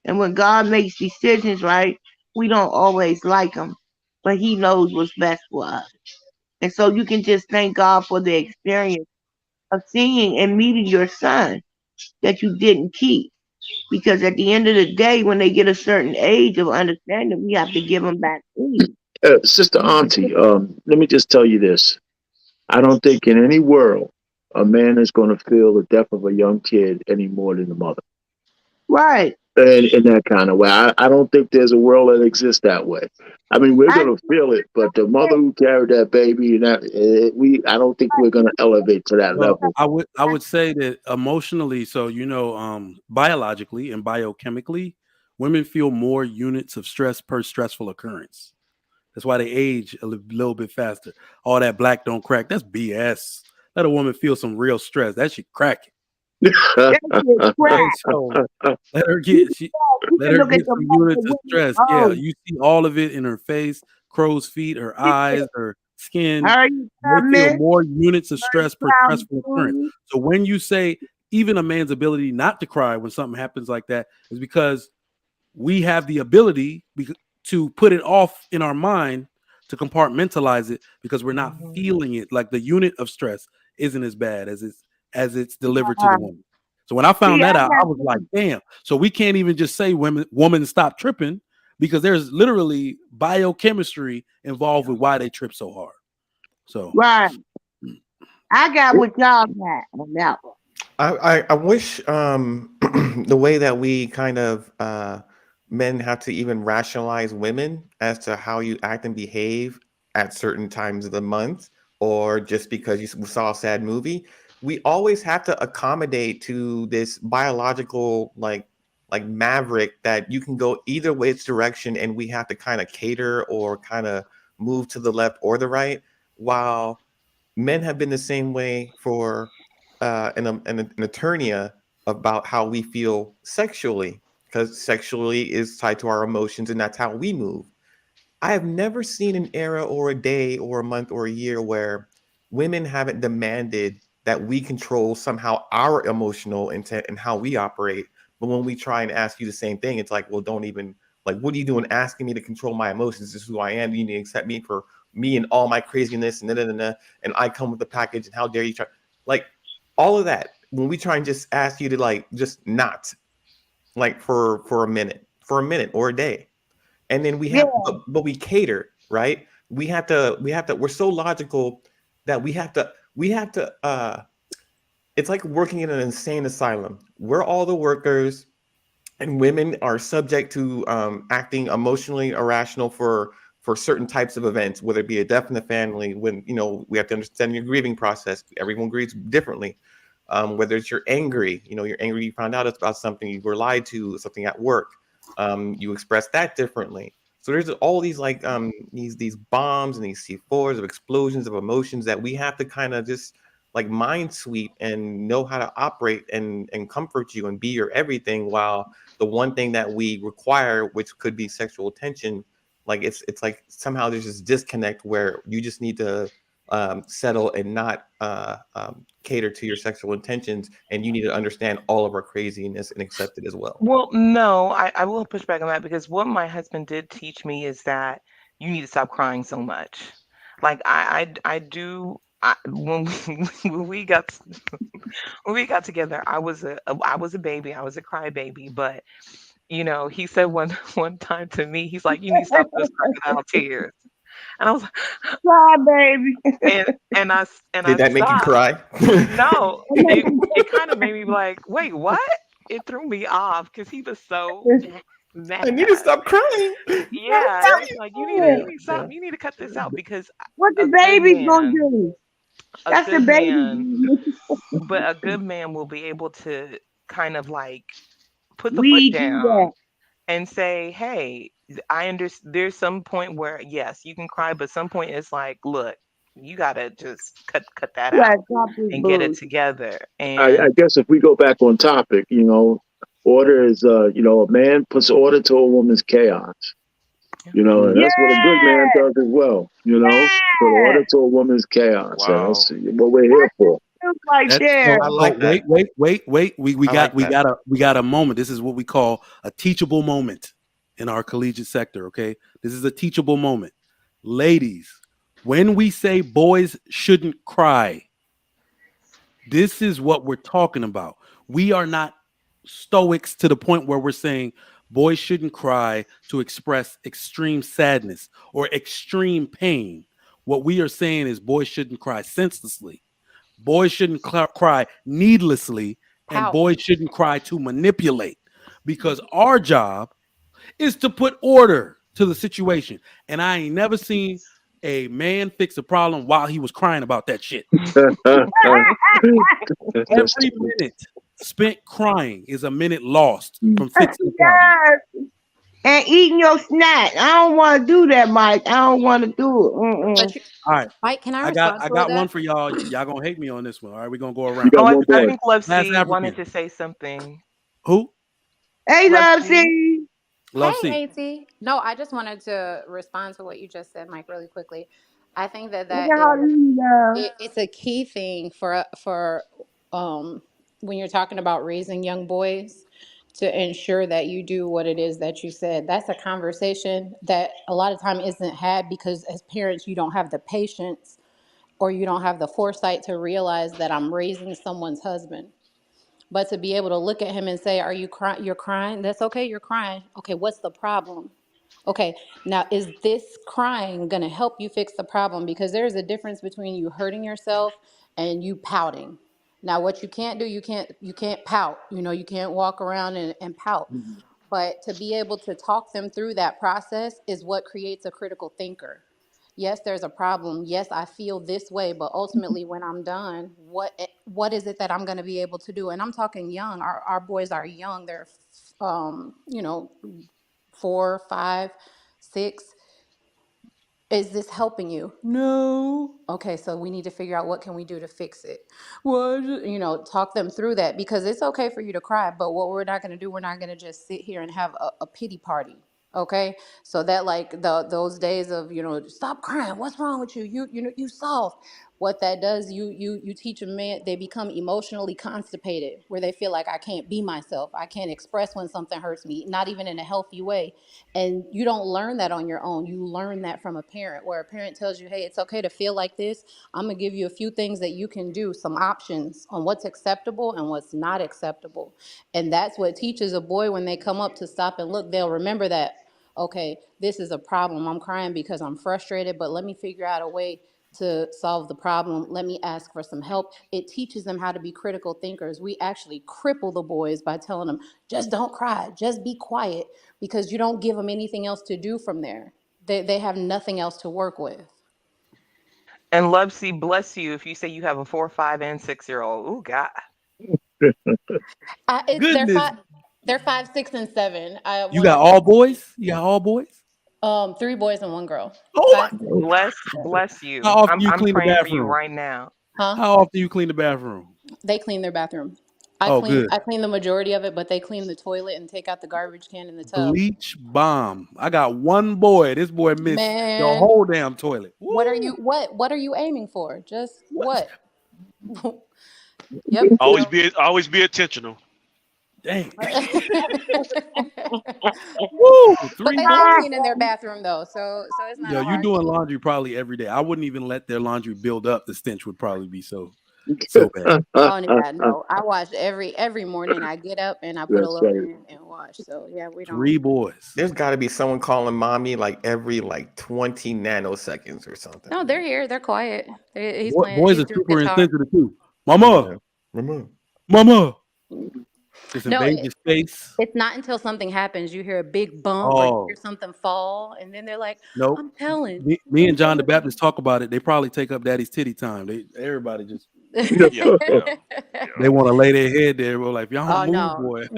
And when God makes decisions, right, we don't always like them, but He knows what's best for us. And so you can just thank God for the experience of seeing and meeting your son that you didn't keep. Because at the end of the day, when they get a certain age of understanding, we have to give them back to you. Sister Auntie, let me just tell you this. I don't think in any world a man is going to feel the death of a young kid any more than the mother. Right. In that kind of way. I don't think there's a world that exists that way. I mean, we're I going to feel it, but the mother who carried that baby, and that I don't think we're going to elevate to that Well, level. I would say that emotionally, so biologically and biochemically, women feel more units of stress per stressful occurrence. That's why they age a little bit faster. All that black don't crack, that's BS. Let a woman feel some real stress. That shit cracking. Okay, so let her get let her get some units of stress. Yeah, you see all of it in her face, crow's feet, her eyes, her skin. They feel more units of stress per stressful occurrence. So when you say even a man's ability not to cry when something happens like that is because we have the ability to put it off in our mind to compartmentalize it because we're not feeling it. Like the unit of stress isn't as bad as it's delivered to the woman. So when I found that out, I was like, damn. So we can't even just say women stop tripping because there's literally biochemistry involved with why they trip so hard. So right. I got what y'all got on that one. I wish the way that we kind of men have to even rationalize women as to how you act and behave at certain times of the month, or just because you saw a sad movie, we always have to accommodate to this biological like maverick that you can go either way its direction, and we have to kind of cater or kind of move to the left or the right, while men have been the same way for an eternia about how we feel sexually, because sexually is tied to our emotions and that's how we move. I have never seen an era or a day or a month or a year where women haven't demanded that we control somehow our emotional intent and how we operate. But when we try and ask you the same thing, it's like, well, don't even, like, what are you doing asking me to control my emotions? This is who I am. You need to accept me for me and all my craziness and and I come with the package and how dare you try, like all of that. When we try and just ask you to like just not like for a minute or a day, and then we have but we cater, right? We're so logical that we have to it's like working in an insane asylum. We're all the workers, and women are subject to acting emotionally irrational for certain types of events, whether it be a death in the family. When we have to understand your grieving process. Everyone grieves differently. Whether it's you're angry, you found out about something, you were lied to, something at work, you express that differently. So there's all these like these bombs and these C4s of explosions of emotions that we have to kind of just like mind sweep and know how to operate and comfort you and be your everything, while the one thing that we require, which could be sexual attention, like it's like somehow there's this disconnect where you just need to settle and not cater to your sexual intentions, and you need to understand all of our craziness and accept it as well. Well, no, I will push back on that, because what my husband did teach me is that you need to stop crying so much. Like I do. When when we got when we got together, I was a baby. I was a crybaby, but he said one time to me, he's like, "You need to stop those crocodile tears," and I was like, Cry, baby. and Did I that make you stopped. cry? No, it kind of made me like, wait, what? It threw me off because he was so mad. I need to stop crying. Yeah, and I was like, you need to stop. Yeah. You need to cut this out, because What the a good baby's gonna man, do? a That's the good man, baby. but a good man will be able to kind of like put the foot Weed through that. down and say, hey, I understand. There's some point where yes, you can cry, but some point it's like, look, you gotta just cut that You gotta out stop this and get it bullshit. together. I And guess if we go back on topic, order is, a man puts order to a woman's chaos. And that's what a good man Yeah, does as well. Put yeah. order to a woman's chaos, and Wow. that's what we're here for. It's right That's there. I so like that. wait. We I got like that. we got a moment. This is what we call a teachable moment in our collegiate sector. Okay, this is a teachable moment, ladies. When we say boys shouldn't cry, this is what we're talking about. We are not stoics to the point where we're saying boys shouldn't cry to express extreme sadness or extreme pain. What we are saying is boys shouldn't cry senselessly. Boys shouldn't cry needlessly, and Pout. boys shouldn't cry to manipulate, because our job is to put order to the situation. And I ain't never seen a man fix a problem while he was crying about that shit. That's Every minute spent crying is a minute lost true. from fixing the problem. Yes. and eating your snack. I don't want to do that, Mike. I don't want to do it. But you, All right. Mike, can I I got respond I to all got one that? for y'all. Y'all gonna hate me on this one. All right, we're gonna go You around. got Oh, one I more. think Love Last C wanted African. to say something. Who? Hey, Love Love C. C. Love Hey, C. AT. No, I just wanted to respond to what you just said, Mike, really quickly. I think that Look that at how is you love. it's a key thing for um when you're talking about raising young boys to ensure that you do what it is that you said. That's a conversation that a lot of time isn't had because as parents you don't have the patience or you don't have the foresight to realize that I'm raising someone's husband. But to be able to look at him and say, "Are you crying? You're crying. That's okay. You're crying. Okay, what's the problem? Okay, now is this crying going to help you fix the problem? Because there's a difference between you hurting yourself and you pouting. Now, what you can't do, you can't pout. You know, you can't walk around and pout. But to be able to talk them through that process is what creates a critical thinker. Yes, there's a problem. Yes, I feel this way, but ultimately when I'm done, what is it that I'm going to be able to do? And I'm talking young. Our boys are young. They're you know, 4, 5, 6. Is this helping you? No. Okay, so we need to figure out what can we do to fix it. Well, you know, talk them through that because it's okay for you to cry, but what we're not going to do, we're not going to just sit here and have a pity party. Okay, so that like those days of stop crying. What's wrong with you? You soft. What that does, you teach a man. They become emotionally constipated, where they feel like I can't be myself. I can't express when something hurts me, not even in a healthy way. And you don't learn that on your own. You learn that from a parent, where a parent tells you, hey, it's okay to feel like this. I'm going to give you a few things that you can do, some options on what's acceptable and what's not acceptable. And that's what teaches a boy when they come up to stop and look. They'll remember that, okay, this is a problem. I'm crying because I'm frustrated, but let me figure out a way to solve the problem. Let me ask for some help. It teaches them how to be critical thinkers. We actually cripple the boys by telling them, just don't cry, just be quiet, because you don't give them anything else to do from there. They have nothing else to work with. And Love C, bless you if you say you have a 4, 5, and 6 year old. Oh God. They're Goodness. five. They're 5, 6, and 7. You One got of all boys? You got all boys? 3 boys and 1 girl. Oh my. 5, 6, and Bless 7. you. How often I'm you I'm clean the praying for you bathroom? right now. Huh? How often you clean the bathroom? They clean their bathroom. I Oh, clean. good. I clean the majority of it, but they clean the toilet and take out the garbage can in the tub. Bleach bomb. I got one boy. This boy missed the Man, whole damn toilet. what are Woo! you? What are you aiming for? Just What? what? Yep. Always So. be intentional. Dang. But Woo! they 3 love boys? cleaning their bathroom though, so it's not Yo, a you hard doing thing. laundry probably every day. I wouldn't even let their laundry build up. The stench would probably be so bad. Oh yeah, no. I wash every morning. I get up and I put a That's load right. in and wash. So yeah, we don't. 3 boys. There's got to be someone calling mommy like every like 20 nanoseconds or something. No, they're here. They're quiet. He's playing. Boys He's are doing super guitar. insensitive too. Mama, Yeah. Remember? mama. Just No, invade your space. it's not until something happens. You hear a big bump or you hear Oh, something fall, and then they're like, nope. "I'm telling. Me I'm and John the telling." Baptist talk about it. They probably take up daddy's titty time. Everybody just Yeah, yeah, they yeah. want to lay their head there. We're like, if y'all don't Oh move, no. boy,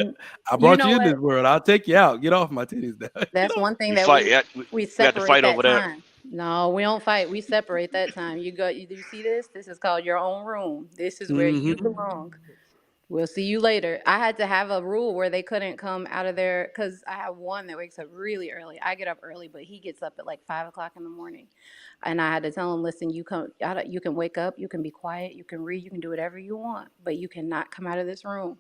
I You brought know you in this what? world. I'll take you out. Get off my titties. Get That's off. one thing We that fight. we Yeah, we we had to separate fight that over that. time. No, we don't fight. We separate that time. You see this? This is called your own room. This is where you Mm-hmm. belong. We'll see you later. I had to have a rule where they couldn't come out of there because I have one that wakes up really early. I get up early, but he gets up at like 5 o'clock in the morning. And I had to tell him, listen, you can wake up, you can be quiet, you can read, you can do whatever you want, but you cannot come out of this room.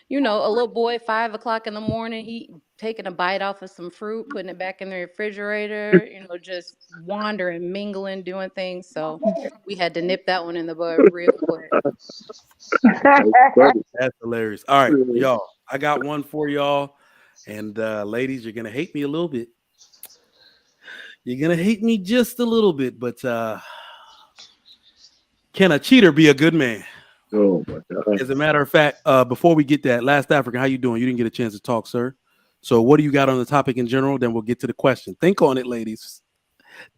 You know, a little boy, 5 o'clock in the morning, he taking a bite off of some fruit, putting it back in the refrigerator, just wandering, mingling, doing things. So we had to nip that one in the bud real quick. Funny. That's hilarious. All right, y'all. I got one for y'all. And ladies, you're gonna hate me a little bit. You're gonna hate me just a little bit, but can a cheater be a good man? Oh my God. As a matter of fact, before we get that, Last African, how you doing? You didn't get a chance to talk, sir. So what do you got on the topic in general? Then we'll get to the question. Think on it, ladies.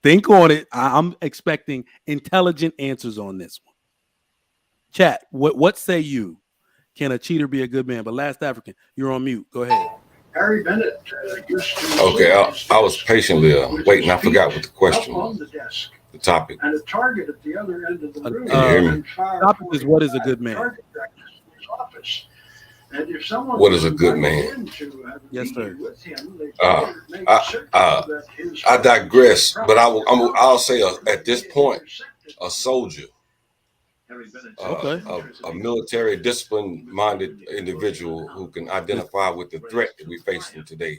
Think on it. I'm expecting intelligent answers on this one. Chat, what say you? Can a cheater be a good man? But Last African, you're on mute. Go ahead. Harry Bennett okay, I was patiently waiting. I forgot what the question was. The topic. And a target at the other end of the room. Can you hear me? Topic is, what is a good man? And if someone what is a good man? Yes, sir. I digress, but I'll say at this point, a soldier, a military discipline-minded individual who can identify with the threat that we face today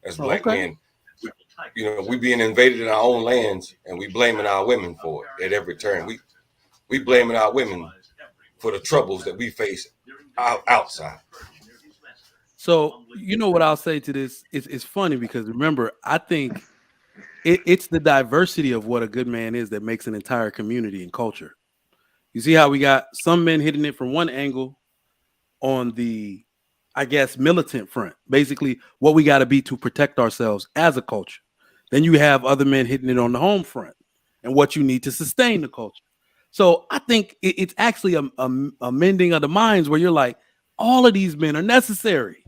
as black men. You know, we being invaded in our own lands, and we blaming our women for it at every turn. We blaming our women for the troubles that we face outside. So, you know what I'll say to this? It's funny because, remember, I think it's the diversity of what a good man is that makes an entire community and culture. You see how we got some men hitting it from one angle on the, I guess, militant front, basically what we got to be to protect ourselves as a culture. Then you have other men hitting it on the home front and what you need to sustain the culture. So I think it's actually a mending of the minds where you're like, all of these men are necessary.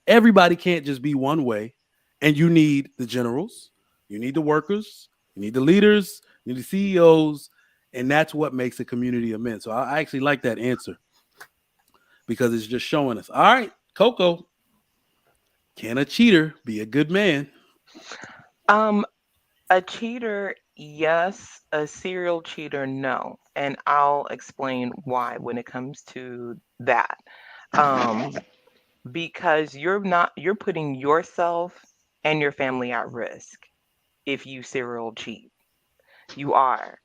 Everybody can't just be one way, and you need the generals, you need the workers, you need the leaders, you need the CEOs, and that's what makes a community of men. So I actually like that answer because it's just showing us. All right, Coco, can a cheater be a good man? A cheater, yes. A serial cheater, no. And I'll explain why when it comes to that. Because you're putting yourself and your family at risk if you serial cheat. You are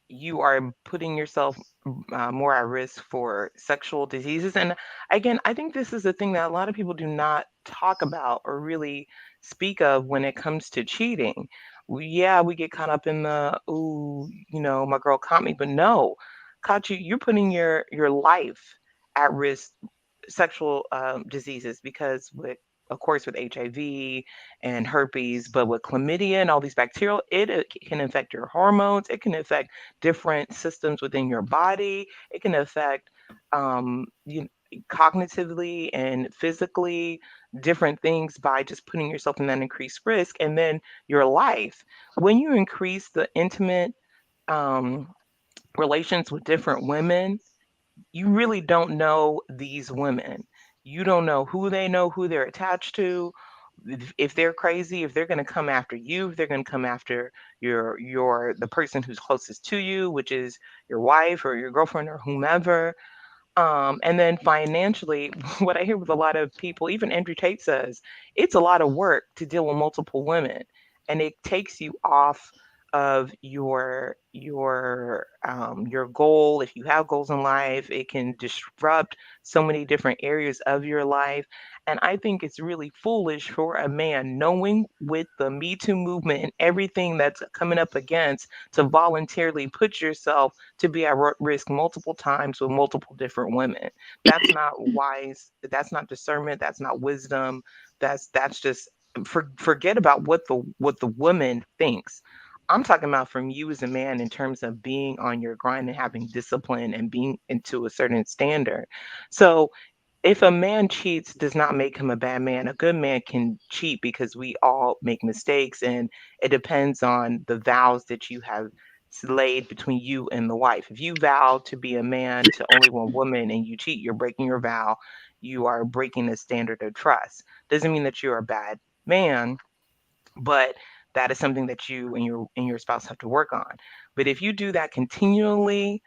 putting yourself more at risk for sexual diseases. And again, I think this is a thing that a lot of people do not talk about or really speak of when it comes to cheating. We get caught up in the, ooh, my girl caught me, but no, caught you. You're putting your life at risk, sexual diseases, because of course, with HIV and herpes, but with chlamydia and all these bacterial, it can affect your hormones. It can affect different systems within your body. It can affect you cognitively and physically different things by just putting yourself in that increased risk. And then your life, when you increase the intimate um, relations with different women, you really don't know these women. You don't know who they're attached to, if they're crazy, if they're going to come after you, if they're going to come after the person who's closest to you, which is your wife or your girlfriend or whomever. And then financially, what I hear with a lot of people, even Andrew Tate says, it's a lot of work to deal with multiple women, and it takes you off of your goal. If you have goals in life, it can disrupt so many different areas of your life. And I think it's really foolish for a man, knowing with the Me Too movement and everything that's coming up against, to voluntarily put yourself to be at risk multiple times with multiple different women. That's not wise. That's not discernment. That's not wisdom. That's just forget about what the woman thinks. I'm talking about from you as a man in terms of being on your grind and having discipline and being into a certain standard. So if a man cheats, does not make him a bad man. A good man can cheat because we all make mistakes, and it depends on the vows that you have laid between you and the wife. If you vow to be a man to only one woman and you cheat, you're breaking your vow. You are breaking the standard of trust. Doesn't mean that you're a bad man, but that is something that you and your spouse have to work on. But if you do that continually,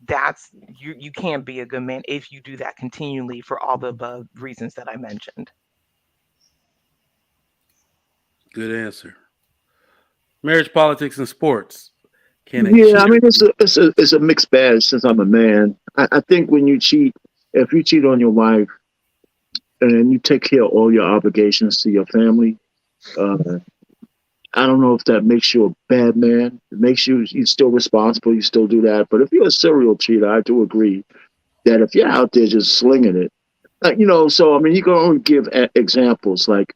that's you can't be a good man if you do that continually for all the above reasons that I mentioned. Good answer. Marriage, politics, and sports. Can a Yeah, I cheater? mean it's a mixed bag since I'm a man. I think when you cheat, if you cheat on your wife and you take care of all your obligations to your family, uh, I don't know if that makes you a bad man. It makes you're still responsible. You still do that. But if you're a serial cheater, I do agree that if you're out there just slinging it, so I mean, you can only give examples like,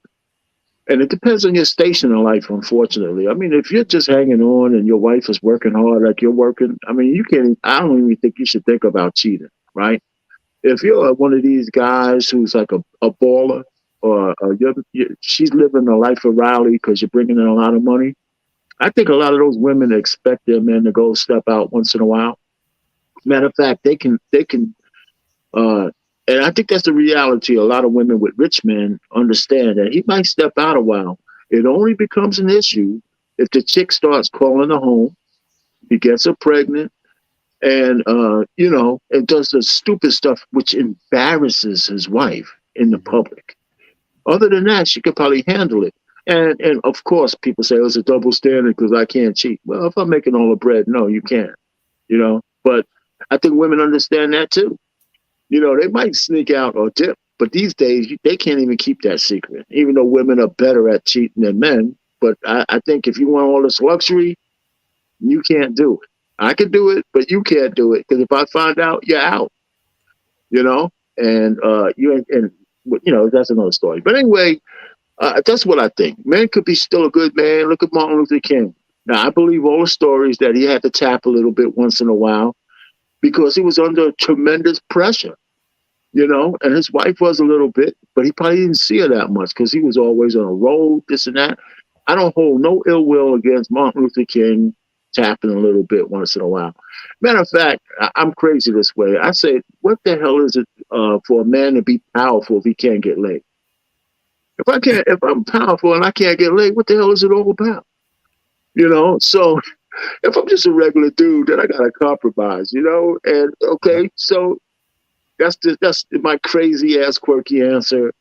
and it depends on your station in life. Unfortunately, I mean, if you're just hanging on and your wife is working hard like you're working, I mean, you can't. I don't even think you should think about cheating, right? If you're one of these guys who's like a baller, or she's living the life of Riley because you're bringing in a lot of money. I think a lot of those women expect their men to go step out once in a while. Matter of fact, they can, and I think that's the reality. A lot of women with rich men understand that he might step out a while. It only becomes an issue if the chick starts calling the home, he gets her pregnant, and and does the stupid stuff which embarrasses his wife in the public. Other than that, she could probably handle it. And of course, people say, oh, it's a double standard because I can't cheat. Well, if I'm making all the bread, no, you can't. But I think women understand that too. They might sneak out or dip, but these days they can't even keep that secret, even though women are better at cheating than men. But I think if you want all this luxury, you can't do it. I could do it, but you can't do it because if I find out, you're out. And that's another story. But anyway, that's what I think. Man could be still a good man. Look at Martin Luther King. Now, I believe all the stories that he had to tap a little bit once in a while because he was under tremendous pressure, and his wife was a little bit, but he probably didn't see her that much because he was always on a road, this and that. I don't hold no ill will against Martin Luther King tapping a little bit once in a while. Matter of fact, I'm crazy this way. I say, what the hell is it for a man to be powerful if he can't get laid? If I'm powerful and I can't get laid, what the hell is it all about? So if I'm just a regular dude, then I gotta compromise, And okay, so that's my crazy ass quirky answer.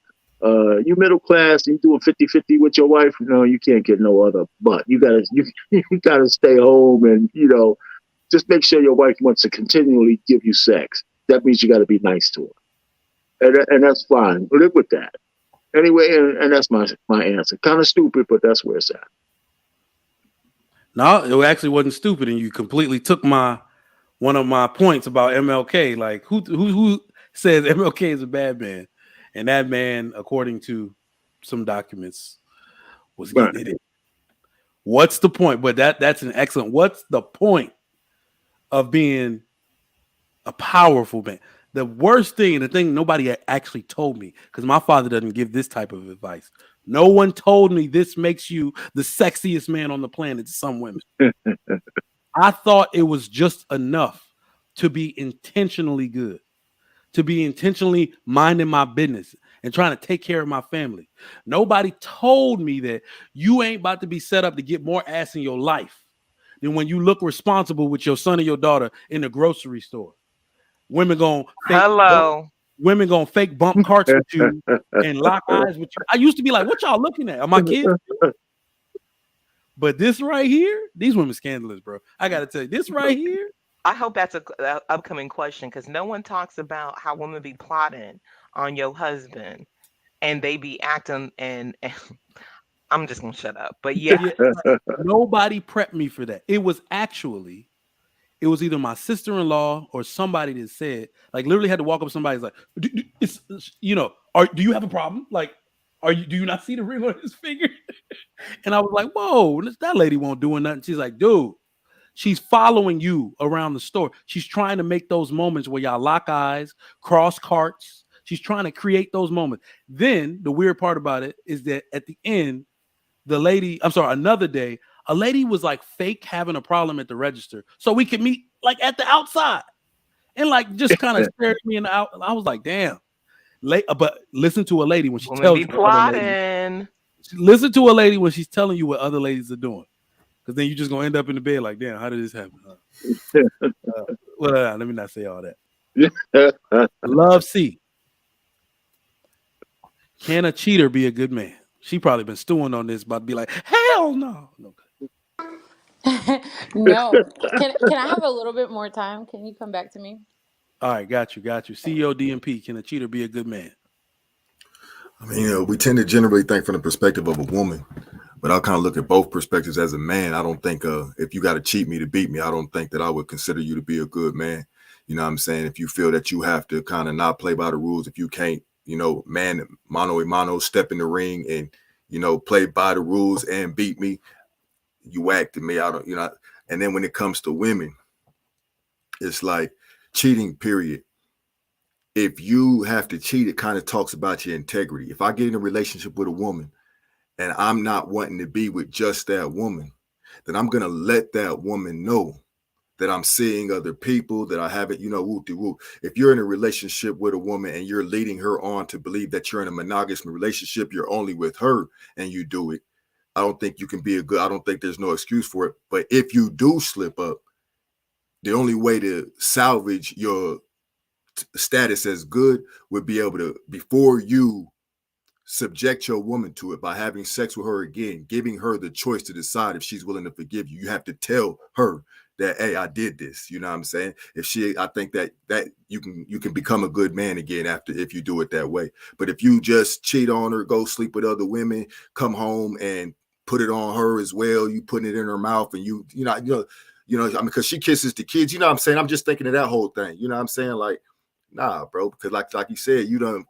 You middle class, you doing 50-50 with your wife? No, you can't get no other. But you gotta stay home and just make sure your wife wants to continually give you sex. That means you got to be nice to her, and that's fine. Live with that. Anyway, and that's my answer. Kind of stupid, but that's where it's at. No, it actually wasn't stupid, and you completely took one of my points about MLK. Like, who says MLK is a bad man? And that man, according to some documents, was getting it in. What's the point? But that's an excellent. What's the point of being a powerful man? The worst thing, the thing nobody actually told me, because my father doesn't give this type of advice. No one told me this makes you the sexiest man on the planet to some women. I thought it was just enough to be intentionally good, to be intentionally minding my business and trying to take care of my family. Nobody told me that you ain't about to be set up to get more ass in your life than when you look responsible with your son or your daughter in the grocery store. Women gonna fake bump carts with you and lock eyes with you. I used to be like, what y'all looking at? Are my kids? But this right here, these women scandalous, bro. I gotta tell you, this right here. I hope that's a upcoming question because no one talks about how women be plotting on your husband and they be acting and I'm just gonna shut up. But yeah, nobody prepped me for that. It was either my sister-in-law or somebody that said, like, literally had to walk up to somebody's like, do you have a problem? Like, do you not see the ring on his finger? And I was like, whoa, that lady won't do nothing. She's like, dude, she's following you around the store. She's trying to make those moments where y'all lock eyes, cross carts. She's trying to create those moments. Then the weird part about it is that at the end, another day, a lady was like fake having a problem at the register so we could meet like at the outside and like just kind of stared at me in the out. I was like, damn. But listen to a lady when she tells you plotting. Listen to a lady when she's telling you what other ladies are doing. Because then you're just gonna end up in the bed like, damn, how did this happen? Let me not say all that. Love C. Can a cheater be a good man? She probably been stewing on this, but be like, hell no. No. Can I have a little bit more time? Can you come back to me? All right, got you. CEO DMP, can a cheater be a good man? I mean, we tend to generally think from the perspective of a woman, but I'll kind of look at both perspectives as a man. I don't think if you got to cheat me to beat me, I don't think that I would consider you to be a good man. You know what I'm saying? If you feel that you have to kind of not play by the rules, if you can't, man, mano a mano, step in the ring and, play by the rules and beat me, you whacked me out, and then when it comes to women, it's like cheating, period. if you have to cheat, it kind of talks about your integrity. If I get in a relationship with a woman and I'm not wanting to be with just that woman, then I'm going to let that woman know that I'm seeing other people, that I haven't, whoop-de-whoop. If you're in a relationship with a woman and you're leading her on to believe that you're in a monogamous relationship, you're only with her and you do it, I don't think you can be I don't think there's no excuse for it. But if you do slip up, the only way to salvage your status as good would be able to, before you subject your woman to it by having sex with her again, giving her the choice to decide if she's willing to forgive you. You have to tell her that, hey, I did this. You know what I'm saying? I think that you can become a good man again if you do it that way. But if you just cheat on her, go sleep with other women, come home and put it on her as well, you putting it in her mouth, and you know, I mean, because she kisses the kids. You know what I'm saying? I'm just thinking of that whole thing. You know what I'm saying? Like, nah, bro, because like you said, you done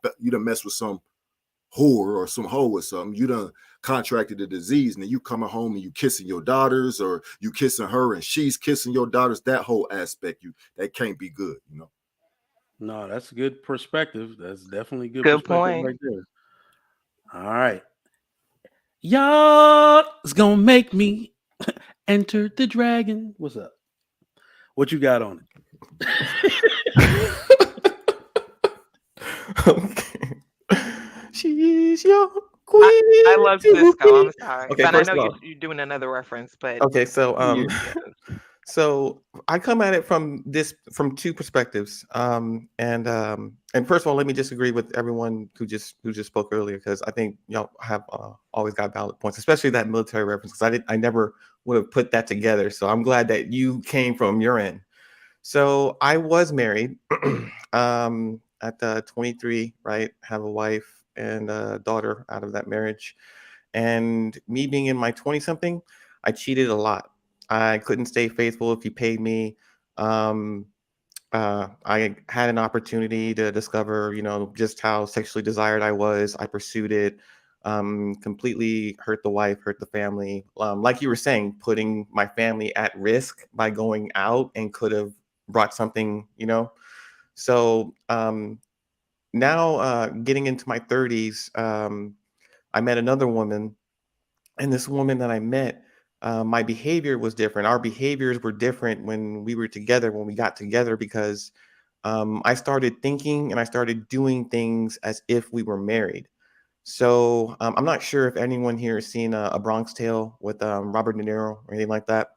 mess with some whore or some hoe or something. You done contracted a disease, and then you coming home and you kissing your daughters, or you kissing her and she's kissing your daughters. That whole aspect, that can't be good, No, that's a good perspective. That's definitely good Good perspective point. right there. All right. Y'all's gonna make me enter the dragon. What's up? What you got on it? Okay. She's your queen. I love Cisco. I'm sorry. Okay, But I first know of all, you're doing another reference, but okay, so yes. so I come at it from two perspectives. And first of all, let me disagree with everyone who just spoke earlier, because I think y'all have always got valid points, especially that military reference, because I never would have put that together. So I'm glad that you came from your end. So I was married at 23, right? Have a wife and a daughter out of that marriage. And me being in my 20 something, I cheated a lot. I couldn't stay faithful if you paid me. I had an opportunity to discover, just how sexually desired I was. I pursued it. Completely hurt the wife, hurt the family. Like you were saying, putting my family at risk by going out, and could have brought something, So now getting into my 30s, I met another woman, and this woman that I met, my behavior was different. Our behaviors were different when we were together, when we got together, because I started thinking and I started doing things as if we were married. So I'm not sure if anyone here has seen a Bronx Tale with Robert De Niro or anything like that.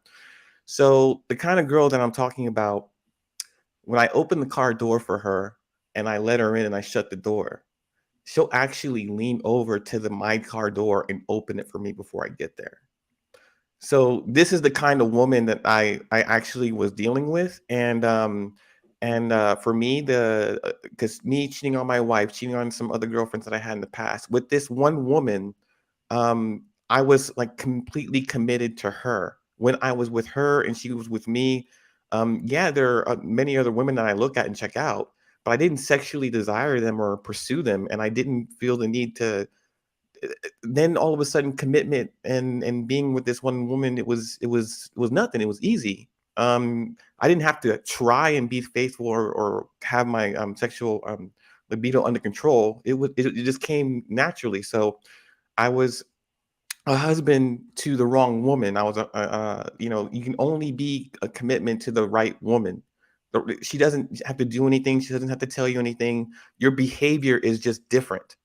So the kind of girl that I'm talking about, when I open the car door for her and I let her in and I shut the door, she'll actually lean over to my car door and open it for me before I get there. So this is the kind of woman that I actually was dealing with. And for me, because me cheating on my wife, cheating on some other girlfriends that I had in the past, with this one woman, I was like completely committed to her. When I was with her and she was with me, yeah, there are many other women that I look at and check out, but I didn't sexually desire them or pursue them, and I didn't feel the need to. Then all of a sudden, commitment and being with this one woman, it was nothing. It was easy. I didn't have to try and be faithful or have my sexual libido under control. It just came naturally. So I was a husband to the wrong woman. I was you can only be a commitment to the right woman. She doesn't have to do anything. She doesn't have to tell you anything. Your behavior is just different.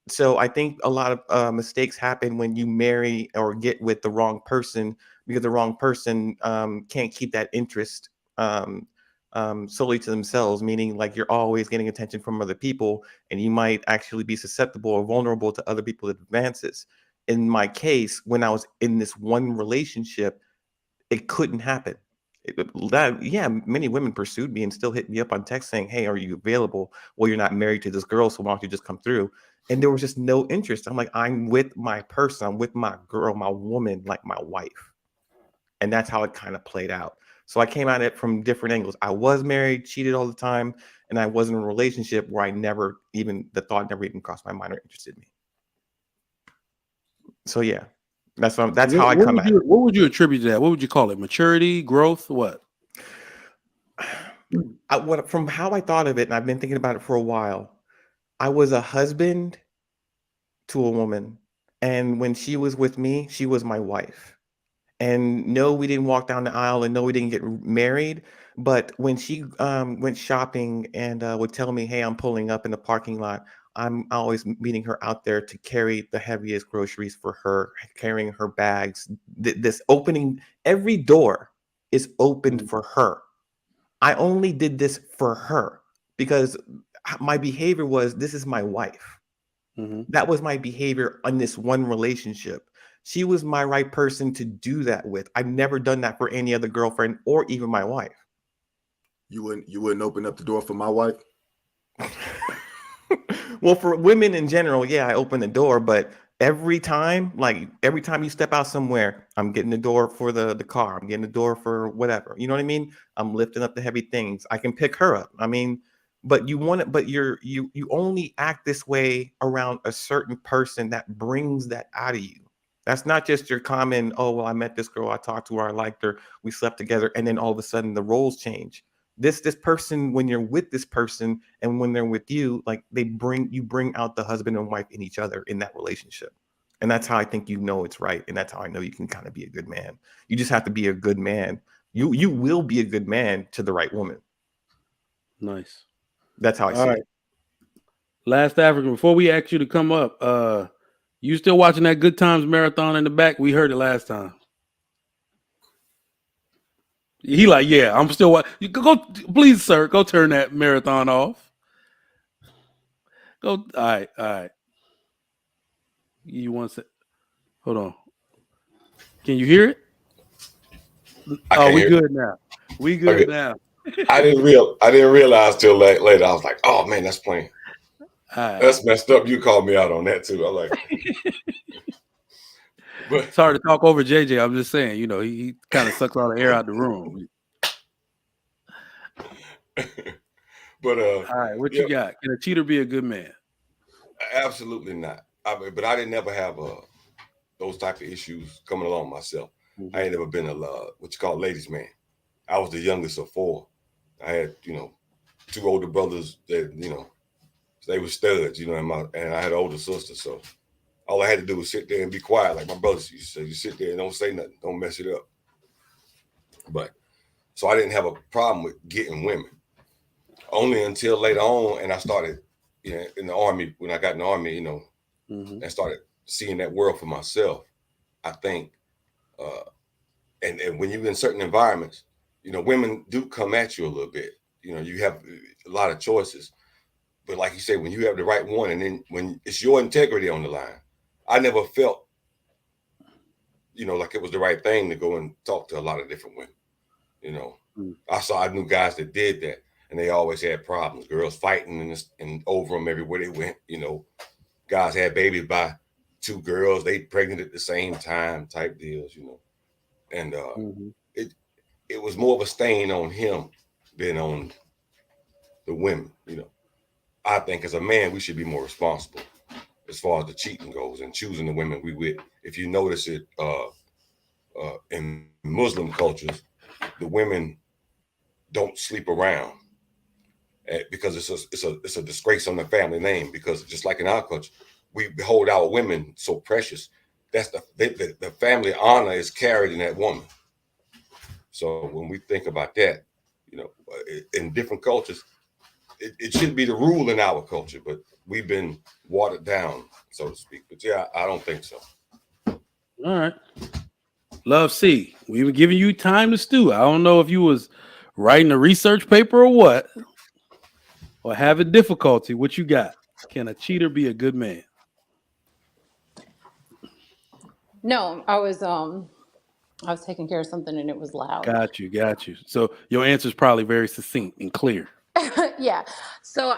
So I think a lot of mistakes happen when you marry or get with the wrong person, because the wrong person can't keep that interest solely to themselves, meaning like you're always getting attention from other people, and you might actually be susceptible or vulnerable to other people's advances. In my case, when I was in this one relationship, it couldn't happen. Many women pursued me and still hit me up on text saying, "Hey, are you available? Well, you're not married to this girl, so why don't you just come through?" And there was just no interest. I'm like, I'm with my person, I'm with my girl, my woman, like my wife. And that's how it kind of played out. So I came at it from different angles. I was married, cheated all the time, and I was in a relationship where the thought never even crossed my mind or interested me. So yeah, that's how I come at it. What would you attribute to that? What would you call it? Maturity, growth, what? From how I thought of it, and I've been thinking about it for a while, I was a husband to a woman, and when she was with me, she was my wife. And no, we didn't walk down the aisle, and no, we didn't get married. But when she went shopping and would tell me, "Hey, I'm pulling up in the parking lot," I'm always meeting her out there to carry the heaviest groceries for her, carrying her bags. This opening, every door is opened for her. I only did this for her because my behavior was, this is my wife. That was my behavior on this one relationship. She was my right person to do that with. I've never done that for any other girlfriend or even my wife. You wouldn't open up the door for my wife? Well, for women in general, yeah, I open the door, but every time you step out somewhere, I'm getting the door for the car. I'm getting the door for whatever. You know what I mean? I'm lifting up the heavy things. I can pick her up. I mean, but you only act this way around a certain person that brings that out of you. That's not just your common, oh, well, I met this girl, I talked to her, I liked her, we slept together, and then all of a sudden the roles change. This person, when you're with this person and when they're with you, like you bring out the husband and wife in each other in that relationship. And that's how I think it's right. And that's how I know you can kind of be a good man. You just have to be a good man. You will be a good man to the right woman. Nice. That's how I see it. Last African, before we ask you to come up, you still watching that Good Times marathon in the back? We heard it last time. He like, yeah, I'm still watching. You go, please, sir, go turn that marathon off. Go. All right. You want to? Hold on. Can you hear it? We good now. We good now. I didn't realize till later. I was like, oh man, that's playing. That's messed up. You called me out on that too. I like. But it's hard to talk over JJ. I'm just saying, he kind of sucks all the air out the room. But all right, what you got? Can a cheater be a good man? Absolutely not. But I didn't never have those type of issues coming along myself. I ain't never been a what you call ladies' man. I was the youngest of 4. I had 2 older brothers that they were studs, and I had an older sister. So all I had to do was sit there and be quiet, like my brothers used to say. You sit there and don't say nothing, don't mess it up. But so I didn't have a problem with getting women. Only until later on, and I started, in the Army. When I got in the Army, and started seeing that world for myself. I think, and when you're in certain environments, women do come at you a little bit. You have a lot of choices, but like you say, when you have the right one, and then when it's your integrity on the line, I never felt, like it was the right thing to go and talk to a lot of different women. I knew guys that did that. And they always had problems. Girls fighting and over them everywhere they went. Guys had babies by 2 girls. They pregnant at the same time, type deals. And it was more of a stain on him than on the women. I think as a man we should be more responsible as far as the cheating goes and choosing the women we with. If you notice it, in Muslim cultures, the women don't sleep around. Because it's a disgrace on the family name. Because just like in our culture, we behold our women so precious. That's the family honor is carried in that woman. So when we think about that, in different cultures, it should be the rule in our culture, but we've been watered down, so to speak. But yeah, I don't think so. All right. Love C. We were giving you time to stew. I don't know if you was writing a research paper or what. Or having difficulty, what you got? Can a cheater be a good man? No, I was taking care of something and it was loud. Got you. So your answer is probably very succinct and clear. Yeah. So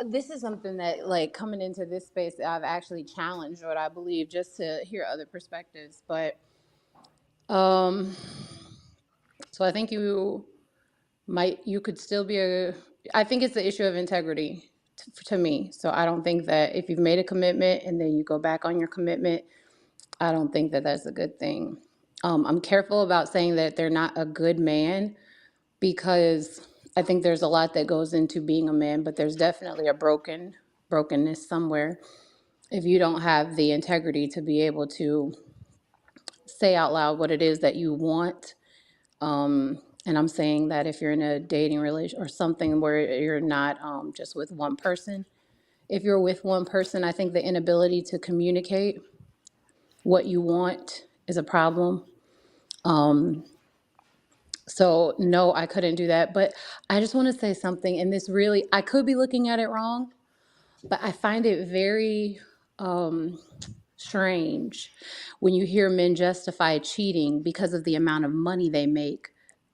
this is something that, like, coming into this space, I've actually challenged what I believe just to hear other perspectives. But so I think you could still be I think it's the issue of integrity to me. So I don't think that if you've made a commitment and then you go back on your commitment, I don't think that that's a good thing. I'm careful about saying that they're not a good man because I think there's a lot that goes into being a man, but there's definitely a brokenness somewhere if you don't have the integrity to be able to say out loud what it is that you want. And I'm saying that if you're in a dating relation or something where you're not just with one person, if you're with one person, I think the inability to communicate what you want is a problem. So no, I couldn't do that. But I just want to say something, and this really, I could be looking at it wrong, but I find it very strange when you hear men justify cheating because of the amount of money they make.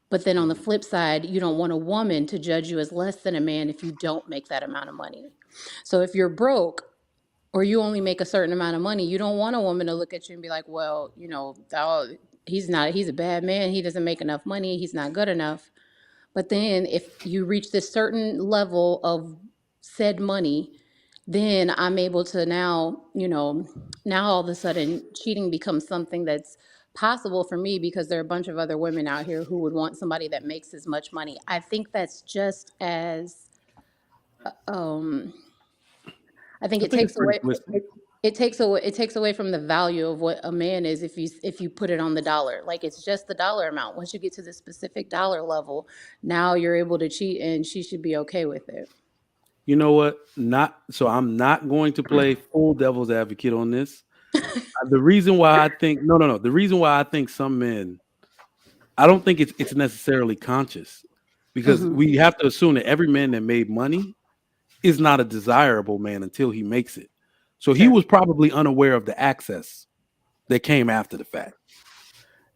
But then on the flip side, you don't want a woman to judge you as less than a man if you don't make that amount of money. So if you're broke or you only make a certain amount of money, you don't want a woman to look at you and be like, well, he's a bad man. He doesn't make enough money. He's not good enough. But then if you reach this certain level of said money, then I'm able to now all of a sudden cheating becomes something that's possible for me because there are a bunch of other women out here who would want somebody that makes as much money. I think that's just as, I think I it think it's takes pretty away, twisted. it takes away from the value of what a man is if you put it on the dollar. Like it's just the dollar amount. Once you get to the specific dollar level, now you're able to cheat and she should be okay with it. You know what? I'm not going to play full devil's advocate on this. The reason why I think no. The reason why I think some men, I don't think it's necessarily conscious, because Hmm. we have to assume that every man that made money is not a desirable man until he makes it. So he Sure. was probably unaware of the access that came after the fact,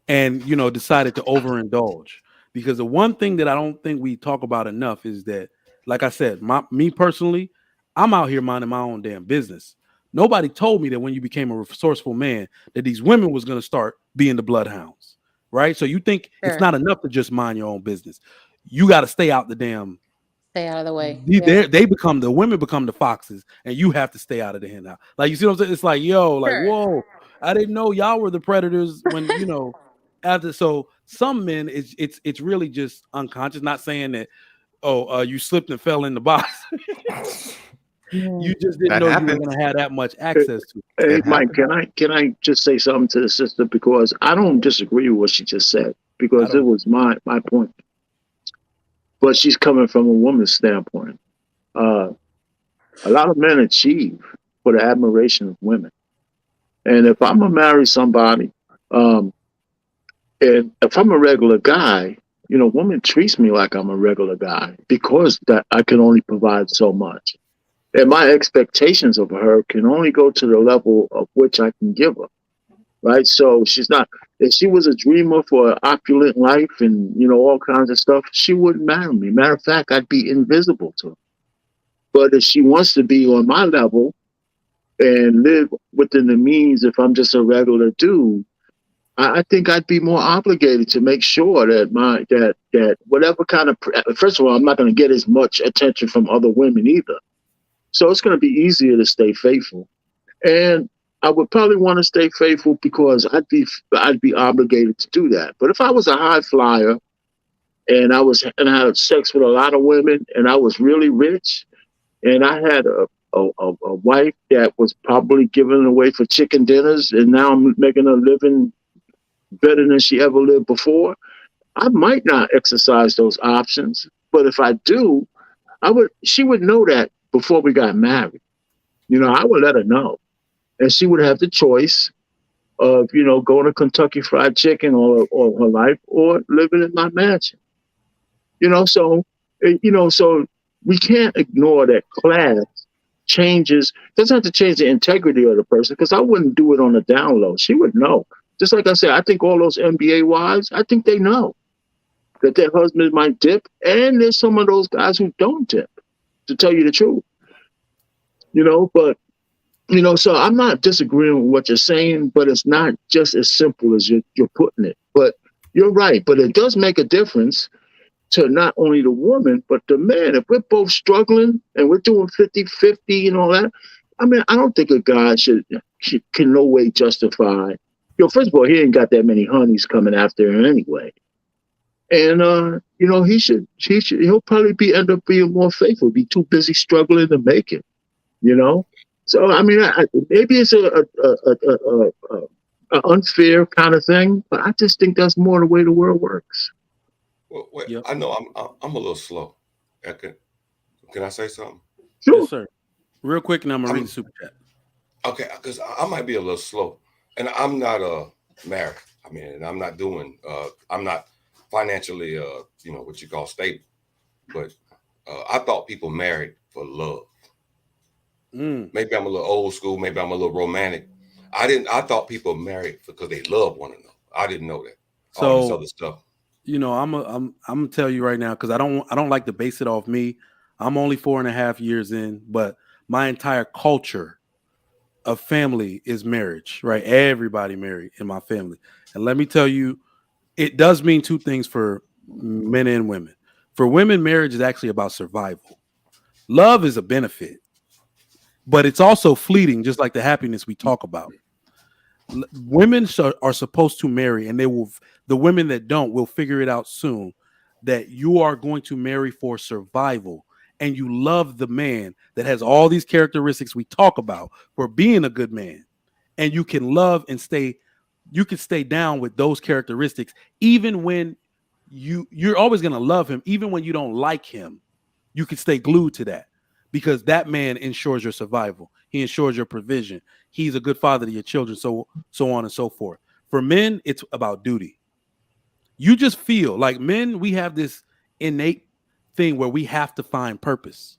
and decided to overindulge. Because the one thing that I don't think we talk about enough is that, like I said, me personally, I'm out here minding my own damn business. Nobody told me that when you became a resourceful man that these women was going to start being the bloodhounds, right? So you think it's Sure. not enough to just mind your own business. You got to stay out the damn. Stay out of the way. Yeah. The women become the foxes, and you have to stay out of the hen house. Like, you see what I'm saying? It's like, yo, like, Sure. whoa, I didn't know y'all were the predators when after. So some men, it's really just unconscious. Not saying that, you slipped and fell in the box. You just didn't That know you were happens. going to have that much access to it. Hey, It Mike, happens. can I just say something to the sister, because I don't disagree with what she just said, I because it don't. was my point, but she's coming from a woman's standpoint. Uh, a lot of men achieve for the admiration of women, and if I'm gonna marry somebody, um, and if I'm a regular guy, woman treats me like I'm a regular guy because that I can only provide so much. And my expectations of her can only go to the level of which I can give her. Right. So she's not, if she was a dreamer for an opulent life and, all kinds of stuff, she wouldn't marry me. Matter of fact, I'd be invisible to her. But if she wants to be on my level and live within the means, if I'm just a regular dude, I think I'd be more obligated to make sure that that whatever kind of, first of all, I'm not going to get as much attention from other women either. So it's going to be easier to stay faithful. And I would probably want to stay faithful because I'd be obligated to do that. But if I was a high flyer and I had sex with a lot of women and I was really rich and I had a wife that was probably giving away for chicken dinners and now I'm making a living better than she ever lived before, I might not exercise those options. But if I do, she would know that before we got married. I would let her know. And she would have the choice of, going to Kentucky Fried Chicken or her life or living in my mansion. So we can't ignore that class changes, doesn't have to change the integrity of the person, because I wouldn't do it on the down low. She would know. Just like I said, I think all those NBA wives, I think they know that their husband might dip. And there's some of those guys who don't dip, to tell you the truth. But so I'm not disagreeing with what you're saying, but it's not just as simple as you're putting it. But you're right. But it does make a difference to not only the woman, but the man. If we're both struggling and we're doing 50-50 and all that, I mean, I don't think a guy can no way justify. First of all, he ain't got that many honeys coming after him anyway. And he'll probably end up being more faithful, be too busy struggling to make it, So I mean, maybe it's a unfair kind of thing, but I just think that's more the way the world works. Well, Yep. I know I'm a little slow. Can I say something? Sure. Yes, sir. Real quick, and I'm gonna read the super chat. Okay, because I might be a little slow, and I'm not married. I mean, and I'm not doing. I'm not financially, what you call stable. But I thought people married for love. Maybe I'm a little old school. Maybe I'm a little romantic. I thought people married because they love one another. I didn't know that. All this other stuff. I'm gonna tell you right now, because I don't like to base it off me. I'm only 4.5 years in, but my entire culture of family is marriage, right? Everybody married in my family. And let me tell you, it does mean two things for men and women. For women, marriage is actually about survival. Love is a benefit, but it's also fleeting, just like the happiness we talk about. Women are supposed to marry, and the women that don't will figure it out soon, that you are going to marry for survival, and you love the man that has all these characteristics we talk about for being a good man, and you can love and you can stay down with those characteristics even when you're always going to love him, even when you don't like him. You can stay glued to that, because that man ensures your survival. He ensures your provision. He's a good father to your children, so on and so forth. For men, it's about duty. You just feel like men, we have this innate thing where we have to find purpose.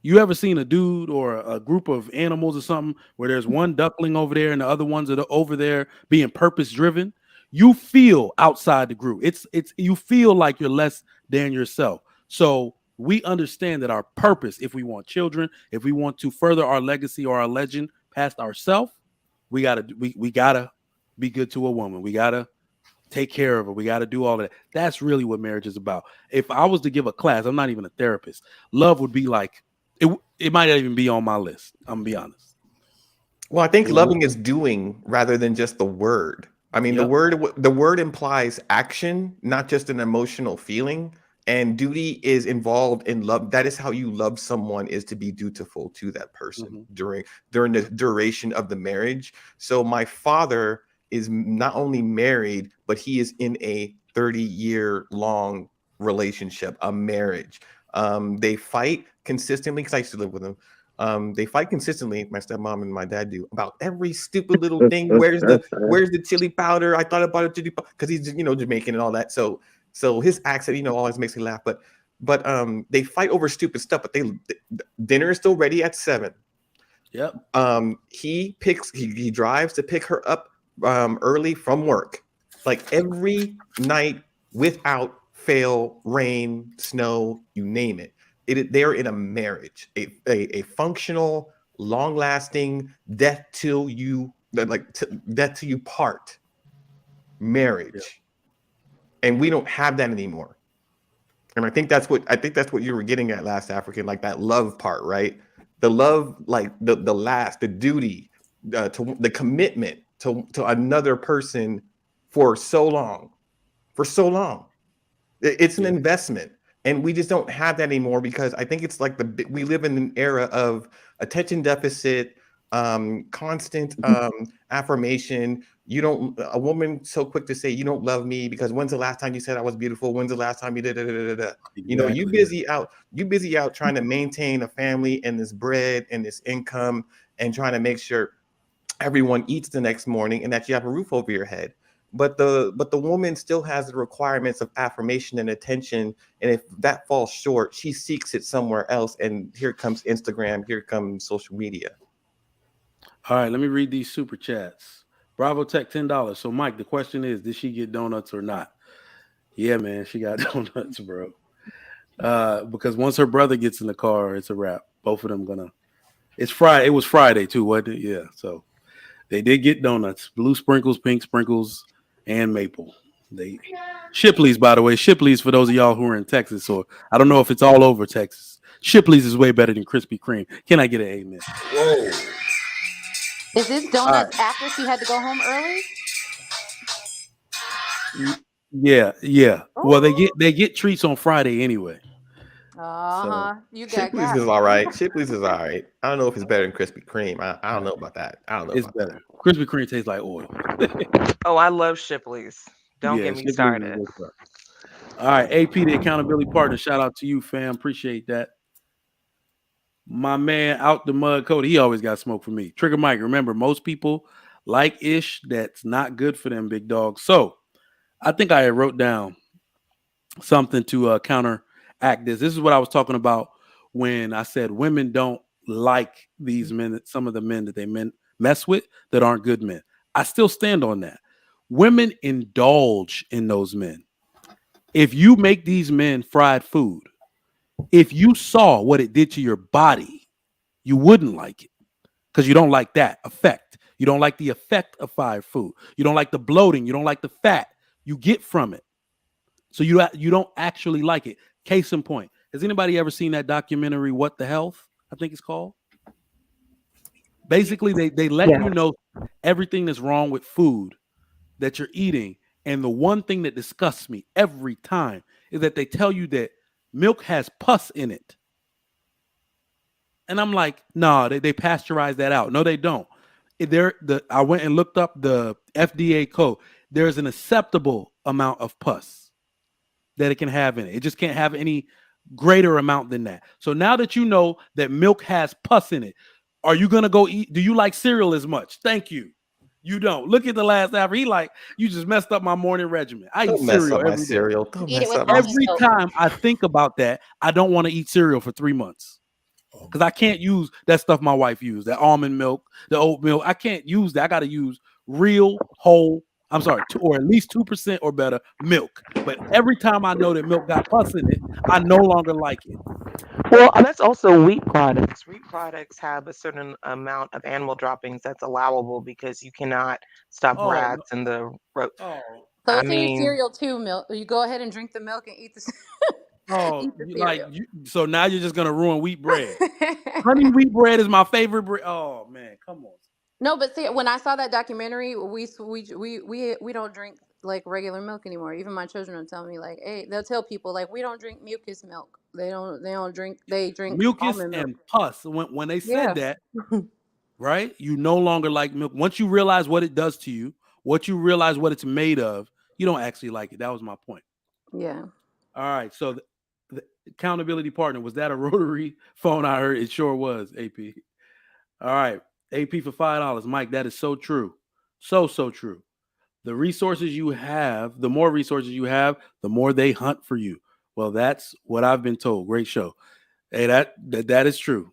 You ever seen a dude or a group of animals or something where there's one duckling over there and the other ones are over there being purpose driven? You feel outside the group. It's you feel like you're less than yourself. So we understand that our purpose, if we want children, if we want to further our legacy or our legend past ourselves, we gotta be good to a woman. We gotta take care of her. We got to do all of that. That's really what marriage is about. If I was to give a class, I'm not even a therapist. Love would be like, it might not even be on my list. I'm gonna be honest. Well, I think loving is doing rather than just the word. I mean, the word implies action, not just an emotional feeling. And duty is involved in love. That is how you love someone, is to be dutiful to that person during the duration of the marriage. So my father is not only married, but he is in a 30-year long relationship, a marriage. They fight consistently, because I used to live with them. They fight consistently, my stepmom and my dad do, about every stupid little thing. Where's the chili powder? I thought about it, chili powder, because he's Jamaican and all that. So his accent, always makes me laugh. But they fight over stupid stuff. But dinner is still ready at 7. Yep. He drives to pick her up early from work, like every night without fail, rain, snow, you name it. They're in a marriage, a functional, long-lasting, death till you part marriage. Yeah. And we don't have that anymore. And I think that's what you were getting at, last African, like that love part, right? The love, like the duty, to the commitment to another person for so long. It's an investment. And we just don't have that anymore, because I think it's like we live in an era of attention deficit, constant affirmation. A woman so quick to say, you don't love me because when's the last time you said I was beautiful? When's the last time you did Exactly. You busy out trying to maintain a family and this bread and this income, and trying to make sure everyone eats the next morning and that you have a roof over your head. But the woman still has the requirements of affirmation and attention. And if that falls short, she seeks it somewhere else. And here comes Instagram, here comes social media. All right, let me read these super chats. Bravo Tech, $10. So Mike, the question is, did she get donuts or not? Yeah, man, she got donuts, bro. Because once her brother gets in the car, it's a wrap. Both of them it's Friday. It was Friday too, wasn't it? Yeah. So they did get donuts, blue sprinkles, pink sprinkles, and maple. Shipley's, by the way. Shipley's, for those of y'all who are in Texas, or I don't know if it's all over Texas. Shipley's is way better than Krispy Kreme. Can I get an amen? Whoa. Is this donuts after she had to go home early? Yeah, yeah. Well, Oh, they get treats on Friday anyway. So you got Shipley's got. is all right. Shipley's is all right. I don't know if it's better than Krispy Kreme. I don't know about that. I don't know it's about that. better. Krispy Kreme tastes like oil. Oh, I love Shipley's. Don't Yeah, get me Shipley's is started. what's up. All right, AP, the accountability partner. Shout out to you, fam. Appreciate that. My man out the mud, Cody. He always got smoke for me. Trigger Mike. Remember, most people like ish. That's not good for them, big dog. So I think I wrote down something to counteract this. This is what I was talking about when I said women don't like these men, some of the men that they mess with that aren't good men. I still stand on that. Women indulge in those men. If you make these men fried food, if you saw what it did to your body, you wouldn't like it because you don't like that effect. You don't like the effect of fried food. You don't like the bloating. You don't like the fat you get from it. So you don't actually like it. Case in point, has anybody ever seen that documentary, What the Health? I think it's called. Basically, they let you know everything that's wrong with food that you're eating. And the one thing that disgusts me every time is that they tell you that milk has pus in it. And I'm like, no, they pasteurize that out. No, they don't. I went and looked up the FDA code. There's an acceptable amount of pus that it can have in it. It just can't have any greater amount than that. So now that you know that milk has pus in it, are you gonna go eat? Do you like cereal as much? Thank you. You don't. Look at the last hour. He like, you just messed up my morning regimen. I eat Don't mess cereal up my every day. cereal. Don't Eat it mess with up my almond Every milk. time I think about that, I don't want to eat cereal for 3 months. Because I can't use that stuff my wife used, that almond milk, the oat milk. I can't use that. I got to use real, whole, I'm sorry, or at least 2% or better milk. But every time I know that milk got pus in it, I no longer like it. Well, that's also wheat products. Wheat products have a certain amount of animal droppings that's allowable because you cannot stop Oh, no. rats in the road. Oh, So I it's in your mean, cereal too, milk. You go ahead and drink the milk and eat the oh, eat the cereal. so now you're just going to ruin wheat bread. Honey wheat bread is my favorite bread. Oh, man, come on. No, but see, when I saw that documentary, we don't drink like regular milk anymore. Even my children will tell me like, hey, they'll tell people like we don't drink mucus milk. They don't drink. They drink Mucus almond milk. and pus. When they said Yeah, that, right? You no longer like milk. Once you realize what it does to you, what you realize what it's made of, you don't actually like it. That was my point. yeah. All right. So the accountability partner, was that a rotary phone? I heard it sure was, AP. All right. AP for $5. Mike, that is so true. So true. The resources you have, the more resources you have, the more they hunt for you. Well, that's what I've been told. Great show. Hey, that is true.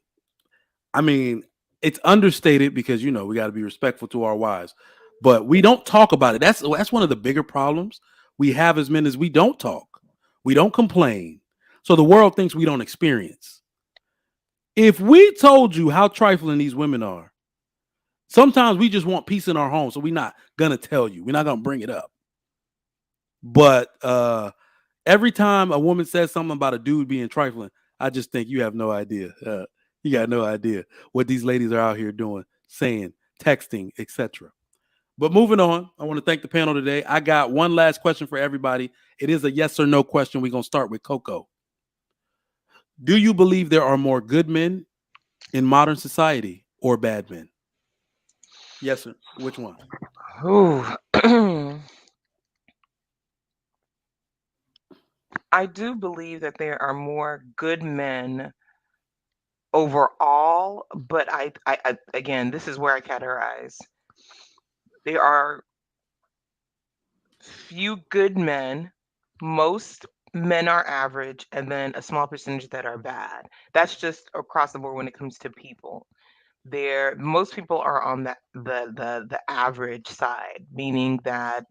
I mean, it's understated because we got to be respectful to our wives, but we don't talk about it. That's one of the bigger problems we have as men is we don't talk, we don't complain, so the world thinks we don't experience. If we told you how trifling these women are, sometimes we just want peace in our home, so we're not gonna tell you. We're not gonna bring it up. But every time a woman says something about a dude being trifling, I just think you have no idea. You got no idea what these ladies are out here doing, saying, texting, etc. But moving on, I want to thank the panel today. I got one last question for everybody. It is a yes or no question. We're going to start with Coco. Do you believe there are more good men in modern society or bad men? Yes, sir. Which one? ooh. I do believe that there are more good men overall, but I again, this is where I categorize. There are few good men. Most men are average, and then a small percentage that are bad. That's just across the board when it comes to people. Most people are on the average side, meaning that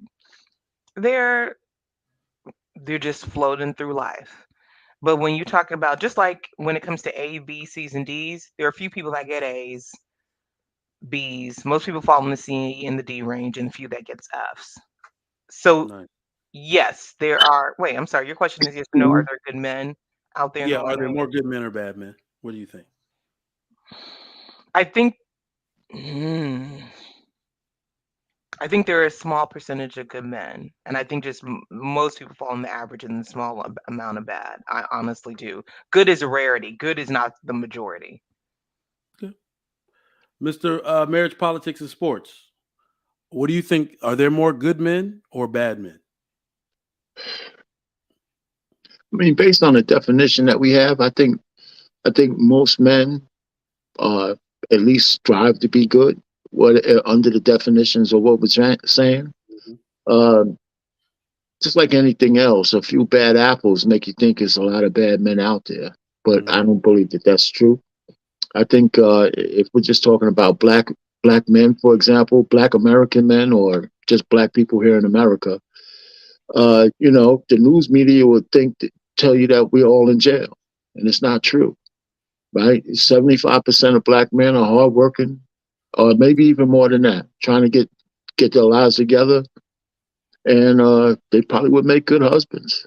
they're they're just floating through life. But when you talk about just like when it comes to A, B, C's, and D's, there are a few people that get A's, B's. Most people fall in the C and the D range, and a few that gets F's. So Nice. yes, there are. Wait, I'm sorry. Your question is yes or no? Are there good men out there in Yeah, the are there world? more good men or bad men? What do you think? I think. Hmm, I think there are a small percentage of good men, and I think just most people fall in the average and the small amount of bad. I honestly do. Good is a rarity. Good is not the majority. Okay. Mr. Marriage, Politics, and Sports. What do you think? Are there more good men or bad men? I mean, based on the definition that we have, I think most men at least strive to be good. What under the definitions of what we're saying, uh, just like anything else, a few bad apples make you think there's a lot of bad men out there. But I don't believe that that's true. I think if we're just talking about black men, for example, black American men, or just black people here in America, the news media would tell you that we're all in jail, and it's not true, right? 75% of black men are hardworking, or maybe even more than that, trying to get their lives together, and they probably would make good husbands,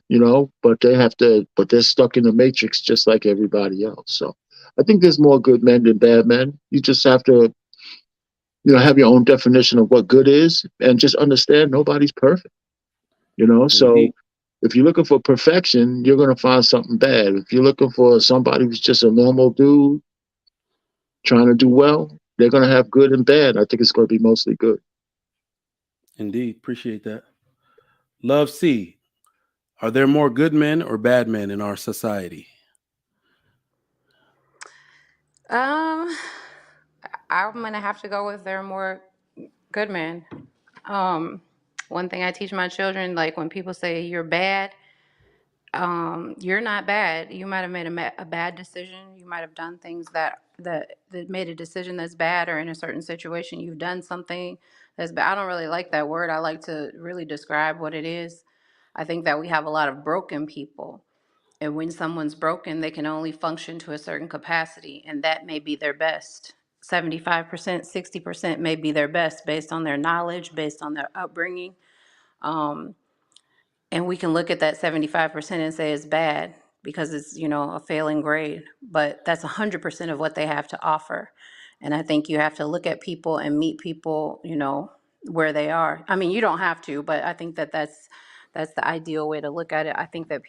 but they're stuck in the matrix just like everybody else. So I think there's more good men than bad men. You just have to, have your own definition of what good is, and just understand nobody's perfect. So if you're looking for perfection, you're going to find something bad. If you're looking for somebody who's just a normal dude trying to do well, they're going to have good and bad. I think it's going to be mostly good. Indeed. Appreciate that. Love C. Are there more good men or bad men in our society? I'm gonna have to go with there are more good men. One thing I teach my children, like when people say you're bad, you're not bad. You might have made a bad decision. You might have done things that made a decision that's bad, or in a certain situation you've done something that's bad. I don't really like that word. I like to really describe what it is. I think that we have a lot of broken people. And when someone's broken, they can only function to a certain capacity, and that may be their best. 75%, 60% may be their best based on their knowledge, based on their upbringing. And we can look at that 75% and say it's bad because it's, a failing grade, but that's 100% of what they have to offer. And I think you have to look at people and meet people, where they are. I mean, you don't have to, but I think that that's the ideal way to look at it. I think that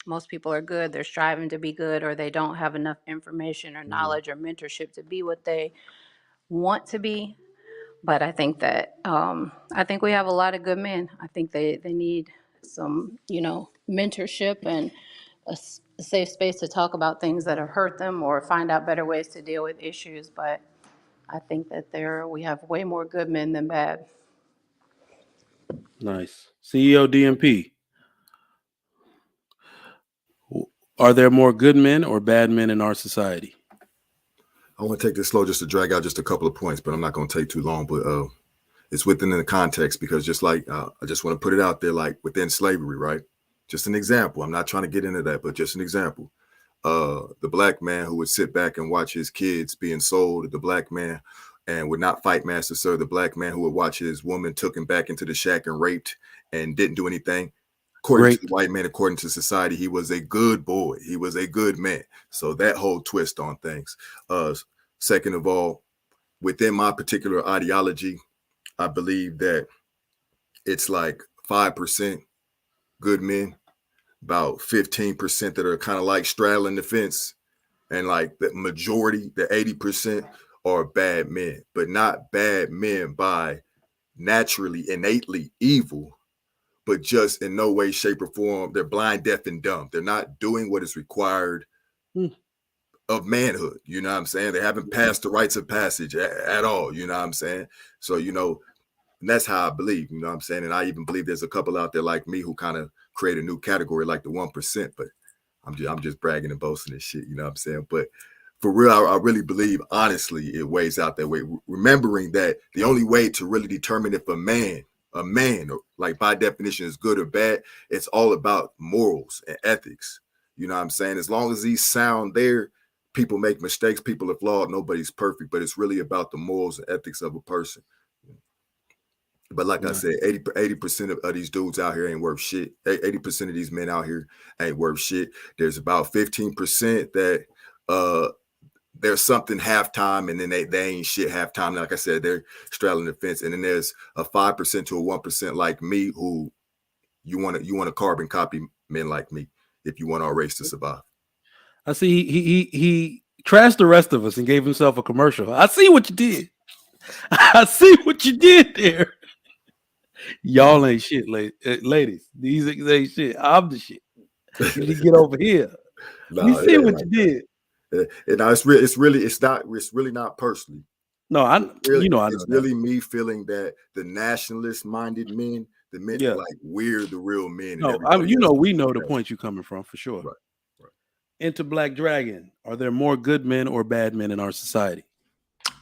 most people are good. They're striving to be good, or they don't have enough information or knowledge or mentorship to be what they want to be. But I think that we have a lot of good men. I think they need some, mentorship and a safe space to talk about things that have hurt them, or find out better ways to deal with issues. But I think that we have way more good men than bad. Nice. CEO DMP. Are there more good men or bad men in our society? I want to take this slow just to drag out just a couple of points, but I'm not going to take too long. But it's within the context, because just like I just want to put it out there, like within slavery, right? Just an example. I'm not trying to get into that, but just an example. The black man who would sit back and watch his kids being sold, the black man, and would not fight master serve, the black man who would watch his woman taken back into the shack and raped and didn't do anything. According to the white man, according to society, he was a good boy. He was a good man. So that whole twist on things. Second of all, within my particular ideology, I believe that it's like 5% good men, about 15% that are kind of like straddling the fence, and like the majority, the 80%, are bad men, but not bad men by naturally, innately evil, but just in no way, shape, or form. They're blind, deaf, and dumb. They're not doing what is required of manhood. You know what I'm saying? They haven't passed the rites of passage at all. You know what I'm saying? So, and that's how I believe, you know what I'm saying? And I even believe there's a couple out there like me who kind of create a new category, like the 1%, but I'm just bragging and boasting and shit, you know what I'm saying? But for real, I really believe, honestly, it weighs out that way. Remembering that the only way to really determine if a man, like by definition, is good or bad, it's all about morals and ethics. You know what I'm saying? As long as these sound there, people make mistakes, people are flawed, nobody's perfect, but it's really about the morals and ethics of a person. But like I said, 80% of these dudes out here ain't worth shit. 80% of these men out here ain't worth shit. There's about 15% there's something halftime, and then they ain't shit halftime. Like I said, they're straddling the fence. And then there's a 5% to a 1% like me, who you want to carbon copy men like me if you want our race to survive. I see he trashed the rest of us and gave himself a commercial. I see what you did. I see what you did there. Y'all ain't shit, ladies. These ain't shit. I'm the shit. You need to get over here. We see what you did. And it's really not personally. No, it's really me feeling that the nationalist-minded men, the men, like we're the real men. No, we know the point you're coming from for sure. Right. Into Black Dragon, are there more good men or bad men in our society?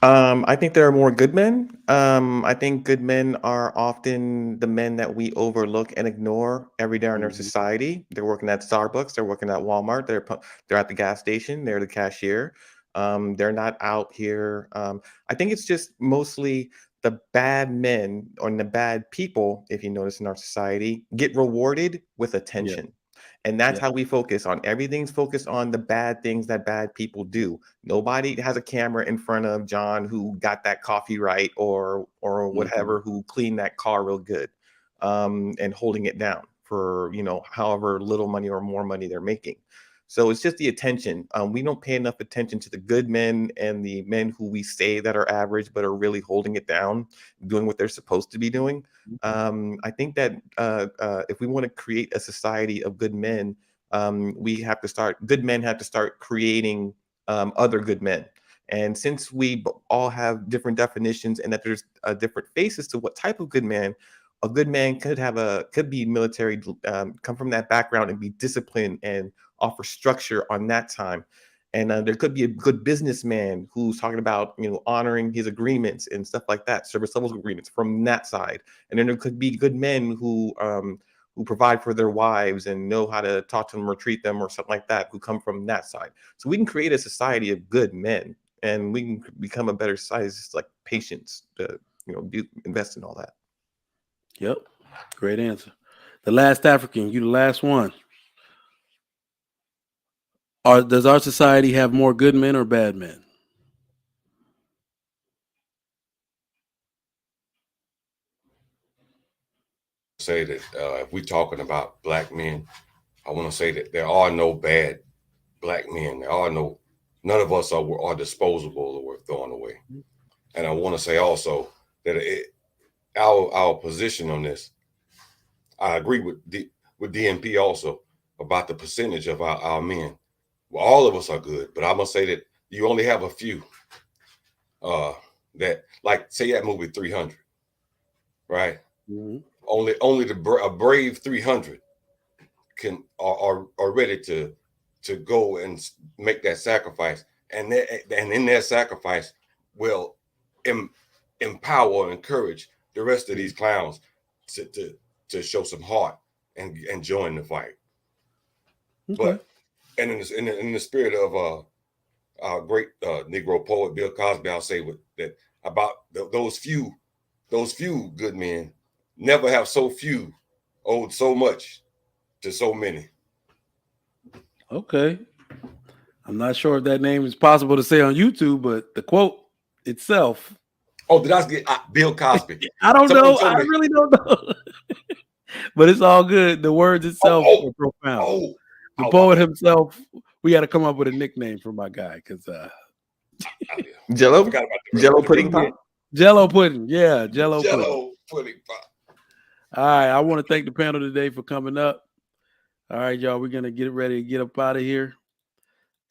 I think there are more good men. I think good men are often the men that we overlook and ignore every day in our society. They're working at Starbucks, they're working at Walmart, they're at the gas station, they're the cashier. They're not out here. I think it's just mostly the bad men or the bad people, if you notice in our society, get rewarded with attention. Yeah. And that's how we focus on. Everything's focused on the bad things that bad people do. Nobody has a camera in front of John who got that coffee right or whatever, who cleaned that car real good, and holding it down for, however little money or more money they're making. So it's just the attention. We don't pay enough attention to the good men and the men who we say that are average, but are really holding it down, doing what they're supposed to be doing. I think that if we want to create a society of good men, good men have to start creating other good men. And since we all have different definitions and that there's different faces to what type of good man, a good man could be military, come from that background and be disciplined and offer structure on that time. And there could be a good businessman who's talking about, honoring his agreements and stuff like that, service levels agreements from that side. And then there could be good men who provide for their wives and know how to talk to them or treat them or something like that, who come from that side. So we can create a society of good men, and we can become a better society. It's just like patience to, invest in all that. Yep. Great answer. The last African, you the last one. Does our society have more good men or bad men? Say that if we're talking about Black men, I want to say that there are no bad Black men. None of us are disposable or worth throwing away. And I want to say also that our position on this, I agree with DNP also about the percentage of our men. Well, all of us are good, but I must say that you only have a few that, like, say that movie 300, right? Mm-hmm. Only a brave 300 are ready to go and make that sacrifice, and in that sacrifice will empower and encourage the rest of these clowns to show some heart and join the fight. Okay. But and in the spirit of our great Negro poet Bill Cosby, I'll say that about those few good men never have so few owed so much to so many. Okay. I'm not sure if that name is possible to say on YouTube, but the quote itself. Oh, did I get Bill Cosby? I don't know. I really don't know. But it's all good. The words itself are profound. The poet himself, we got to come up with a nickname for my guy because Jello pudding pop. Jello pudding, yeah, Jello pudding pop. All right, I want to thank the panel today for coming up. All right, y'all, we're gonna get ready to get up out of here.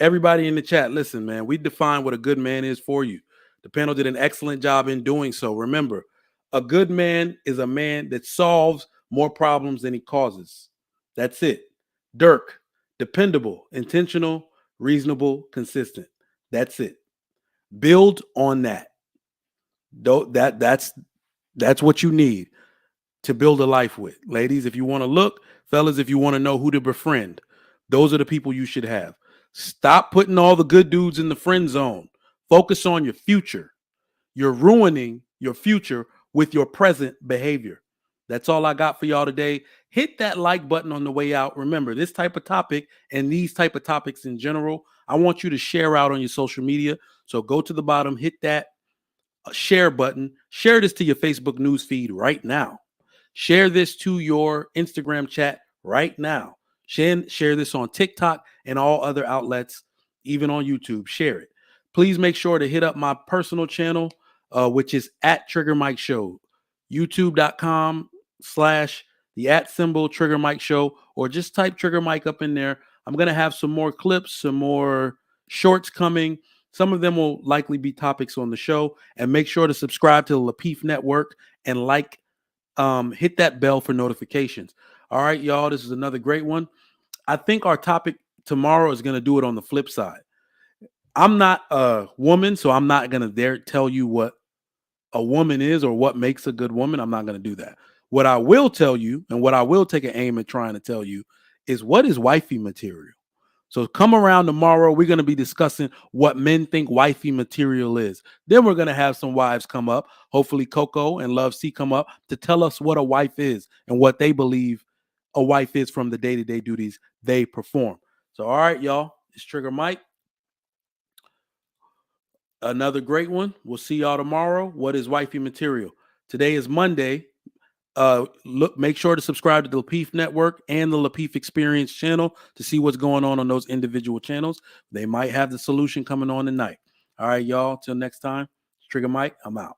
Everybody in the chat, listen, man, we define what a good man is for you. The panel did an excellent job in doing so. Remember, a good man is a man that solves more problems than he causes. That's it. Dirk, dependable, intentional, reasonable, consistent. That's it. Build on that. That's what you need to build a life with. Ladies, if you want to look, fellas, if you want to know who to befriend, those are the people you should have. Stop putting all the good dudes in the friend zone. Focus on your future. You're ruining your future with your present behavior. That's all I got for y'all today. Hit that like button on the way out. Remember, this type of topic and these type of topics in general, I want you to share out on your social media. So go to the bottom, hit that share button, share this to your Facebook news feed right now. Share this to your Instagram chat right now. Share this on TikTok and all other outlets, even on YouTube. Share it. Please make sure to hit up my personal channel, which is at Trigger Mike Show, youtube.com/the @Trigger Mike Show, or just type Trigger Mike up in there. I'm going to have some more clips, some more shorts coming. Some of them will likely be topics on the show. And make sure to subscribe to the Lapeef Network and hit that bell for notifications. All right, y'all, this is another great one. I think our topic tomorrow is going to do it on the flip side. I'm not a woman, so I'm not going to dare tell you what a woman is or what makes a good woman. I'm not going to do that. What I will tell you, and what I will take an aim at trying to tell you, is what is wifey material. So come around tomorrow. We're going to be discussing what men think wifey material is. Then we're going to have some wives come up. Hopefully Coco and Love C come up to tell us what a wife is and what they believe a wife is from the day-to-day duties they perform. So, all right, y'all, it's Trigger Mike. Another great one. We'll see y'all tomorrow. What is wifey material? Today is Monday. Make sure to subscribe to the Lapeef Network and the Lapeef Experience channel to see what's going on those individual channels. They might have the solution coming on tonight. All right, y'all. Till next time, Trigger Mike, I'm out.